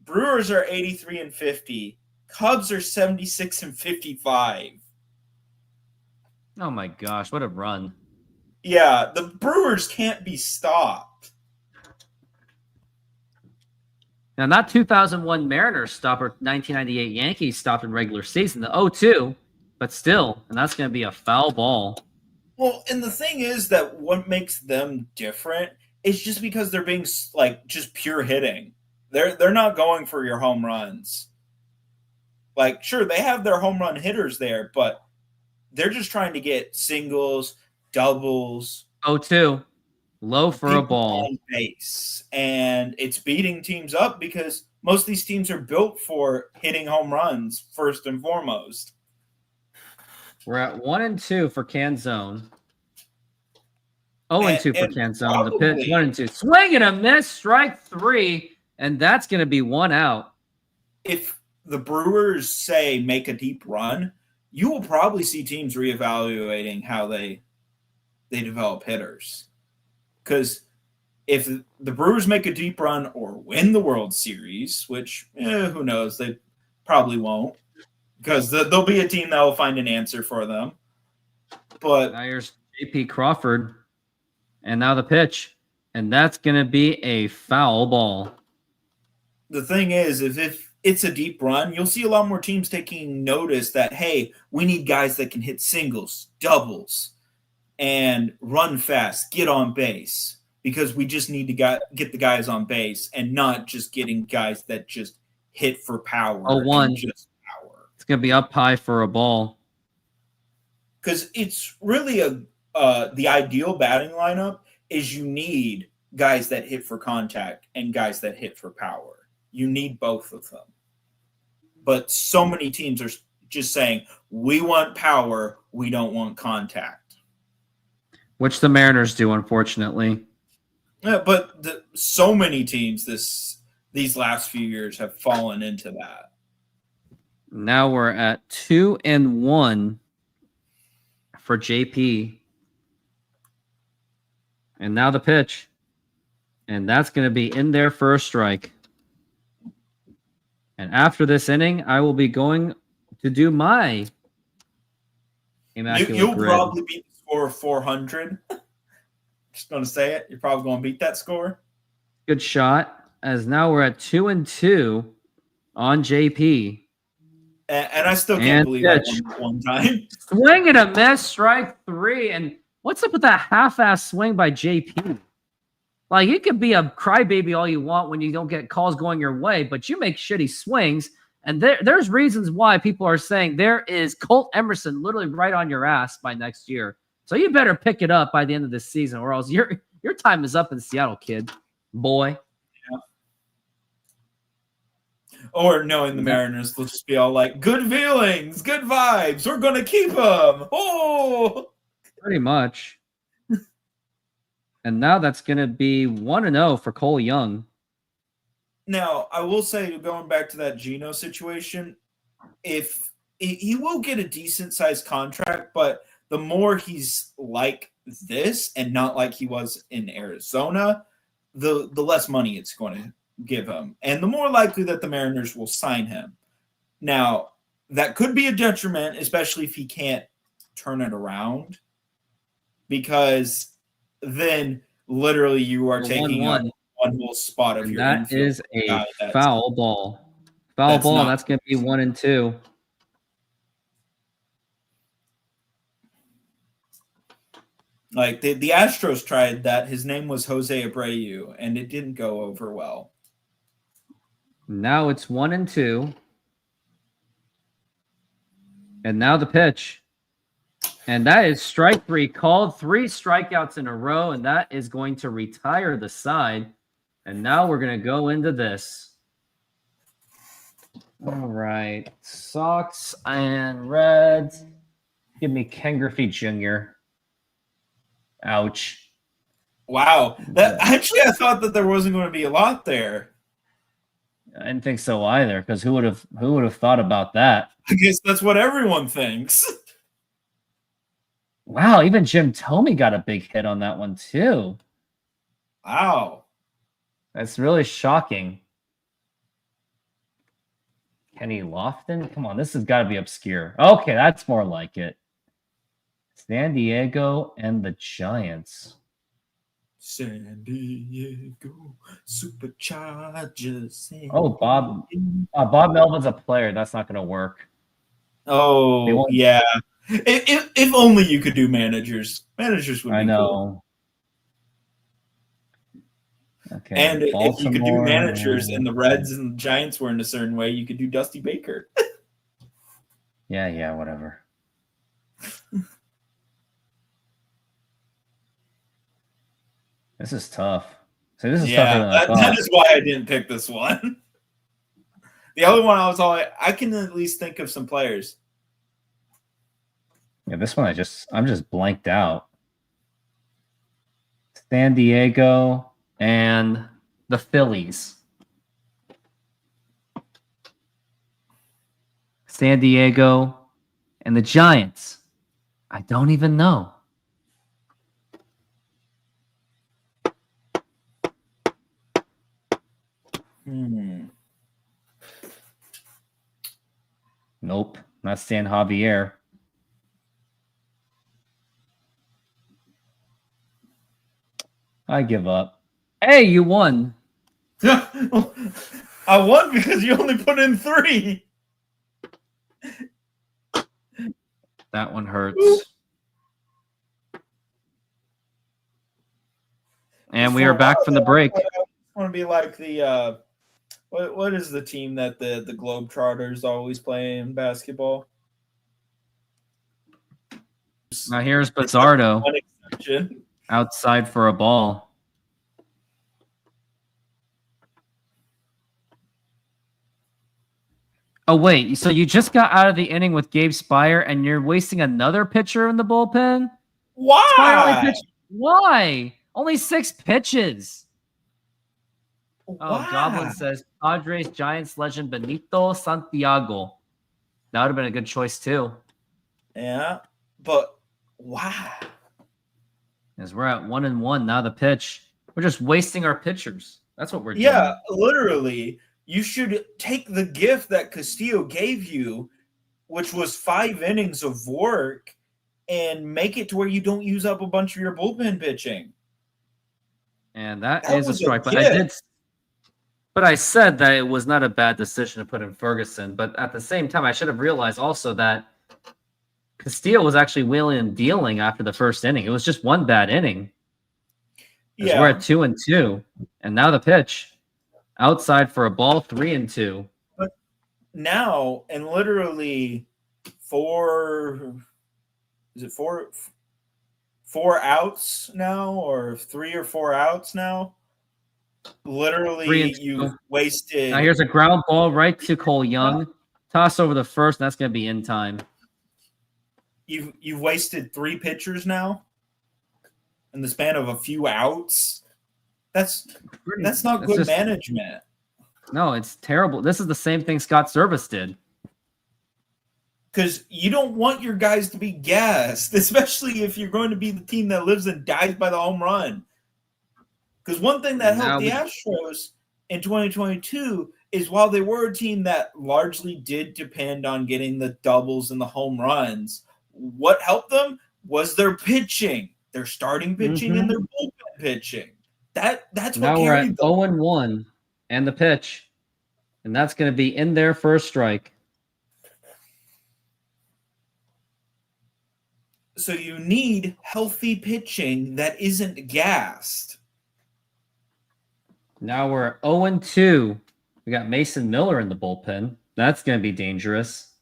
Brewers are 83 and 50. Cubs are 76 and 55. Oh my gosh, what a run. Yeah, the Brewers can't be stopped. Now, not 2001 Mariners stopped or 1998 Yankees stopped in regular season, the 0-2, but still, and that's going to be a foul ball. Well, and the thing is that what makes them different is just because they're being like just pure hitting. They're not going for your home runs. Like, sure, they have their home run hitters there, but they're just trying to get singles, doubles. 0-2, low for a ball. On base. And it's beating teams up because most of these teams are built for hitting home runs first and foremost. We're at 1-2 for Canzone. 0-2 for Canzone. The pitch, 1-2. Swing and a miss, strike 3, and that's going to be one out. If the Brewers say make a deep run, you will probably see teams reevaluating how they develop hitters. Because if the Brewers make a deep run or win the World Series, which who knows, they probably won't, because there'll be a team that will find an answer for them. But now here's J.P. Crawford, and now the pitch, and that's going to be a foul ball. The thing is, if it's a deep run, you'll see a lot more teams taking notice that, hey, we need guys that can hit singles, doubles, and run fast, get on base, because we just need to get the guys on base and not just getting guys that just hit for power. 0-1. Just power. It's going to be up high for a ball. Because it's really the ideal batting lineup is you need guys that hit for contact and guys that hit for power. You need both of them. But so many teams are just saying, we want power, we don't want contact. Which the Mariners do, unfortunately. Yeah, but so many teams these last few years have fallen into that. Now we're at 2-1 for JP. And now the pitch. And that's going to be in there for a strike. And after this inning, I will be going to do my immaculate You'll grid. probably beat the score of 400. Just going to say it. You're probably going to beat that score. Good shot. As now we're at 2-2 on JP. And I still can't believe that one time. Swing and a miss, strike 3. And what's up with that half-ass swing by JP? Like, you could be a crybaby all you want when you don't get calls going your way, but you make shitty swings. And there's reasons why people are saying there is Colt Emerson literally right on your ass by next year. So you better pick it up by the end of this season, or else your time is up in Seattle, kid. Boy. Yeah. Or knowing the Mariners, they'll just be all like, good feelings, good vibes, we're going to keep them. Oh! Pretty much. And now that's going to be 1-0 for Cole Young. Now, I will say, going back to that Geno situation, if he will get a decent-sized contract, but the more he's like this and not like he was in Arizona, the less money it's going to give him, and the more likely that the Mariners will sign him. Now, that could be a detriment, especially if he can't turn it around, because then literally you are taking up one whole spot of your That infield. is a foul ball. Foul ball. That's going to be 1-2. Like the Astros tried that. His name was Jose Abreu, and it didn't go over well. Now it's 1-2. And now the pitch. And that is strike 3 called. 3 strikeouts in a row, and that is going to retire the side. And now we're going to go into this. All right. Sox and Reds. Give me Ken Griffey Jr. Ouch. Wow. Actually, I thought that there wasn't going to be a lot there. I didn't think so either, because who would have thought about that? I guess that's what everyone thinks. Wow, even Jim Thome got a big hit on that one too. Wow. That's really shocking. Kenny Lofton? Come on, this has got to be obscure. Okay, that's more like it. San Diego and the Giants. San Diego Superchargers. Oh, Bob Melvin's a player. That's not going to work. Oh, yeah. If only you could do managers. Managers would be cool. Okay. And if you could do managers and the Reds and the Giants were in a certain way, you could do Dusty Baker. Yeah, whatever. This is tough. So this is tougher than I thought. That is why I didn't pick this one. The other one I can at least think of some players. Yeah, this one I'm just blanked out. San Diego and the Phillies. San Diego and the Giants. I don't even know. Nope, not San Javier. I give up. Hey, you won. I won because you only put in 3. That one hurts. And we are back from the break. I want to be like the what is the team that the Globetrotters always play in basketball? Now here's Bizzardo. One exception. Outside for a ball. Oh, wait. So you just got out of the inning with Gabe Spire and you're wasting another pitcher in the bullpen? Why? Why? Only 6 pitches. Why? Oh, Goblin says Padres Giants legend Benito Santiago. That would have been a good choice too. Yeah, but why? As we're at 1-1 now, the pitch. We're just wasting our pitchers. That's what we're doing. Yeah, literally. You should take the gift that Castillo gave you, which was 5 innings of work, and make it to where you don't use up a bunch of your bullpen pitching. And that is a strike. But I said that it was not a bad decision to put in Ferguson. But at the same time, I should have realized also that Castillo was actually wheeling and dealing after the first inning. It was just one bad inning. Yeah. We're at 2-2. And now the pitch. Outside for a ball, 3-2. But now, and literally 4 outs now, or 3 or 4 outs now? Literally, you've wasted. Now here's a ground ball right to Cole Young. Toss over the first, and that's going to be in time. You've wasted 3 pitchers now in the span of a few outs. That's not good management. No, it's terrible. This is the same thing Scott Servais did. Because you don't want your guys to be gassed, especially if you're going to be the team that lives and dies by the home run. Because one thing that helped the Now Astros in 2022 is while they were a team that largely did depend on getting the doubles and the home runs, what helped them was their pitching, their starting pitching and their bullpen pitching. That's what Now we're at carried them. 0-1 and the pitch. And that's going to be in there for a strike. So you need healthy pitching that isn't gassed. Now we're at 0-2. We got Mason Miller in the bullpen. That's going to be dangerous.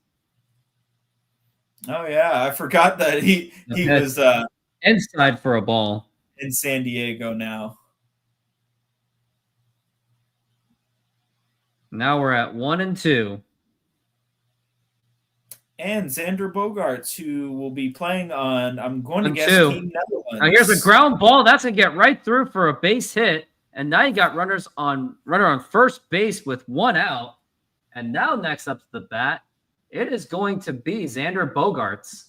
Oh yeah, I forgot that he was inside for a ball in San Diego now. Now we're at 1-2. And Xander Bogaerts, who will be playing on, I'm going to guess, 1-2. Team Netherlands. Now here's a ground ball. That's going to get right through for a base hit. And now you got runner on first base with 1 out. And now next up to the bat, it is going to be Xander Bogaerts,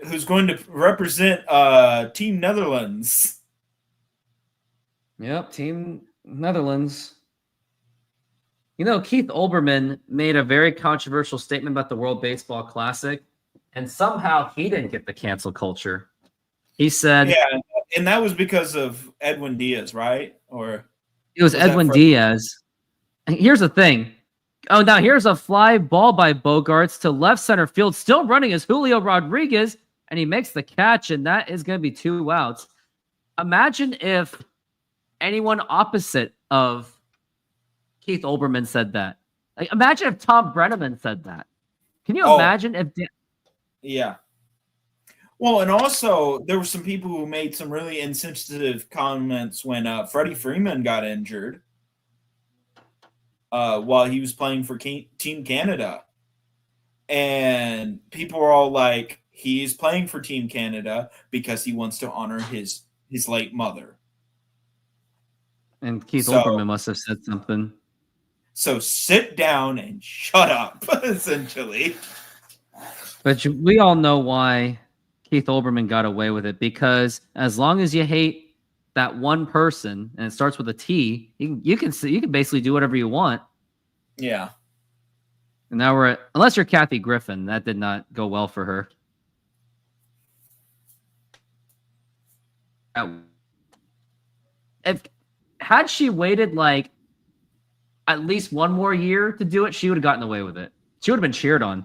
who's going to represent Team Netherlands. Yep, Team Netherlands. You know, Keith Olbermann made a very controversial statement about the World Baseball Classic, and somehow he didn't get the cancel culture. He said... Yeah, and that was because of Edwin Diaz, right? Or it was Edwin Diaz. And here's the thing. Oh, now here's a fly ball by Bogaerts to left center field. Still running is Julio Rodriguez, and he makes the catch, and that is going to be 2 outs. Imagine if anyone opposite of Keith Olbermann said that. Like, imagine if Tom Brenneman said that. Can you imagine if... Yeah. Well, and also there were some people who made some really insensitive comments when Freddie Freeman got injured while he was playing for Team Canada. And people were all like, he's playing for Team Canada because he wants to honor his late mother. And Keith Olbermann must have said something. So sit down and shut up, essentially. But we all know why Keith Olbermann got away with it, because as long as you hate that one person and it starts with a T, you can basically do whatever you want. Yeah. And now we're at, unless you're Kathy Griffin, that did not go well for her. Had she waited like at least one more year to do it, she would have gotten away with it. She would have been cheered on.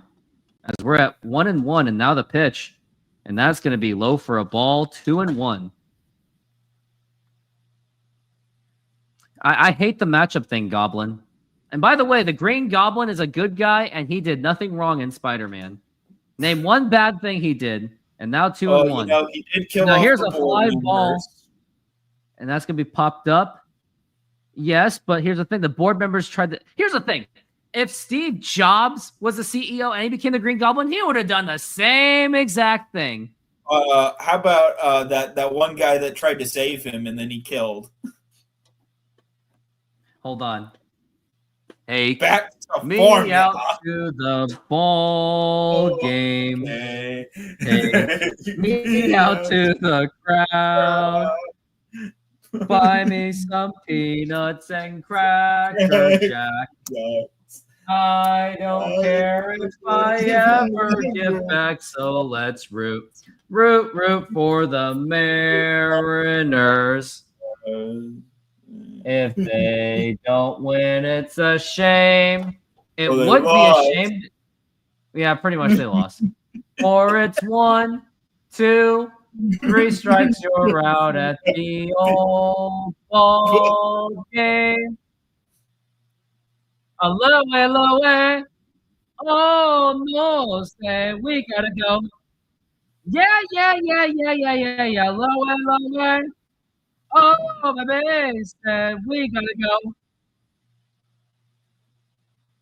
As we're at 1-1, and now the pitch, and that's going to be low for a ball. 2-1. I hate the matchup thing, Goblin. And by the way, the Green Goblin is a good guy, and he did nothing wrong in Spider-Man. Name one bad thing he did, and now 2-1. You know, he did kill now off here's the a fly ball, members. and that's going to be popped up. Yes, but here's the thing. The board members tried to... Here's the thing. If Steve Jobs was the CEO and he became the Green Goblin, he would have done the same exact thing. How about that one guy that tried to save him and then he killed? Hold on. Hey, back to me formula. out to the ball game. Okay. Hey, me out to the crowd. Buy me some peanuts and Cracker Jack. I don't care if I ever give back, so let's root for the Mariners. If they don't win, it's a shame. It would be a shame. Yeah, pretty much they lost. Or it's 1, 2, 3 strikes, you're out at the old ball game. Low way. Oh, no, say we gotta go. Yeah. Low way. Oh, baby, said we gotta go.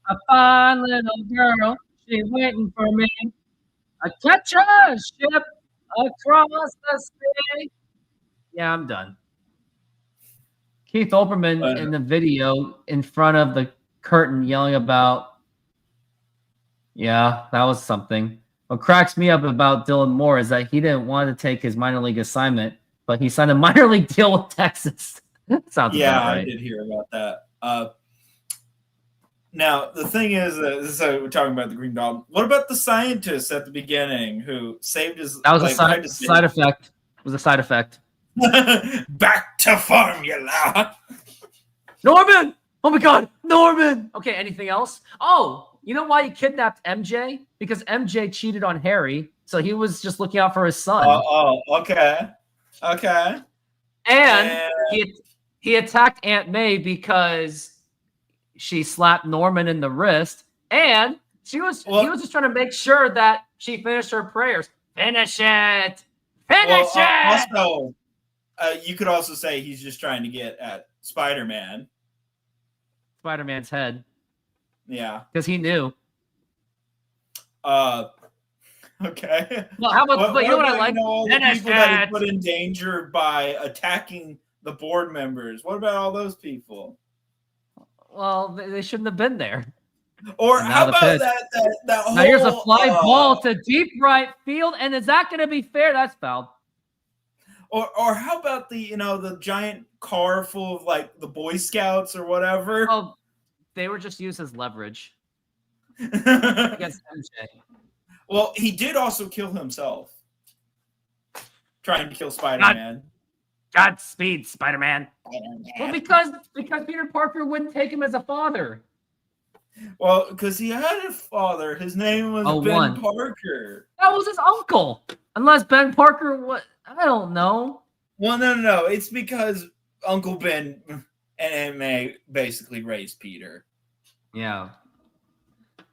A fine little girl, she waiting for me. I catch a ship across the sea. Yeah, I'm done. Keith Olbermann in the video in front of the curtain yelling about, yeah, that was something. What cracks me up about Dylan Moore is that he didn't want to take his minor league assignment, but he signed a minor league deal with Texas. Sounds about right. I did hear about that. Now, the thing is, this is how we're talking about the Green Goblin. What about the scientist at the beginning who saved his... That was a side effect. It was a side effect. Back to formula. Norman! Oh my God, Norman! Okay, anything else? Oh, you know why he kidnapped MJ? Because MJ cheated on Harry, so he was just looking out for his son. Okay. And he attacked Aunt May because she slapped Norman in the wrist, and he was just trying to make sure that she finished her prayers. Finish it! Finish it! Also, you could also say he's just trying to get at Spider-Man. Spider-Man's head. Yeah. Because he knew. Okay. Well, how about, but you know what I like? All the people that he put in danger by attacking the board members. What about all those people? Well, they shouldn't have been there. Or how about that whole... Now here's a fly ball to deep right field, and is that going to be fair? That's foul. Or how about the giant car full of like the Boy Scouts or whatever? Oh, they were just used as leverage against MJ. Well, he did also kill himself, trying to kill Spider-Man. Godspeed, Spider-Man. Well, because Peter Parker wouldn't take him as a father. Well, because he had a father. His name was Ben Parker. That was his uncle. Unless Ben Parker was... I don't know. Well, no. It's because Uncle Ben and Aunt May basically raised Peter. Yeah.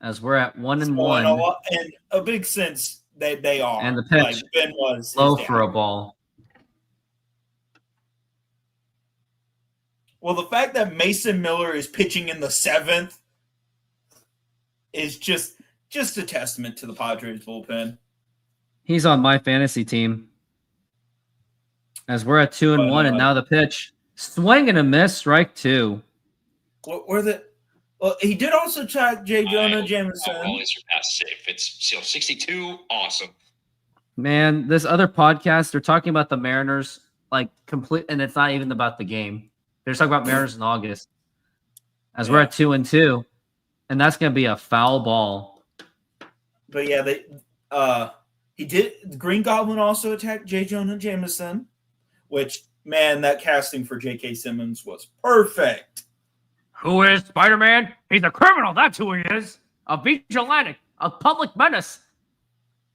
As we're at 1-1. And a big sense they are. And the pitch. Like Ben was low for a ball. Well, the fact that Mason Miller is pitching in the 7th is just a testament to the Padres bullpen. He's on my fantasy team. As we're at 2-1, and now the pitch. Swing and a miss, strike 2. Well, he did also check J. Jonah Jameson. Only surpassed safe. It's 62. Awesome. Man, this other podcast, they're talking about the Mariners, like complete, and it's not even about the game. They're talking about Mariners in August. As we're at 2-2, and that's going to be a foul ball. But yeah, he did. The Green Goblin also attacked J. Jonah Jameson, which, man, that casting for J.K. Simmons was perfect. Who is Spider-Man? He's a criminal. That's who he is. A vigilante. A public menace.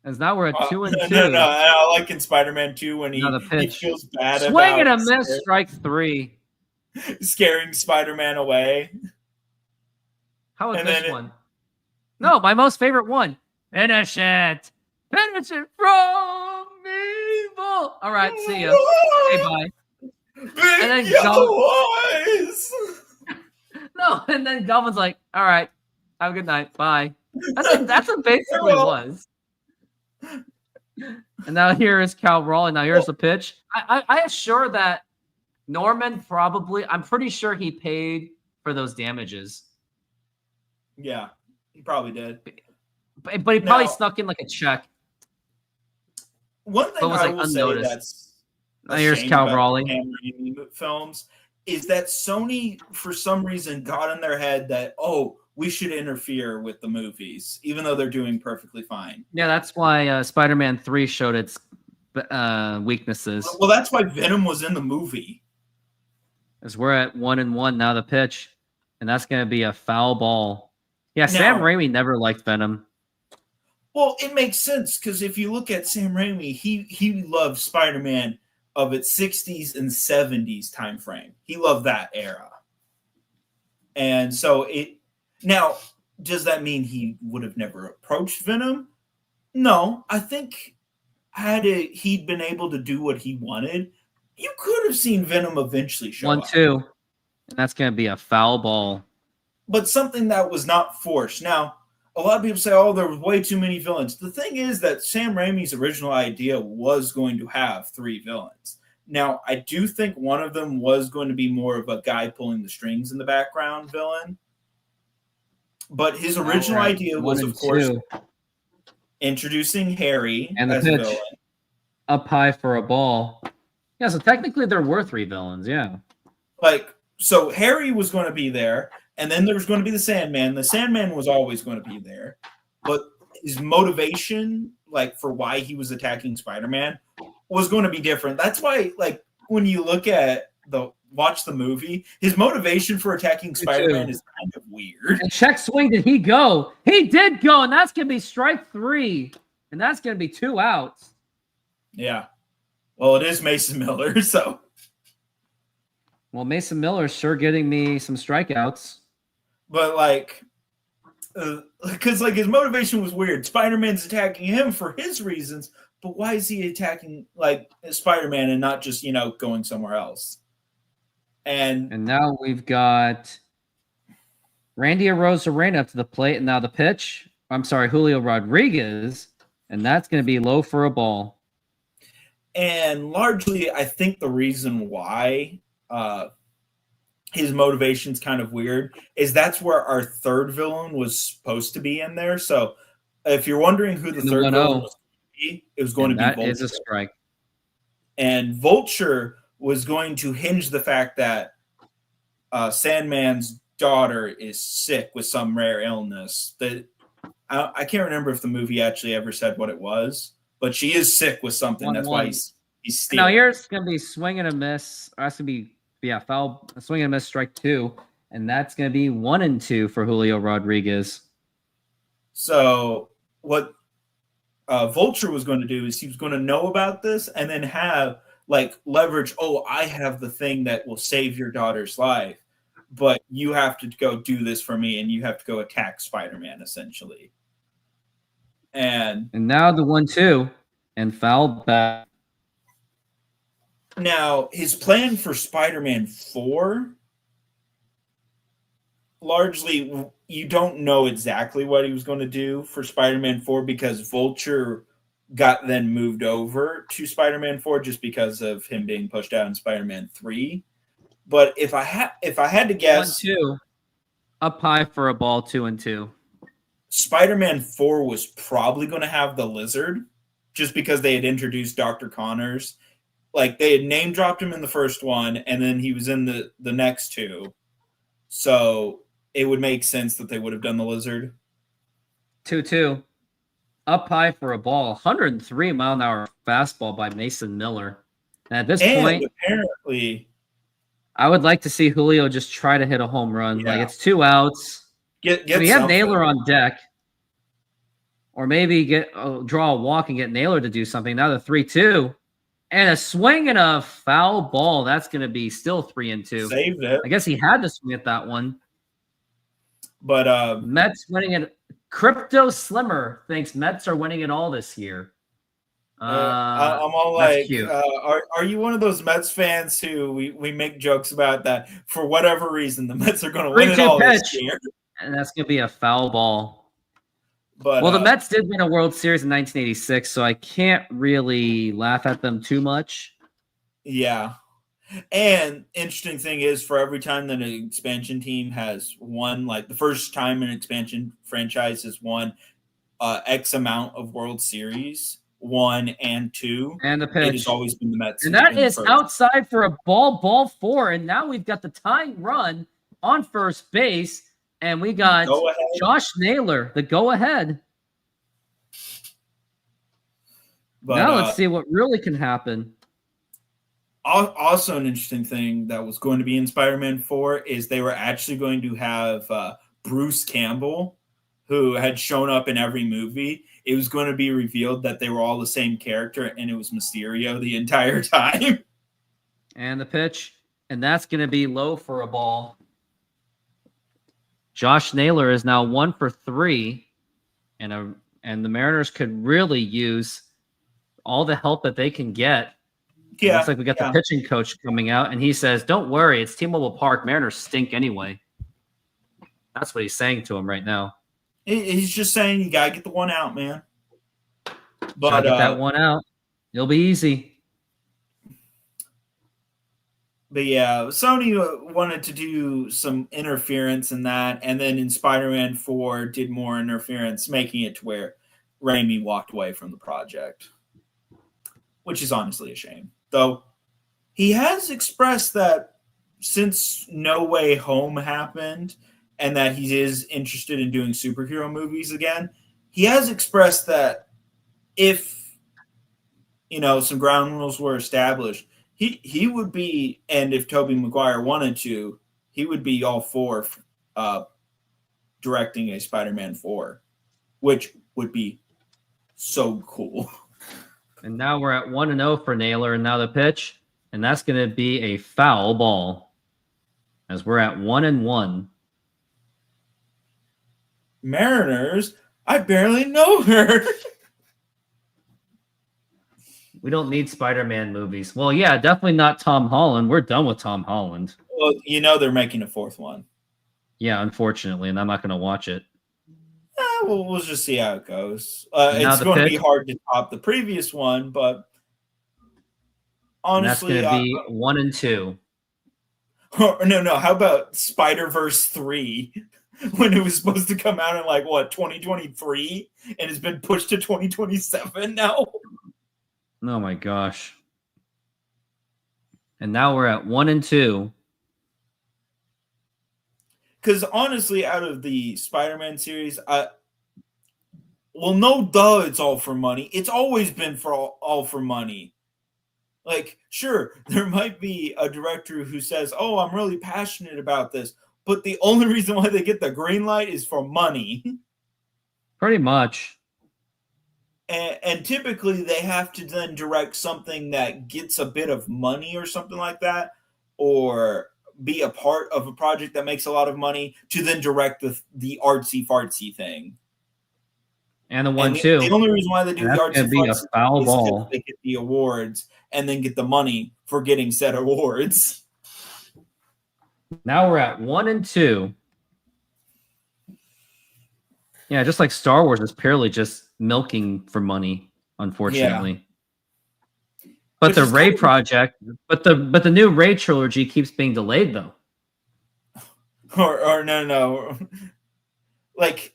As now we're at 2-2. No. I like in Spider-Man 2 when he feels bad about... Swing and a miss, strike 3. Scaring Spider-Man away. How about this one? No, my most favorite one. Finish it. Finish it from evil. All right, see ya. Hey, bye. And then eyes. No, and then Goblin's like, all right, have a good night. Bye. That's what basically was. And now here is Cal Raleigh. Now here's the pitch. I assure that Norman probably, I'm pretty sure he paid for those damages. Yeah, he probably did. But he probably snuck in like a check. One thing I will say that's here's Cal Raleigh films is that Sony, for some reason, got in their head that, we should interfere with the movies, even though they're doing perfectly fine. Yeah, that's why Spider-Man 3 showed its weaknesses. Well, that's why Venom was in the movie. As we're at 1-1 now, the pitch, and that's going to be a foul ball. Yeah, Sam Raimi never liked Venom. Well, it makes sense because if you look at Sam Raimi, he loved Spider-Man of its 60s and 70s time frame. He loved that era. And so now, does that mean he would have never approached Venom? No, I think he'd been able to do what he wanted, you could have seen Venom eventually show up. 1-2. And that's going to be a foul ball. But something that was not forced. Now, a lot of people say, there were way too many villains. The thing is that Sam Raimi's original idea was going to have 3 villains. Now, I do think one of them was going to be more of a guy pulling the strings in the background villain. But his original idea was, of course, introducing Harry and the as pitch. a villain. Up high for a ball. Yeah, so technically there were 3 villains, yeah. Like, so Harry was going to be there, and then there was going to be the Sandman. The Sandman was always going to be there, but his motivation, like, for why he was attacking Spider-Man was going to be different. That's why, like, when you watch the movie, his motivation for attacking Spider-Man is kind of weird. And check swing, did he go? He did go, and that's going to be strike 3. And that's going to be 2 outs. Yeah. Well, it is Mason Miller, so. Well, Mason Miller's sure getting me some strikeouts. But, like, because, like, his motivation was weird. Spider-Man's attacking him for his reasons, but why is he attacking, like, Spider-Man and not just, going somewhere else? And now we've got Randy Arozarena up to the plate, and now the pitch. I'm sorry, Julio Rodriguez, and that's going to be low for a ball. And largely, I think the reason why his motivation's kind of weird is that's where our third villain was supposed to be in there. So if you're wondering who the third villain was going to be, it was going to be Vulture. That is a strike. And Vulture was going to hinge the fact that Sandman's daughter is sick with some rare illness. That I can't remember if the movie actually ever said what it was, but she is sick with something. That's why he's stealing. Now here's going to be swing and a miss. That's going to be foul, swing and a miss, strike 2, and that's going to be 1-2 for Julio Rodriguez. So what Vulture was going to do is he was going to know about this and then have leverage. Oh, I have the thing that will save your daughter's life, but you have to go do this for me, and you have to go attack Spider-Man essentially. And now the 1-2 and foul back. Now his plan for Spider-Man 4, largely you don't know exactly what he was going to do for Spider-Man 4 because Vulture got then moved over to Spider-Man 4 just because of him being pushed out in Spider-Man 3. But if I had to guess, 1-2 up high for a ball, 2-2. Spider-Man 4 was probably going to have the Lizard just because they had introduced Dr. Connors. Like, they had name dropped him in the first one, and then he was in the next 2. So it would make sense that they would have done the Lizard. 2-2. Up high for a ball. 103 mile an hour fastball by Mason Miller. And at this point, apparently, I would like to see Julio just try to hit a home run. Yeah. Like, it's 2 outs. We have Naylor on deck. Or maybe draw a walk and get Naylor to do something. Now the 3-2. And a swing and a foul ball. That's going to be still 3-2. Saved it. I guess he had to swing at that one. But Mets winning it. Crypto Slimmer thinks Mets are winning it all this year. I'm all like, are you one of those Mets fans who we make jokes about that for whatever reason the Mets are going to win it all this year? And that's going to be a foul ball. But the Mets did win a World Series in 1986, so I can't really laugh at them too much. Yeah. And interesting thing is, for every time that an expansion team has won, like the first time an expansion franchise has won X amount of World Series, 1 and 2, and the pitch, it has always been the Mets. And that is outside for a ball 4. And now we've got the tying run on first base, and we got Josh Naylor, the go-ahead. But now let's see what really can happen. Also, an interesting thing that was going to be in Spider-Man 4 is they were actually going to have Bruce Campbell, who had shown up in every movie. It was going to be revealed that they were all the same character, and it was Mysterio the entire time. And the pitch, and that's going to be low for a ball. Josh Naylor is now 1 for 3, and the Mariners could really use all the help that they can get. Yeah, looks like we got the pitching coach coming out, and he says, "Don't worry, it's T-Mobile Park. Mariners stink anyway." That's what he's saying to him right now. He's just saying you gotta get the one out, man. But get that one out, it'll be easy. But yeah, Sony wanted to do some interference in that, and then in Spider-Man 4 did more interference, making it to where Raimi walked away from the project, which is honestly a shame. Though he has expressed that since No Way Home happened and that he is interested in doing superhero movies again, he has expressed that if some ground rules were established, he would be, and if Tobey Maguire wanted to, he would be all for directing a Spider-Man 4, which would be so cool. And now we're at 1-0 for Naylor, and now the pitch, and that's going to be a foul ball, as we're at 1-1. Mariners, I barely know her. We don't need Spider-Man movies. Well, yeah, definitely not Tom Holland. We're done with Tom Holland. Well, they're making a fourth one. Yeah, unfortunately, and I'm not going to watch it. Well, we'll just see how it goes. It's going to be hard to top the previous one, but honestly, and that's going to be 1 and 2. No. How about Spider-Verse 3? When it was supposed to come out in 2023, and it's been pushed to 2027 now. Oh my gosh! And now we're at 1 and 2. Because honestly, out of the Spider-Man series, it's all for money. It's always been all for money. Sure, there might be a director who says, "Oh, I'm really passionate about this," but the only reason why they get the green light is for money. Pretty much. And typically they have to then direct something that gets a bit of money or something like that, or be a part of a project that makes a lot of money to then direct the artsy fartsy thing. And the 1-2. The only reason why they do the artsy fartsy is because they get the awards and then get the money for getting said awards. Now we're at 1 and 2. Yeah, just like Star Wars is purely just milking for money, unfortunately. Yeah. But the Ray project, but the new Ray trilogy keeps being delayed though. Or no.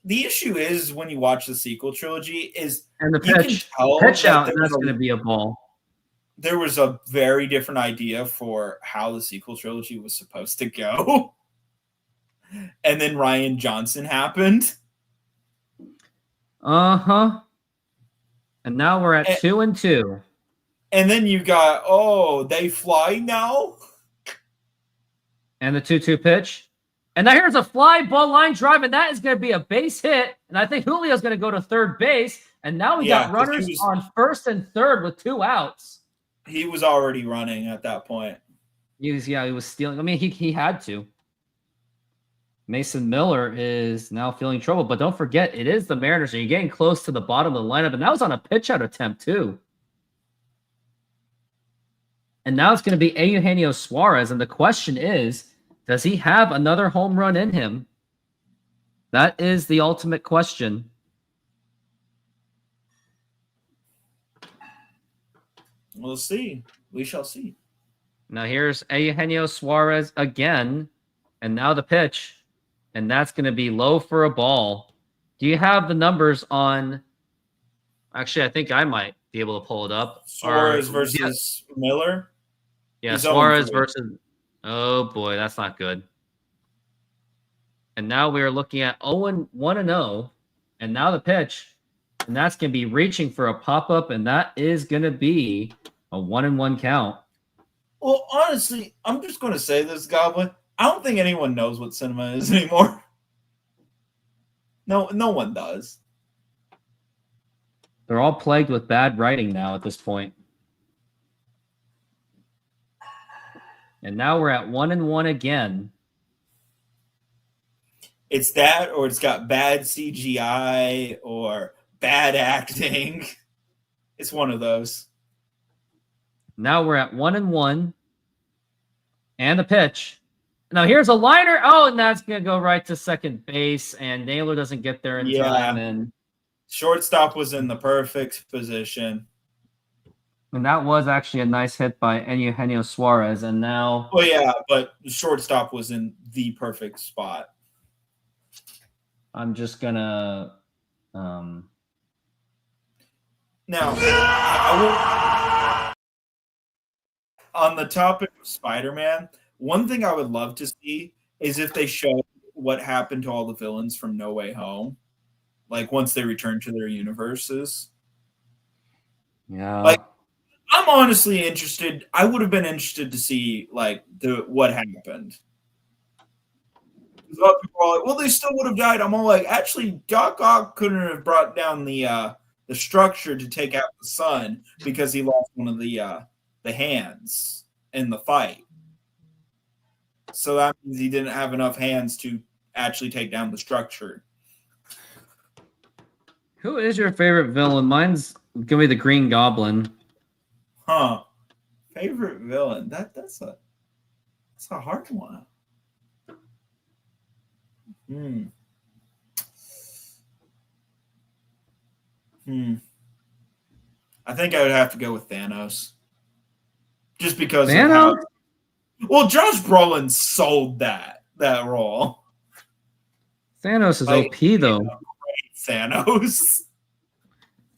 The issue is when you watch the sequel trilogy and the pitch out, and that's going to be a ball. There was a very different idea for how the sequel trilogy was supposed to go. And then Rian Johnson happened. Uh-huh. And now we're at 2 and 2. And then you got, they fly now? And the 2-2 pitch. And now here's a fly ball line drive, and that is going to be a base hit. And I think Julio's going to go to third base. And now we got runners on first and third with 2 outs. He was already running at that point. He was stealing. I mean, he had to. Mason Miller is now feeling trouble, but don't forget, it is the Mariners. You're getting close to the bottom of the lineup, and that was on a pitch-out attempt, too. And now it's going to be Eugenio Suarez, and the question is, does he have another home run in him? That is the ultimate question. We'll see. We shall see. Now here's Eugenio Suarez again, and now the pitch. And that's going to be low for a ball. Do you have the numbers on? Actually, I think I might be able to pull it up. Suarez versus Miller? Yeah, Suarez versus... Oh, boy, that's not good. And now we are looking at 1-0. And now the pitch. And that's going to be reaching for a pop-up. And that is going to be a 1-1 count. Well, honestly, I'm just going to say this, Goblin. I don't think anyone knows what cinema is anymore. No one does. They're all plagued with bad writing now at this point. And now we're at 1-1 again. It's that, or it's got bad CGI or bad acting. It's one of those. Now we're at 1-1. And the pitch. Now here's a liner. Oh, and that's going to go right to second base. And Naylor doesn't get there in time. And shortstop was in the perfect position. And that was actually a nice hit by Eugenio Suarez. And now... Well, yeah, but shortstop was in the perfect spot. I'm just going to... Now, On the topic of Spider-Man, one thing I would love to see is if they show what happened to all the villains from No Way Home, like once they return to their universes. Yeah. Like, I'm honestly interested. I would have been interested to see like what happened. A lot of people are like, well, they still would have died. I'm all like, actually, Doc Ock couldn't have brought down the structure to take out the sun because he lost one of the hands in the fight. So that means he didn't have enough hands to actually take down the structure. Who is your favorite villain? Mine's gonna be the Green Goblin. Huh. Favorite villain? That's a hard one. I think I would have to go with Thanos. Just because Thanos? Well, Josh Brolin sold that role. Thanos is OP though. Thanos.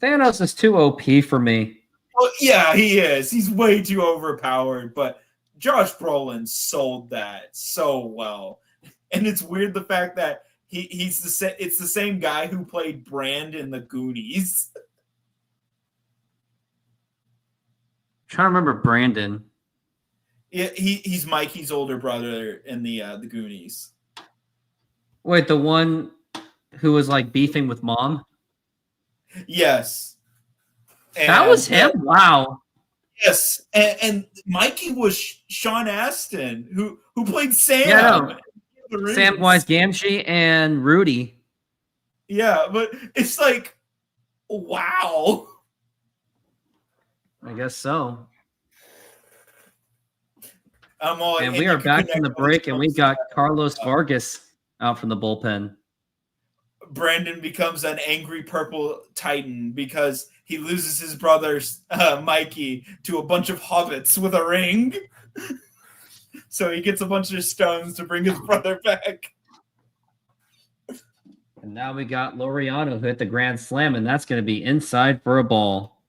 Thanos is too OP for me. Well, yeah, he is. He's way too overpowered, but Josh Brolin sold that so well. And it's weird the fact that it's the same guy who played Brand in the Goonies. I'm trying to remember Brandon. Yeah, he's Mikey's older brother in the Goonies. Wait, the one who was like beefing with mom? Yes. That was him? Wow. Yes. And Mikey was Sean Astin, who played Sam. Yeah, Samwise Gamgee and Rudy. Yeah, but it's like, wow. I guess so. And we are back from the break, and we got Carlos Vargas out from the bullpen. Brandon becomes an angry purple titan because he loses his brother, Mikey, to a bunch of hobbits with a ring. So he gets a bunch of stones to bring his brother back. And now we got Laureano who hit the grand slam, and that's going to be inside for a ball.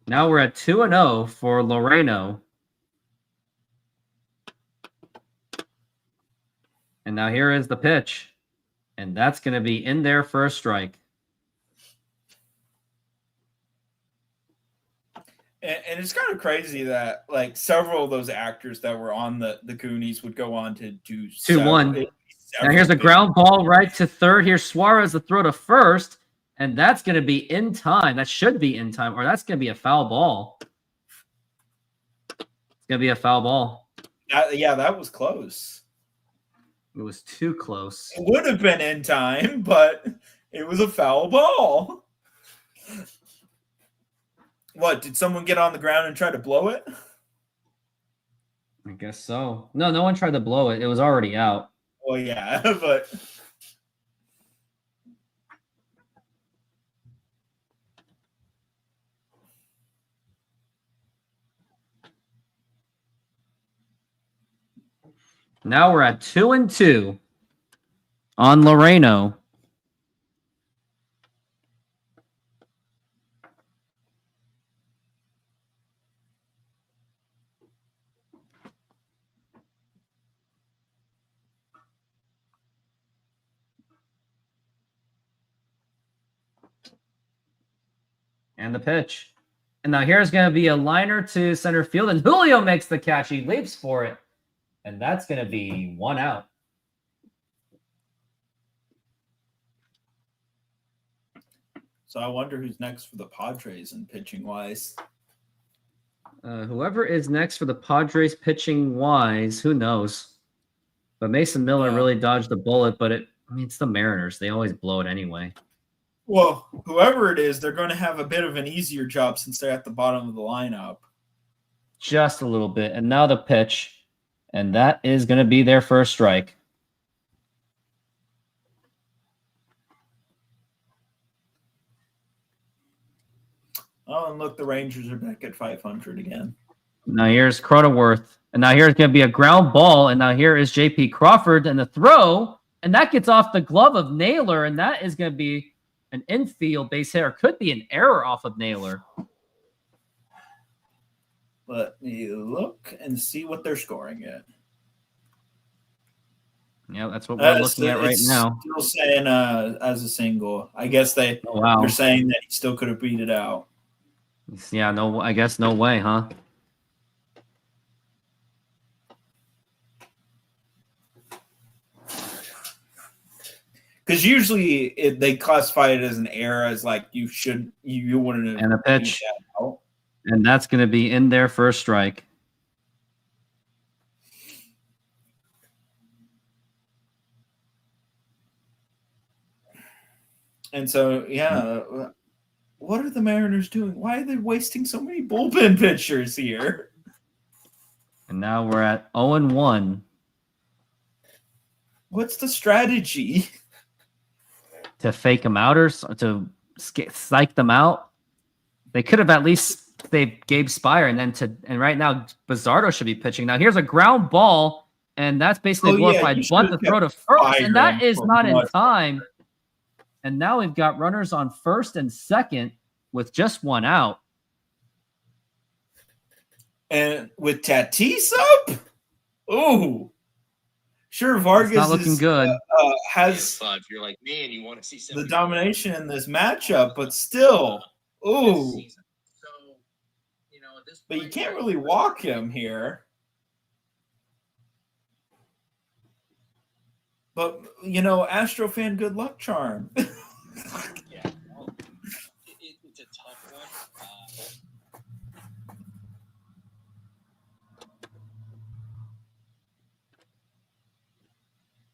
Now we're at 2-0 for Laureano. And now here is the pitch. And that's going to be in there for a strike. And it's kind of crazy that like several of those actors that were on the Goonies would go on to do 2-1. Now here's a ground ball right to third. Here's Suarez, the throw to first. And that's going to be in time. That should be in time. Or that's going to be a foul ball. It's going to be a foul ball. Yeah, that was close. It was too close. It would have been in time, but it was a foul ball. What, did someone get on the ground and try to blow it? I guess so. No one tried to blow it. It was already out. Well, yeah, but... Now we're at 2-2 on Laureano. And the pitch. And now here's going to be a liner to center field, and Julio makes the catch. He leaps for it. And that's going to be 1 out. So I wonder who's next for the Padres in pitching wise. Whoever is next for the Padres pitching wise, who knows? But Mason Miller really dodged the bullet, but it's the Mariners. They always blow it anyway. Well, whoever it is, they're going to have a bit of an easier job since they're at the bottom of the lineup. Just a little bit. And now the pitch. And that is going to be their first strike. Oh, and look, the Rangers are back at 500 again. Now here's Cronenworth. And now here's going to be a ground ball. And now here is J.P. Crawford and the throw. And that gets off the glove of Naylor. And that is going to be an infield base hit, or could be an error off of Naylor. Let me look and see what they're scoring at. Yeah, that's what we're looking at right now. Still saying as a single. I guess they're saying that he still could have beat it out. Yeah, no, I guess no way, huh? Because usually they classify it as an error, as like you wouldn't have. And a pitch. And that's going to be in there for a strike. And so, yeah, what are the Mariners doing? Why are they wasting so many bullpen pitchers here? And now we're at 0-1. What's the strategy? To fake them out or to psych them out? They could have at least saved Gabe Spire, and right now Bizzardo should be pitching. Now here's a ground ball, and that's basically a glorified bunt to throw to first, and that is not in time. And now we've got runners on first and second with just one out. And with Tatis up? Ooh. Sure, Vargas it's not looking good. Has if you're like me and you want to see the domination in this matchup, but still, ooh. So, but you can't really walk him here. But Astro fan, good luck charm. Yeah, well, it's a tough one.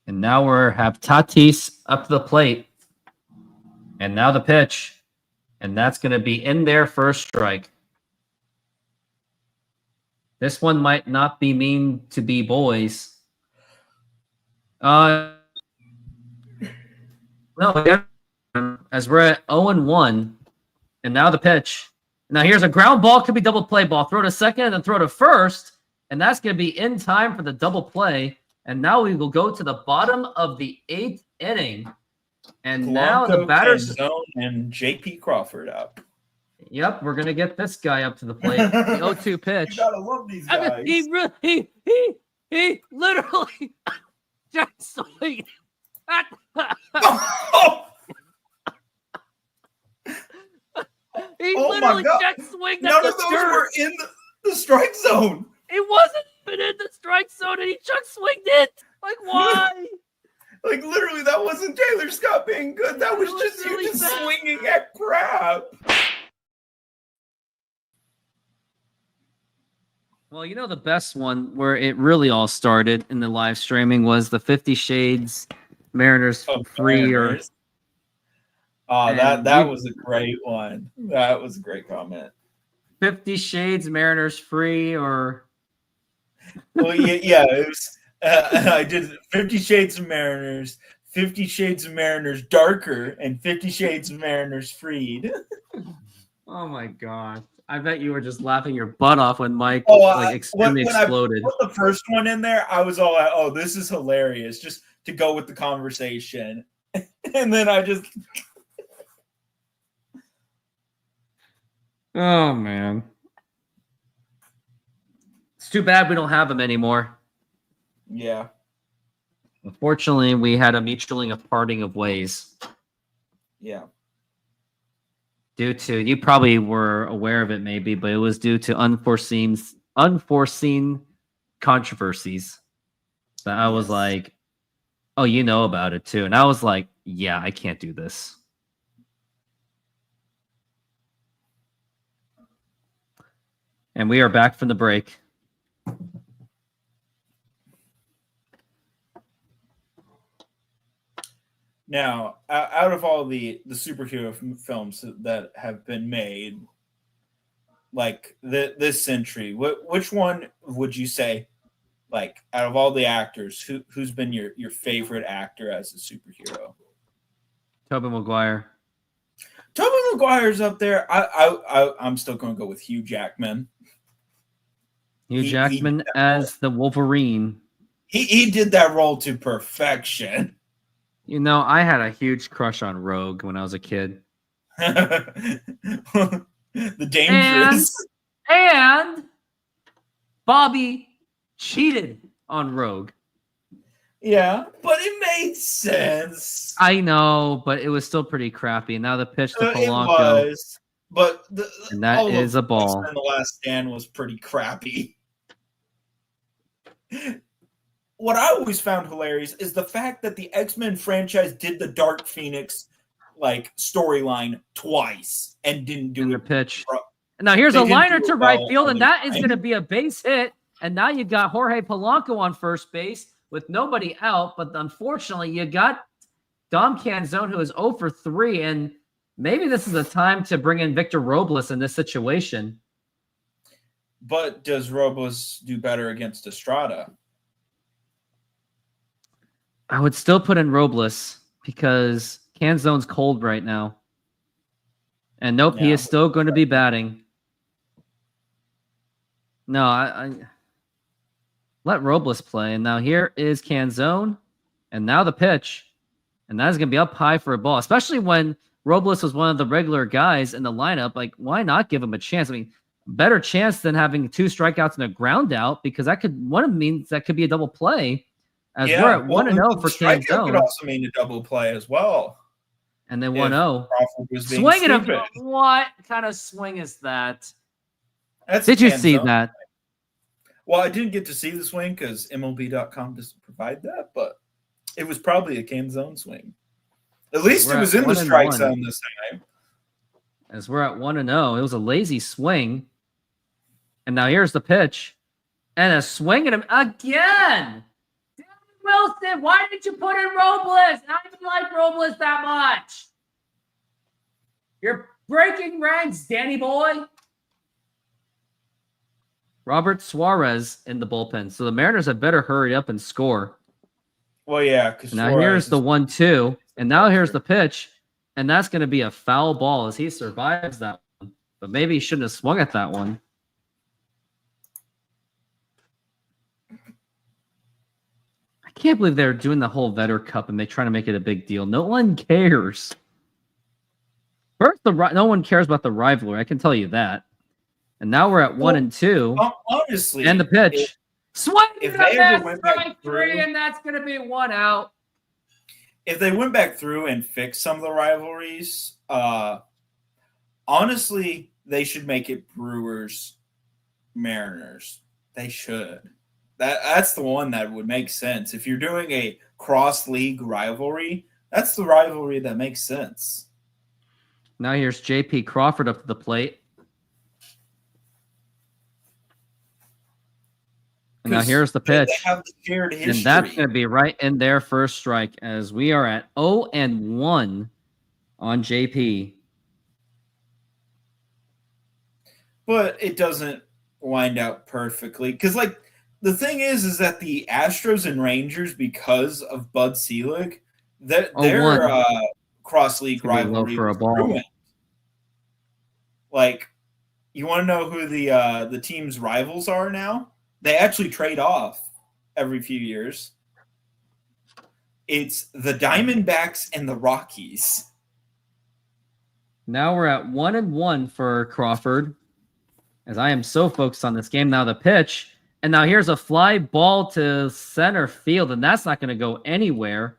And now we have Tatis up to the plate. And now the pitch. And that's going to be in there for a strike. This one might not be mean to be boys. No, as we're at 0-1. And now the pitch. Now here's a ground ball. Could be double play ball. Throw to second and then throw to first. And that's going to be in time for the double play. And now we will go to the bottom of the 8th inning. And Polanco, now the batters Canzone, and J.P. Crawford up. Yep, we're gonna get this guy up to the plate. The 0-2 pitch. You gotta love these guys. He literally just swing. He literally just swinged at None the of those dirt. were in the strike zone. It wasn't even in the strike zone, and he just swinged it. Like, why? Like, literally, that wasn't Taylor Scott being good. That was just really you just bad. swinging at crap. Well, the best one where it really all started in the live streaming was the 50 Shades Mariners free. Mariners. That was a great one. That was a great comment. 50 Shades Mariners free, or well, yeah, it was. I did 50 Shades of Mariners, 50 Shades of Mariners darker, and 50 Shades of Mariners freed. Oh my god! I bet you were just laughing your butt off when Mike extremely exploded. I put the first one in there, I was all like, "Oh, this is hilarious!" Just to go with the conversation, and then I just. Oh man, it's too bad we don't have him anymore. Yeah. Unfortunately, we had a mutual parting of ways. Yeah. Due to, you probably were aware of it maybe, but it was due to unforeseen controversies. That I was like, oh, you know about it too. And I was like, yeah, I can't do this. And we are back from the break. Now, out of all the superhero films that have been made, like this century, which one would you say, like, out of all the actors, who's been your favorite actor as a superhero? Tobey Maguire. Tobey Maguire's up there. I'm still going to go with Hugh Jackman. Hugh Jackman as the Wolverine. He did that role to perfection. You know, I had a huge crush on Rogue when I was a kid. The dangerous. And Bobby cheated on Rogue. Yeah, but it made sense. I know, but it was still pretty crappy. Now the pitch to It Polanco. was, but And that is a ball. X-Men: The Last Stand was pretty crappy. What I always found hilarious is the fact that the X-Men franchise did the Dark Phoenix like storyline twice and didn't do in the it. pitch. Now here's They a didn't liner do to it right well field, and either that is time. going to be a base hit. And now you got Jorge Polanco on first base with nobody out. But unfortunately, you got Dom Canzone, who is 0 for 3. And maybe this is a time to bring in Victor Robles in this situation. But does Robles do better against Estrada? I would still put in Robles because Canzone's cold right now. And nope, he Yeah. is still going to be batting. No, I let Robles play. And now here is Canzone. And now the pitch. And that's going to be up high for a ball, especially when Robles was one of the regular guys in the lineup. Like, why not give him a chance? I mean, better chance than having 2 strikeouts and a ground out, because that could means that could be a double play. As we're at 1-0 for strikeout could Canzone. also mean a double play as well. And then If 1-0. Crawford was being Swinging him. stupid. What kind of swing is that? That's Did you see Canzone. that? Well, I didn't get to see the swing because MLB.com doesn't provide that, but it was probably a Canzone swing. At least We're it was at in the 1-1. strike zone this time. As we're at 1-0. It was a lazy swing. And now here's the pitch. And a swing at him again. Wilson, why did you put in Robles? I didn't like Robles that much. You're breaking ranks, Danny boy. Robert Suarez in the bullpen. So the Mariners had better hurry up and score. Well, yeah. Now here's the 1-2. And now here's the pitch. And that's going to be a foul ball as he survives that one. But maybe he shouldn't have swung at that one. I can't believe they're doing the whole Vetter Cup and they're trying to make it a big deal. No one cares. First, no one cares about the rivalry. I can tell you that. And now we're at 1-2. Honestly, And the pitch. Swing if and a they ever miss, went back strike through- 3, and that's going to be 1 out. if they went back through and fixed some of the rivalries, honestly, they should make it Brewers, Mariners. They should. That's the one that would make sense. If you're doing a cross-league rivalry, that's the rivalry that makes sense. Now here's J.P. Crawford up to the plate. And now here's the pitch. They have the shared history. And that's going to be right in their first strike as we are at 0-1 on JP. But it doesn't wind out perfectly. Because, like, the thing is that the Astros and Rangers, because of Bud Selig, their cross-league rivalry for a was ball. ruined. Like, you want to know who the team's rivals are now? They actually trade off every few years. It's the Diamondbacks and the Rockies. Now we're at 1-1 for Crawford. As I am so focused on this game. Now the pitch. And now here's a fly ball to center field. And that's not going to go anywhere.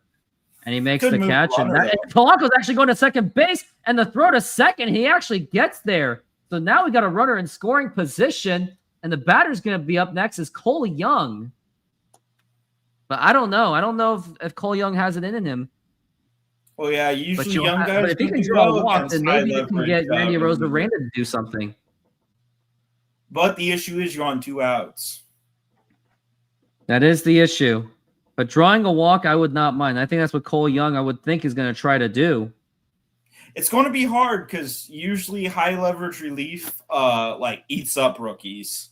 And he makes Good the move, catch. And runner, Polanco's actually going to second base. And the throw to second, he actually gets there. So now we got a runner in scoring position. And the batter's going to be up next is Cole Young. But I don't know. I don't know if Cole Young has it in him. Well, yeah, usually But young guys. but if you do can draw a well walk, against then maybe high you can leverage, get Randy guys. Rosarena to do something. But the issue is you're on 2 outs. That is the issue. But drawing a walk, I would not mind. I think that's what Cole Young, I would think, is going to try to do. It's going to be hard because usually high leverage relief like eats up rookies.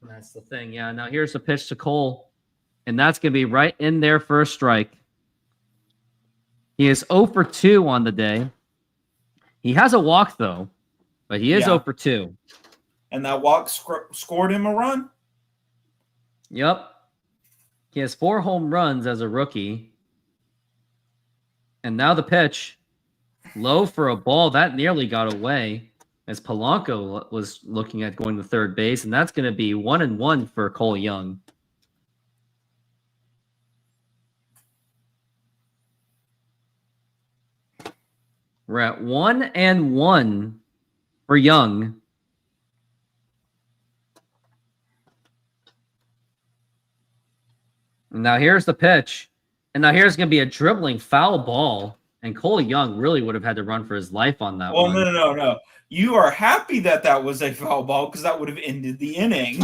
That's the thing. Yeah. Now here's the pitch to Cole. And that's going to be right in their first strike. He is 0 for 2 on the day. He has a walk, though. But he is 0 for 2. And that walk scored him a run? Yep. He has 4 home runs as a rookie. And now the pitch. Low for a ball. That nearly got away as Polanco was looking at going to third base. And that's going to be 1-1 for Cole Young. We're at 1-1 for Young. And now here's the pitch. And now here's going to be a dribbling foul ball. And Cole Young really would have had to run for his life on that one. No. You are happy that that was a foul ball because that would have ended the inning.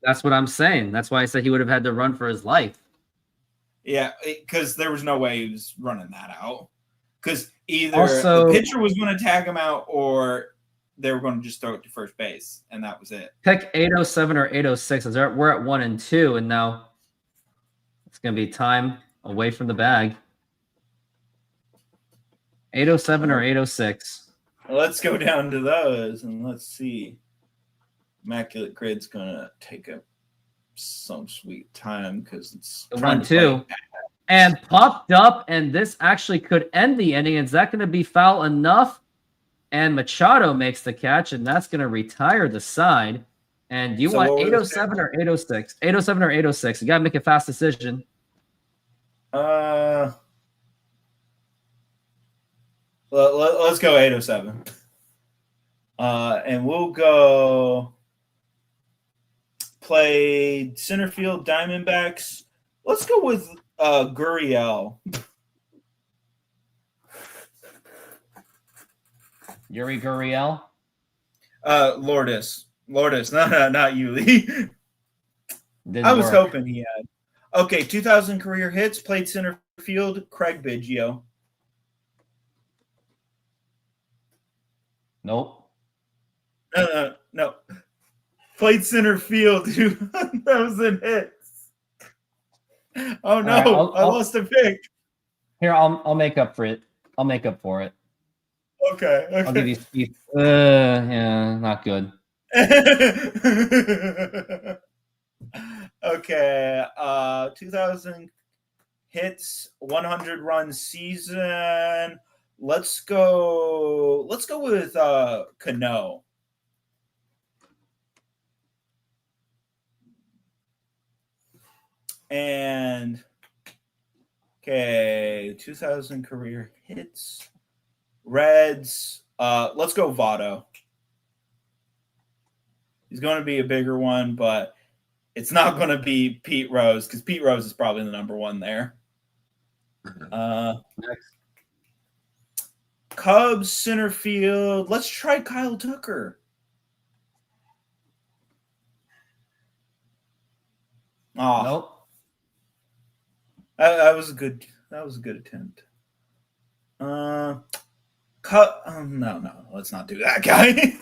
That's what I'm saying. That's why I said he would have had to run for his life. Yeah, because there was no way he was running that out. Because either Also, the pitcher was going to tag him out or they were going to just throw it to first base, and that was it. Pick 807 or 806. We're at 1-2, and now it's going to be time away from the bag. 807 or 806. Let's go down to those and let's see. Immaculate Grid's going to take some sweet time because it's The 1-2. And popped up, and this actually could end the inning. Is that going to be foul enough? And Machado makes the catch, and that's going to retire the side. And you want 807 or 806? 807 or 806. You got to make a fast decision. Let's go 807. And we'll go play center field Diamondbacks. Let's go with Gurriel. Yuri Gurriel? Lourdes, not Yuli. I was hoping he had. Okay, 2,000 career hits, played center field, Craig Biggio. Nope. No. Played center field, 2,000 hits. Oh no, right, I lost a pick. Here, I'll make up for it. I'll make up for it. Okay. I'll give you speed. Yeah, not good. Okay. 2,000 hits, 100 run season. Let's go with Cano. And okay, 2,000 career hits. Reds. Let's go Votto. He's going to be a bigger one, but it's not going to be Pete Rose because Pete Rose is probably the number one there. Next. Cubs center field. Let's try Kyle Tucker. Oh, Nope. that was a good attempt. No, let's not do that guy.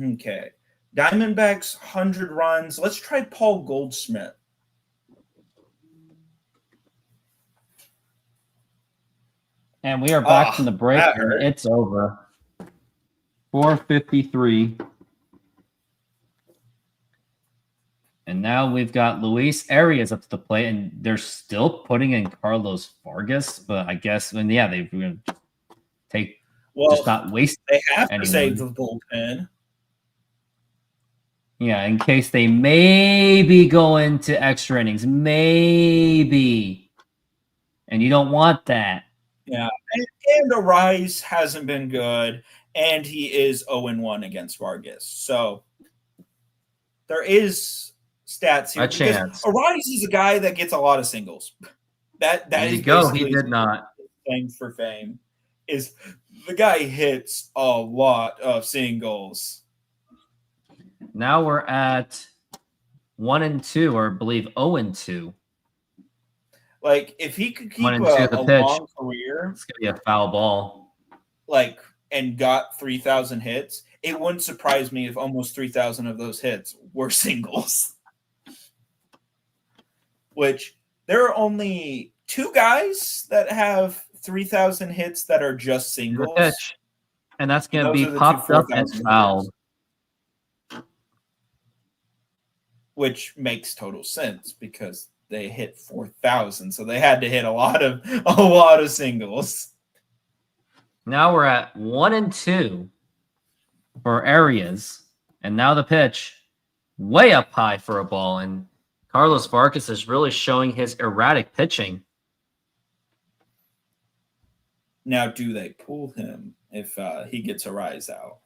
Okay. Diamondbacks 100 runs. Let's try Paul Goldschmidt. And we are back from the break, and it's over. 4:53. And now we've got Luis Arias up to the plate, and they're still putting in Carlos Vargas, but I guess, they're going to take, just not waste. They have to anyone. save the bullpen. Yeah, in case they maybe go into extra innings, maybe, and you don't want that. Yeah, and Arise hasn't been good, and he is 0-1 against Vargas. So there is stats here. A chance. Arise is a guy that gets a lot of singles. That There is you go. He basically did not. claim for fame. Is the guy hits a lot of singles. Now we're at 1-2, or I believe 0-2. Like, if he could keep 1-2 the a pitch. long career, It's going to be a foul ball. like, and got 3,000 hits, it wouldn't surprise me if almost 3,000 of those hits were singles. Which, there are only 2 guys that have 3,000 hits that are just The singles. pitch. And that's going to Those be are the two popped up and 4,000 fouled. Which makes total sense because they hit 4,000, so they had to hit a lot of singles. Now we're at 1-2 for areas, and now the pitch way up high for a ball, and Carlos Vargas is really showing his erratic pitching. Now, do they pull him if he gets a rise out?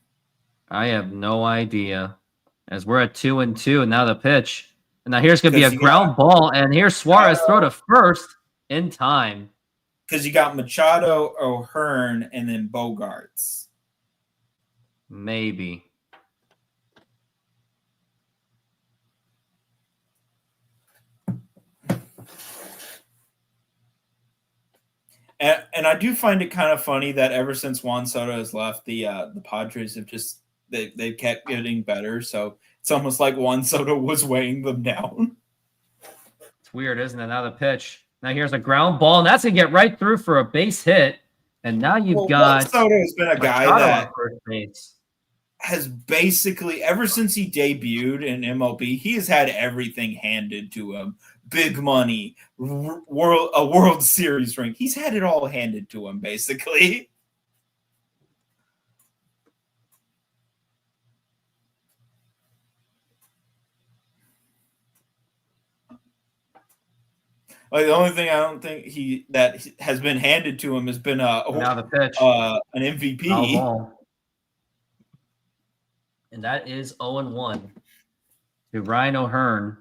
I have no idea. As we're at 2-2, and now the pitch. And now here's going to be a ground ball, and here's Suarez throw to first in time. Because you got Machado, O'Hearn, and then Bogarts. Maybe. And I do find it kind of funny that ever since Juan Soto has left, the Padres have just they kept getting better. So it's almost like Juan Soto was weighing them down. It's weird, isn't it? Now the pitch. Now here's a ground ball, and that's gonna get right through for a base hit. And now you've got Juan Soto has been a guy Machado that on first base. has basically ever since he debuted in MLB, he has had everything handed to him. Big money, a World Series ring. He's had it all handed to him, basically. Like the only thing I don't think that has been handed to him has been now the pitch, an MVP. And that is 0-1 to Ryan O'Hearn.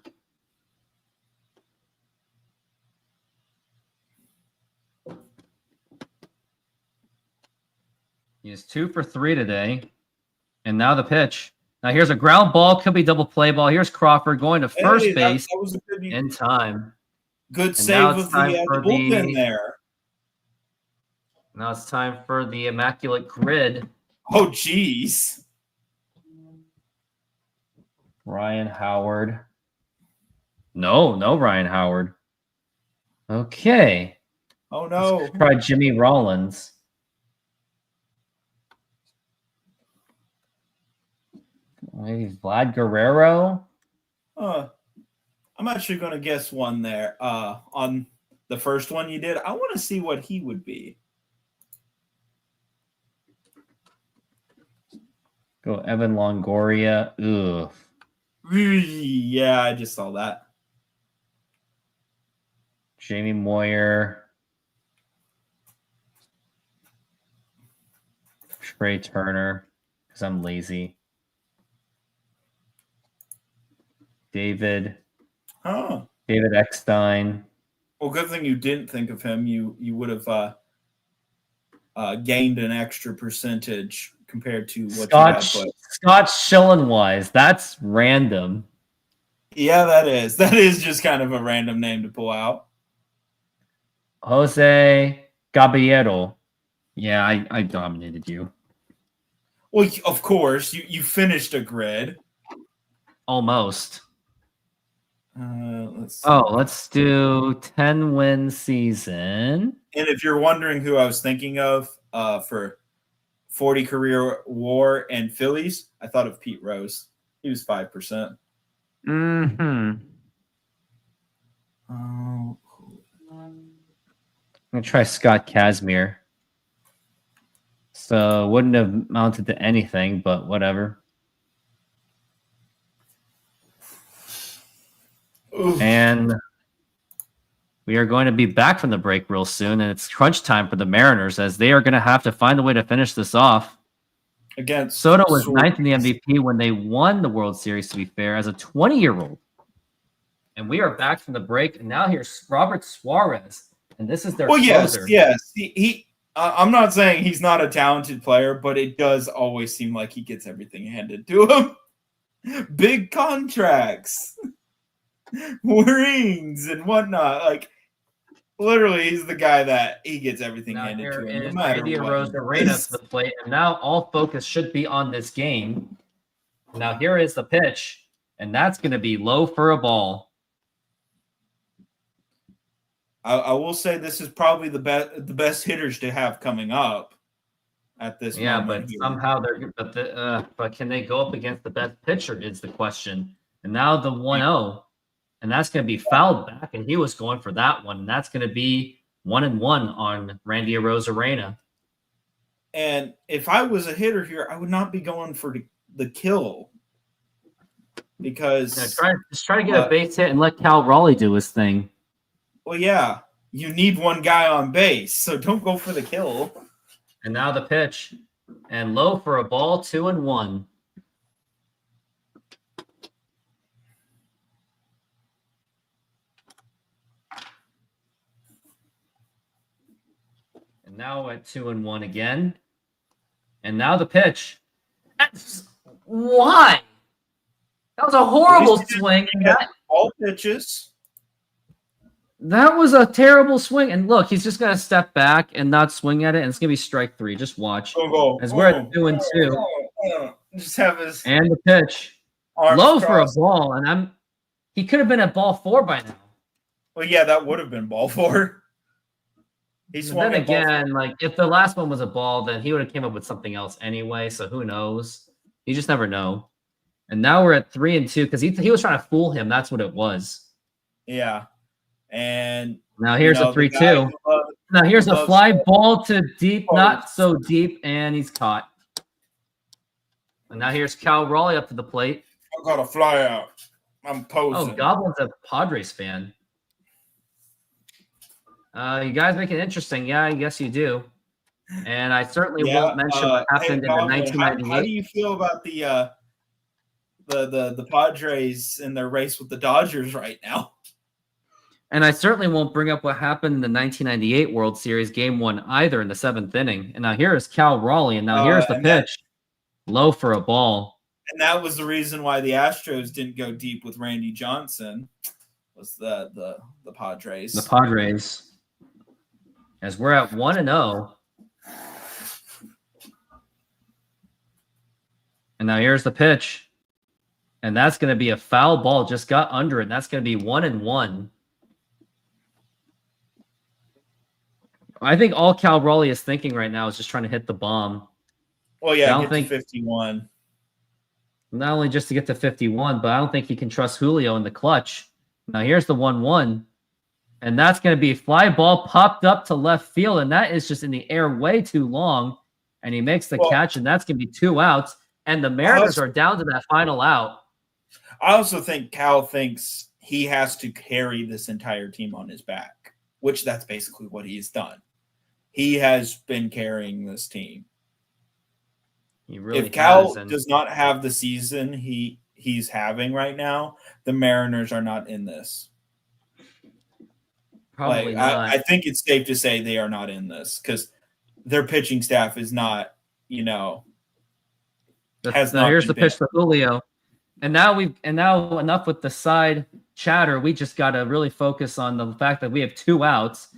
He is 2 for 3 today. And now the pitch. Now here's a ground ball. Could be double play ball. Here's Crawford going to first base that was a good, in time. Good save of the bullpen there. Now it's time for the immaculate grid. Oh, geez. Ryan Howard. No Ryan Howard. Okay. Oh, no. Let's try Jimmy Rollins. Maybe Vlad Guerrero. I'm actually going to guess one there. On the first one you did, I want to see what he would be. Go Evan Longoria. Ugh. Yeah, I just saw that. Jamie Moyer. Trey Turner, because I'm lazy. David Eckstein. Well, good thing you didn't think of him. You would have gained an extra percentage compared to what you had. Scott Schillenwise. That's random. Yeah, that is. That is just kind of a random name to pull out. Jose Caballero. Yeah, I dominated you. Well, of course, you finished a grid. Almost. Let's do 10-win season. And if you're wondering who I was thinking of for 40 career WAR and Phillies, I thought of Pete Rose. He was 5%. Mm-hmm. I'm going to try Scott Kazmir. So wouldn't have amounted to anything, but whatever. Oof. And we are going to be back from the break real soon, and it's crunch time for the Mariners as they are going to have to find a way to finish this off. Again, Soto was ninth in the MVP when they won the World Series, to be fair, as a 20-year-old. And we are back from the break, and now here's Robert Suarez, and this is their closer. Yes. He I'm not saying he's not a talented player, but it does always seem like he gets everything handed to him. Big contracts, rings, and whatnot. Like, literally, he's the guy that he gets everything handed to him. No matter what. Reyes to the plate, and now all focus should be on this game. Now here is the pitch, and that's going to be low for a ball. I will say this is probably the best hitters to have coming up at this moment. Yeah, but somehow but can they go up against the best pitcher is the question. And now the 1-0. and that's going to be fouled back, and he was going for that one, and that's going to be 1-1 on Randy Arozarena. And if I was a hitter here, I would not be going for the kill because just try to get a base hit and let Cal Raleigh do his thing. Well, yeah, you need one guy on base, so don't go for the kill. And now the pitch, and low for a ball, 2-1. And now at 2-1 again. And now the pitch. Why? That was a horrible swing. All pitches. That was a terrible swing. And look, he's just going to step back and not swing at it, and it's going to be strike 3. Just watch. As we're at 2-2. Just have his and the pitch. Low crossed for a ball, and he could have been at ball 4 by now. Well, yeah, that would have been ball 4. Then again, like if the last one was a ball, then he would have came up with something else anyway. So who knows? You just never know. And now we're at 3-2 because he was trying to fool him. That's what it was. Yeah. And now here's a 3-2. Now here's a fly ball to deep, not so deep, and he's caught. And now here's Cal Raleigh up to the plate. I got a fly out. I'm posing. Oh, Goblin's a Padres fan. You guys make it interesting. Yeah, I guess you do. And I certainly won't mention what happened in the 1998. How do you feel about the Padres in their race with the Dodgers right now? And I certainly won't bring up what happened in the 1998 World Series Game 1 either in the 7th inning. And now here is Cal Raleigh, and now here's the pitch. Low for a ball. And that was the reason why the Astros didn't go deep with Randy Johnson. Was the Padres. The Padres. As we're at 1-0. And now here's the pitch. And that's going to be a foul ball. Just got under it. And that's going to be 1-1. I think all Cal Raleigh is thinking right now is just trying to hit the bomb. Well, yeah, I don't think 51. Not only just to get to 51, but I don't think he can trust Julio in the clutch. Now here's the 1-1. And that's going to be fly ball popped up to left field. And that is just in the air way too long. And he makes the catch, and that's going to be 2 outs. And the Mariners are down to that final out. I also think Cal thinks he has to carry this entire team on his back, which that's basically what he's done. He has been carrying this team. He really if Cal does not have the season he's having right now, the Mariners are not in this. Probably not. I think it's safe to say they are not in this because their pitching staff is not, has not. Here's the pitch to Julio. And now enough with the side chatter. We just got to really focus on the fact that we have 2 outs.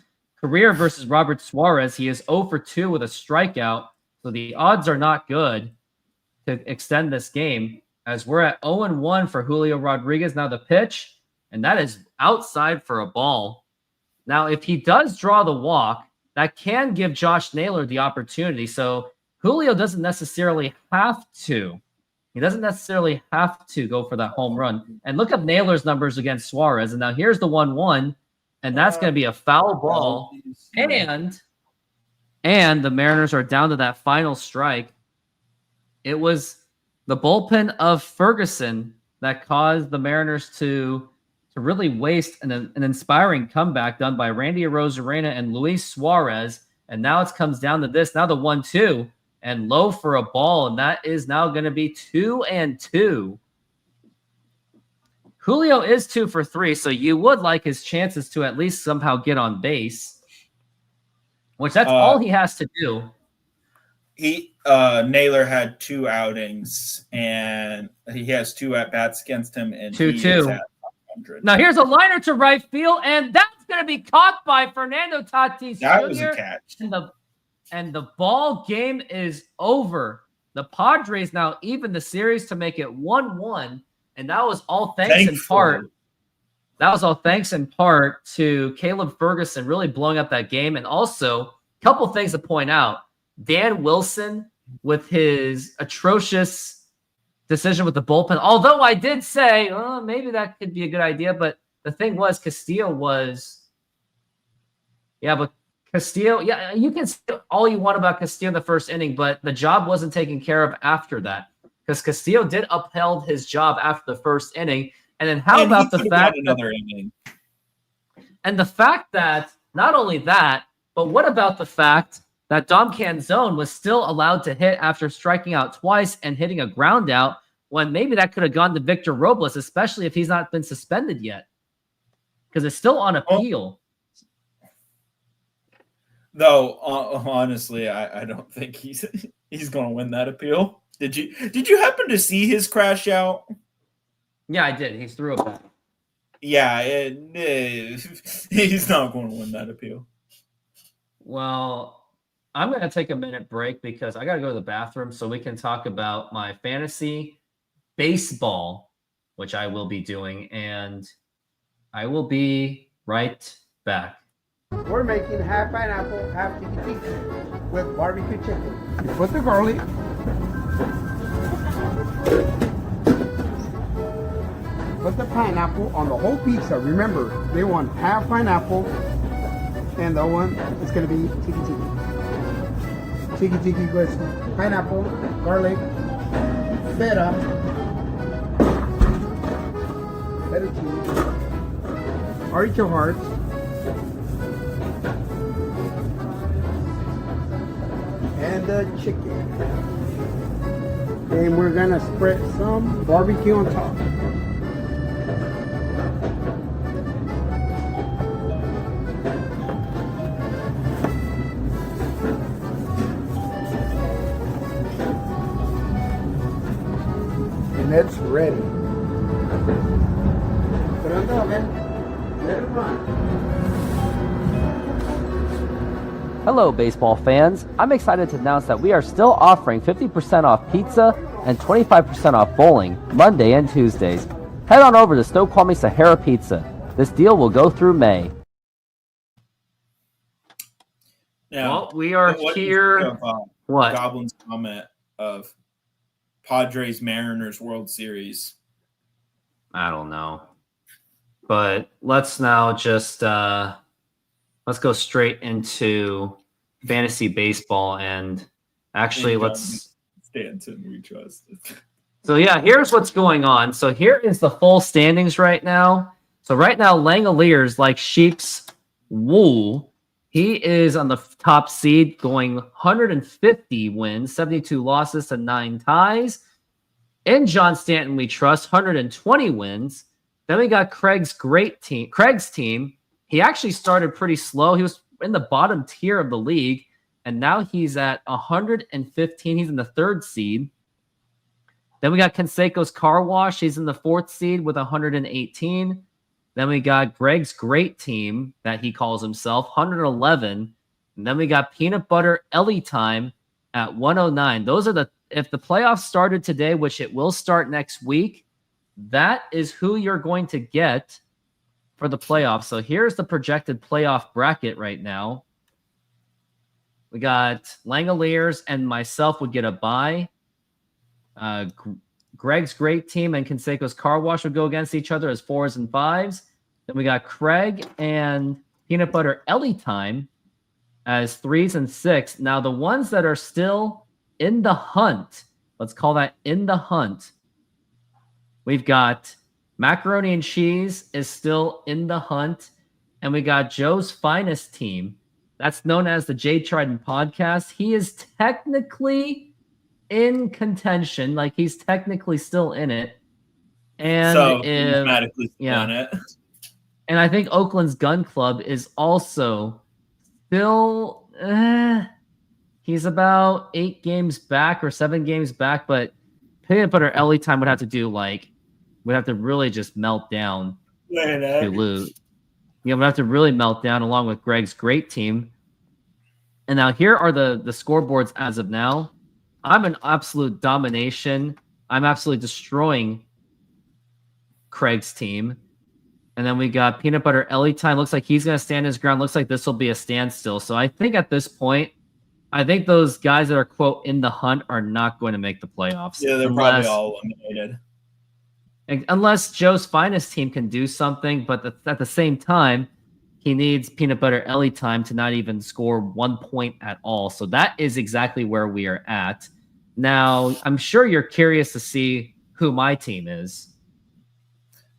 Career versus Robert Suarez. He is 0 for 2 with a strikeout. So the odds are not good to extend this game as we're at 0-1 for Julio Rodriguez. Now the pitch, and that is outside for a ball. Now, if he does draw the walk, that can give Josh Naylor the opportunity. So Julio doesn't necessarily have to. He doesn't necessarily have to go for that home run. And look up Naylor's numbers against Suarez. And now here's the 1-1, and that's going to be a foul ball. And the Mariners are down to that final strike. It was the bullpen of Ferguson that caused the Mariners to really waste an inspiring comeback done by Randy Arozarena and Luis Suarez. And now it comes down to this. Now the 1-2 and low for a ball. And that is now going to be 2-2. Julio is 2 for 3. So you would like his chances to at least somehow get on base. Which that's all he has to do. Naylor had 2 outings, and he has 2 at-bats against him. And 2-2. Now here's a liner to right field, and that's going to be caught by Fernando Tatis Jr. That was a catch. And the ball game is over. The Padres now even the series to make it 1-1, and that was all thanks in part. That was all thanks in part to Caleb Ferguson really blowing up that game. And also, a couple things to point out. Dan Wilson with his atrocious decision with the bullpen. Although I did say, maybe that could be a good idea. But the thing was Castillo was, but Castillo, you can say all you want about Castillo in the first inning, but the job wasn't taken care of after that because Castillo did upheld his job after the first inning. And then how about the fact another inning? And the fact that not only that, but what about the fact that Dom Canzone was still allowed to hit after striking out twice and hitting a ground out when maybe that could have gone to Victor Robles, especially if he's not been suspended yet, because it's still on appeal. Though honestly, I don't think he's going to win that appeal. Did you happen to see his crash out? Yeah, I did. He threw it back. Yeah, he's not going to win that appeal. Well, I'm going to take a minute break because I got to go to the bathroom so we can talk about my fantasy baseball, which I will be doing, and I will be right back. We're making half pineapple, half tiki with barbecue chicken. You put the garlic. Put the pineapple on the whole pizza. Remember, they want half pineapple, and the one is going to be tiki. Tiki with pineapple, garlic, feta cheese, artichoke hearts, and the chicken. And we're going to spread some barbecue on top. It's ready. Put it on the oven. Let it run. Hello, baseball fans. I'm excited to announce that we are still offering 50% off pizza and 25% off bowling Monday and Tuesdays. Head on over to Snoqualmie Sahara Pizza. This deal will go through May. Now, well, we are here. What? Goblin's comment of Padres Mariners World Series. I don't know. But let's now just let's go straight into fantasy baseball and actually let's Stanton, we trust. So yeah, here's what's going on. So here is the full standings right now. So right now Langoliers like sheep's wool. He is on the top seed going 150 wins, 72 losses to 9 ties. In John Stanton, we trust 120 wins. Then we got Craig's team. He actually started pretty slow. He was in the bottom tier of the league, and now he's at 115. He's in the 3rd seed. Then we got Canseco's Car Wash. He's in the 4th seed with 118. Then we got Greg's Great Team that he calls himself, 111. And then we got Peanut Butter Ellie Time at 109. Those are if the playoffs started today, which it will start next week, that is who you're going to get for the playoffs. So here's the projected playoff bracket right now. We got Langoliers and myself would get a bye. Greg's Great Team and Canseco's Car Wash would go against each other as 4s and 5s. Then we got Craig and Peanut Butter Ellie Time as 3s and 6. Now, the ones that are still in the hunt, let's call that in the hunt. We've got Macaroni and Cheese is still in the hunt. And we got Joe's Finest Team. That's known as the Jay Trident Podcast. He is technically in contention, like he's technically still in it. And so automatically still in it. And I think Oakland's Gun Club is also still he's about 8 games back or 7 games back, but Peanut Butter Ellie Time would have to really just melt down to lose. Would have to really melt down along with Greg's Great Team. And now here are the scoreboards as of now. I'm an absolute domination. I'm absolutely destroying Craig's team. And then we got Peanut Butter Ellie Time. Looks like he's going to stand his ground. Looks like this will be a standstill. So I think at this point, I think those guys that are, quote, in the hunt are not going to make the playoffs. Yeah, they're probably all eliminated. unless Joe's finest team can do something, but at the same time, he needs Peanut Butter Ellie time to not even score 1 point at all. So that is exactly where we are at. Now, I'm sure you're curious to see who my team is.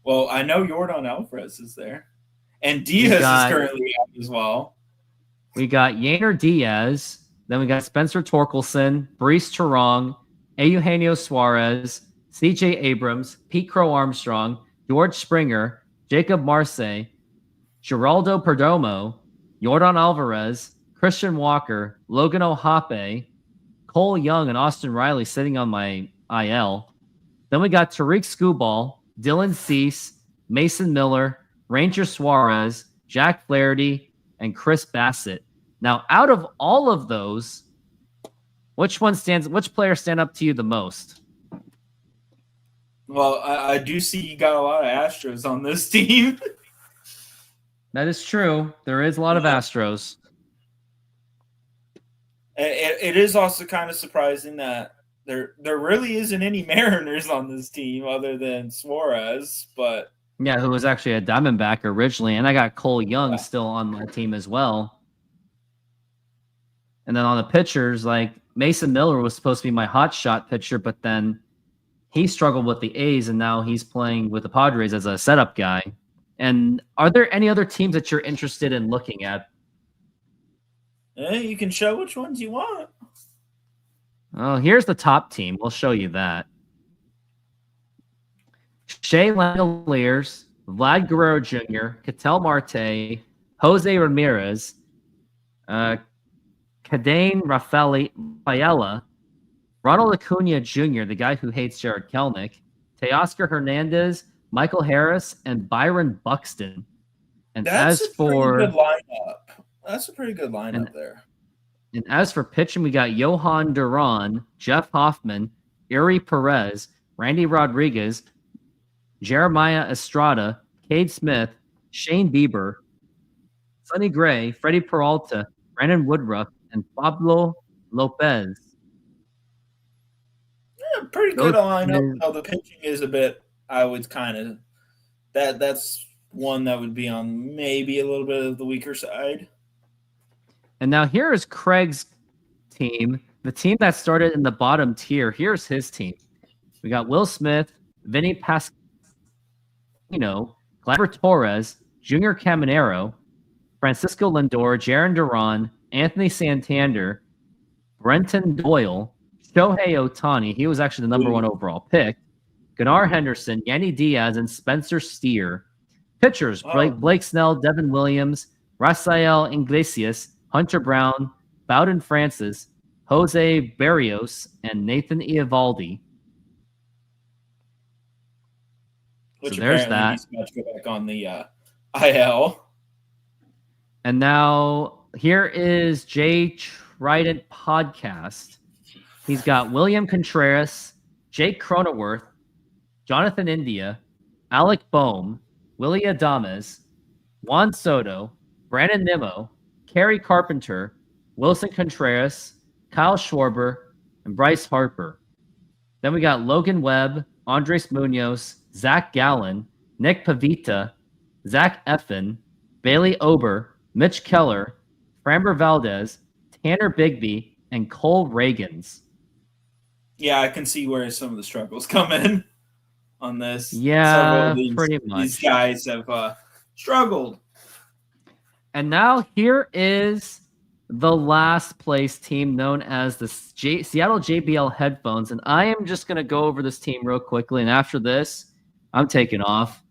Well, I know Jordan Alvarez is there. And Diaz is currently out as well. We got Yainer Diaz. Then we got Spencer Torkelson, Brees Terong, Eugenio Suarez, CJ Abrams, Pete Crow Armstrong, George Springer, Jacob Marseille, Geraldo Perdomo, Jordan Alvarez, Christian Walker, Logan Ohape, Cole Young, and Austin Riley sitting on my IL. Then we got Tariq Skubal, Dylan Cease, Mason Miller, Ranger Suarez, Jack Flaherty, and Chris Bassett. Now, out of all of those, which players stand up to you the most? Well, I do see you got a lot of Astros on this team. That is true. There is a lot of Astros. It is also kind of surprising that there really isn't any Mariners on this team other than Suarez, but yeah, who was actually a Diamondback originally, and I got Cole Young still on my team as well. And then on the pitchers, like Mason Miller was supposed to be my hot shot pitcher, but then he struggled with the A's, and now he's playing with the Padres as a setup guy. And are there any other teams that you're interested in looking at? You can show which ones you want. Oh, here's the top team. We'll show you that. Shea Langoliers, Vlad Guerrero Jr., Ketel Marte, Jose Ramirez, Cadane Rafaela, Ronald Acuna Jr., the guy who hates Jared Kelnick, Teoscar Hernandez, Michael Harris, and Byron Buxton. And That's as a for pretty good lineup. That's a pretty good lineup there. And as for pitching, we got Johan Duran, Jeff Hoffman, Uri Perez, Randy Rodriguez, Jeremiah Estrada, Cade Smith, Shane Bieber, Sonny Gray, Freddie Peralta, Brandon Woodruff, and Pablo Lopez. Yeah, pretty good lineup. Though the pitching is a bit, I would kind of that's one that would be on maybe a little bit of the weaker side. And now here is Craig's team, the team that started in the bottom tier. Here's his team. We got Will Smith, Vinny Pasquino, Gleyber Torres, Junior Caminero, Francisco Lindor, Jaron Duran, Anthony Santander, Brenton Doyle, Shohei Ohtani. He was actually the number 1 overall pick. Gunnar Henderson, Yanni Diaz, and Spencer Steer. Pitchers, Blake Snell, Devin Williams, Rafael Iglesias, Hunter Brown, Bowden Francis, Jose Barrios, and Nathan Eovaldi. Which so there's that. He's about to go back on the IL. And now here is Jay Trident Podcast. He's got William Contreras, Jake Cronenworth, Jonathan India, Alec Boehm, Willie Adames, Juan Soto, Brandon Nimmo, Kerry Carpenter, Wilson Contreras, Kyle Schwarber, and Bryce Harper. Then we got Logan Webb, Andres Munoz, Zach Gallen, Nick Pavita, Zach Effen, Bailey Ober, Mitch Keller, Framber Valdez, Tanner Bigby, and Cole Reagans. Yeah, I can see where some of the struggles come in on this. Yeah, pretty much. These guys have struggled. And now here is the last place team known as the Seattle JBL Headphones. And I am just going to go over this team real quickly. And after this, I'm taking off.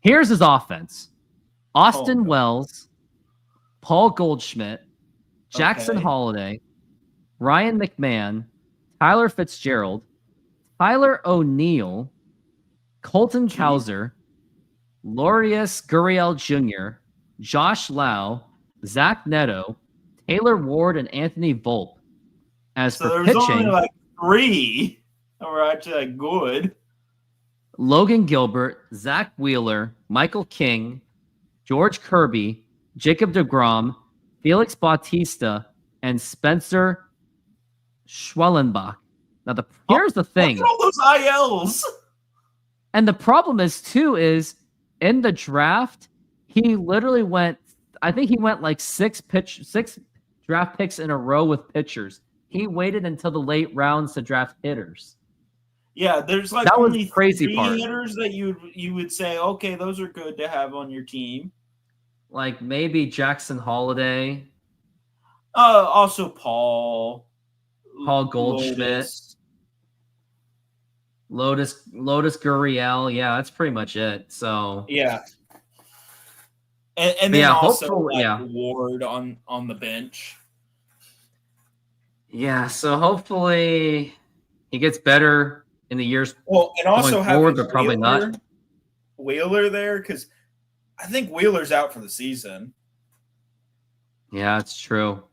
Here's his offense. Austin Wells, Paul Goldschmidt, Jackson Holiday, Ryan McMahon, Tyler Fitzgerald, Tyler O'Neill, Colton Cowser, Lourdes Gurriel Jr., Josh Lau, Zach Neto, Taylor Ward, and Anthony Volpe. As for there's pitching, only like 3 that were actually good. Logan Gilbert, Zach Wheeler, Michael King, George Kirby, Jacob deGrom, Felix Bautista, and Spencer Schwellenbach. Now, here's the thing. Look at all those ILs. And the problem is in the draft, he literally went. I think he went like six draft picks in a row with pitchers. He waited until the late rounds to draft hitters. Yeah, there's like that was only the crazy 3 part. hitters that you would say, okay, those are good to have on your team. Like maybe Jackson Holiday. Also Paul Goldschmidt. Lotus Gurriel. Yeah, that's pretty much it. So yeah. And then yeah, also hopefully, Ward on the bench. Yeah, so hopefully he gets better in the years and also going forward, but probably not. Wheeler there, because I think Wheeler's out for the season. Yeah, it's true.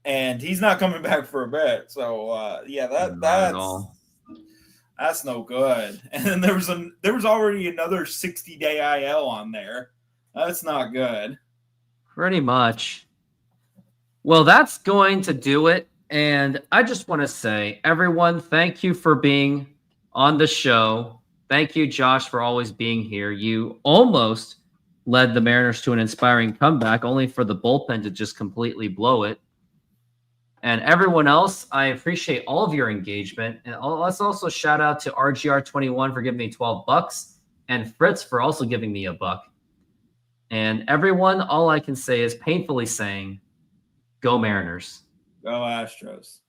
And he's not coming back for a bit. So that's no good. And then there was already another 60-day IL on there. That's not good. Pretty much. Well, that's going to do it. And I just want to say, everyone, thank you for being on the show. Thank you, Josh, for always being here. You almost led the Mariners to an inspiring comeback, only for the bullpen to just completely blow it. And everyone else, I appreciate all of your engagement. And let's also shout out to RGR21 for giving me $12 and Fritz for also giving me $1. And everyone, all I can say is painfully saying, go Mariners. Go Astros.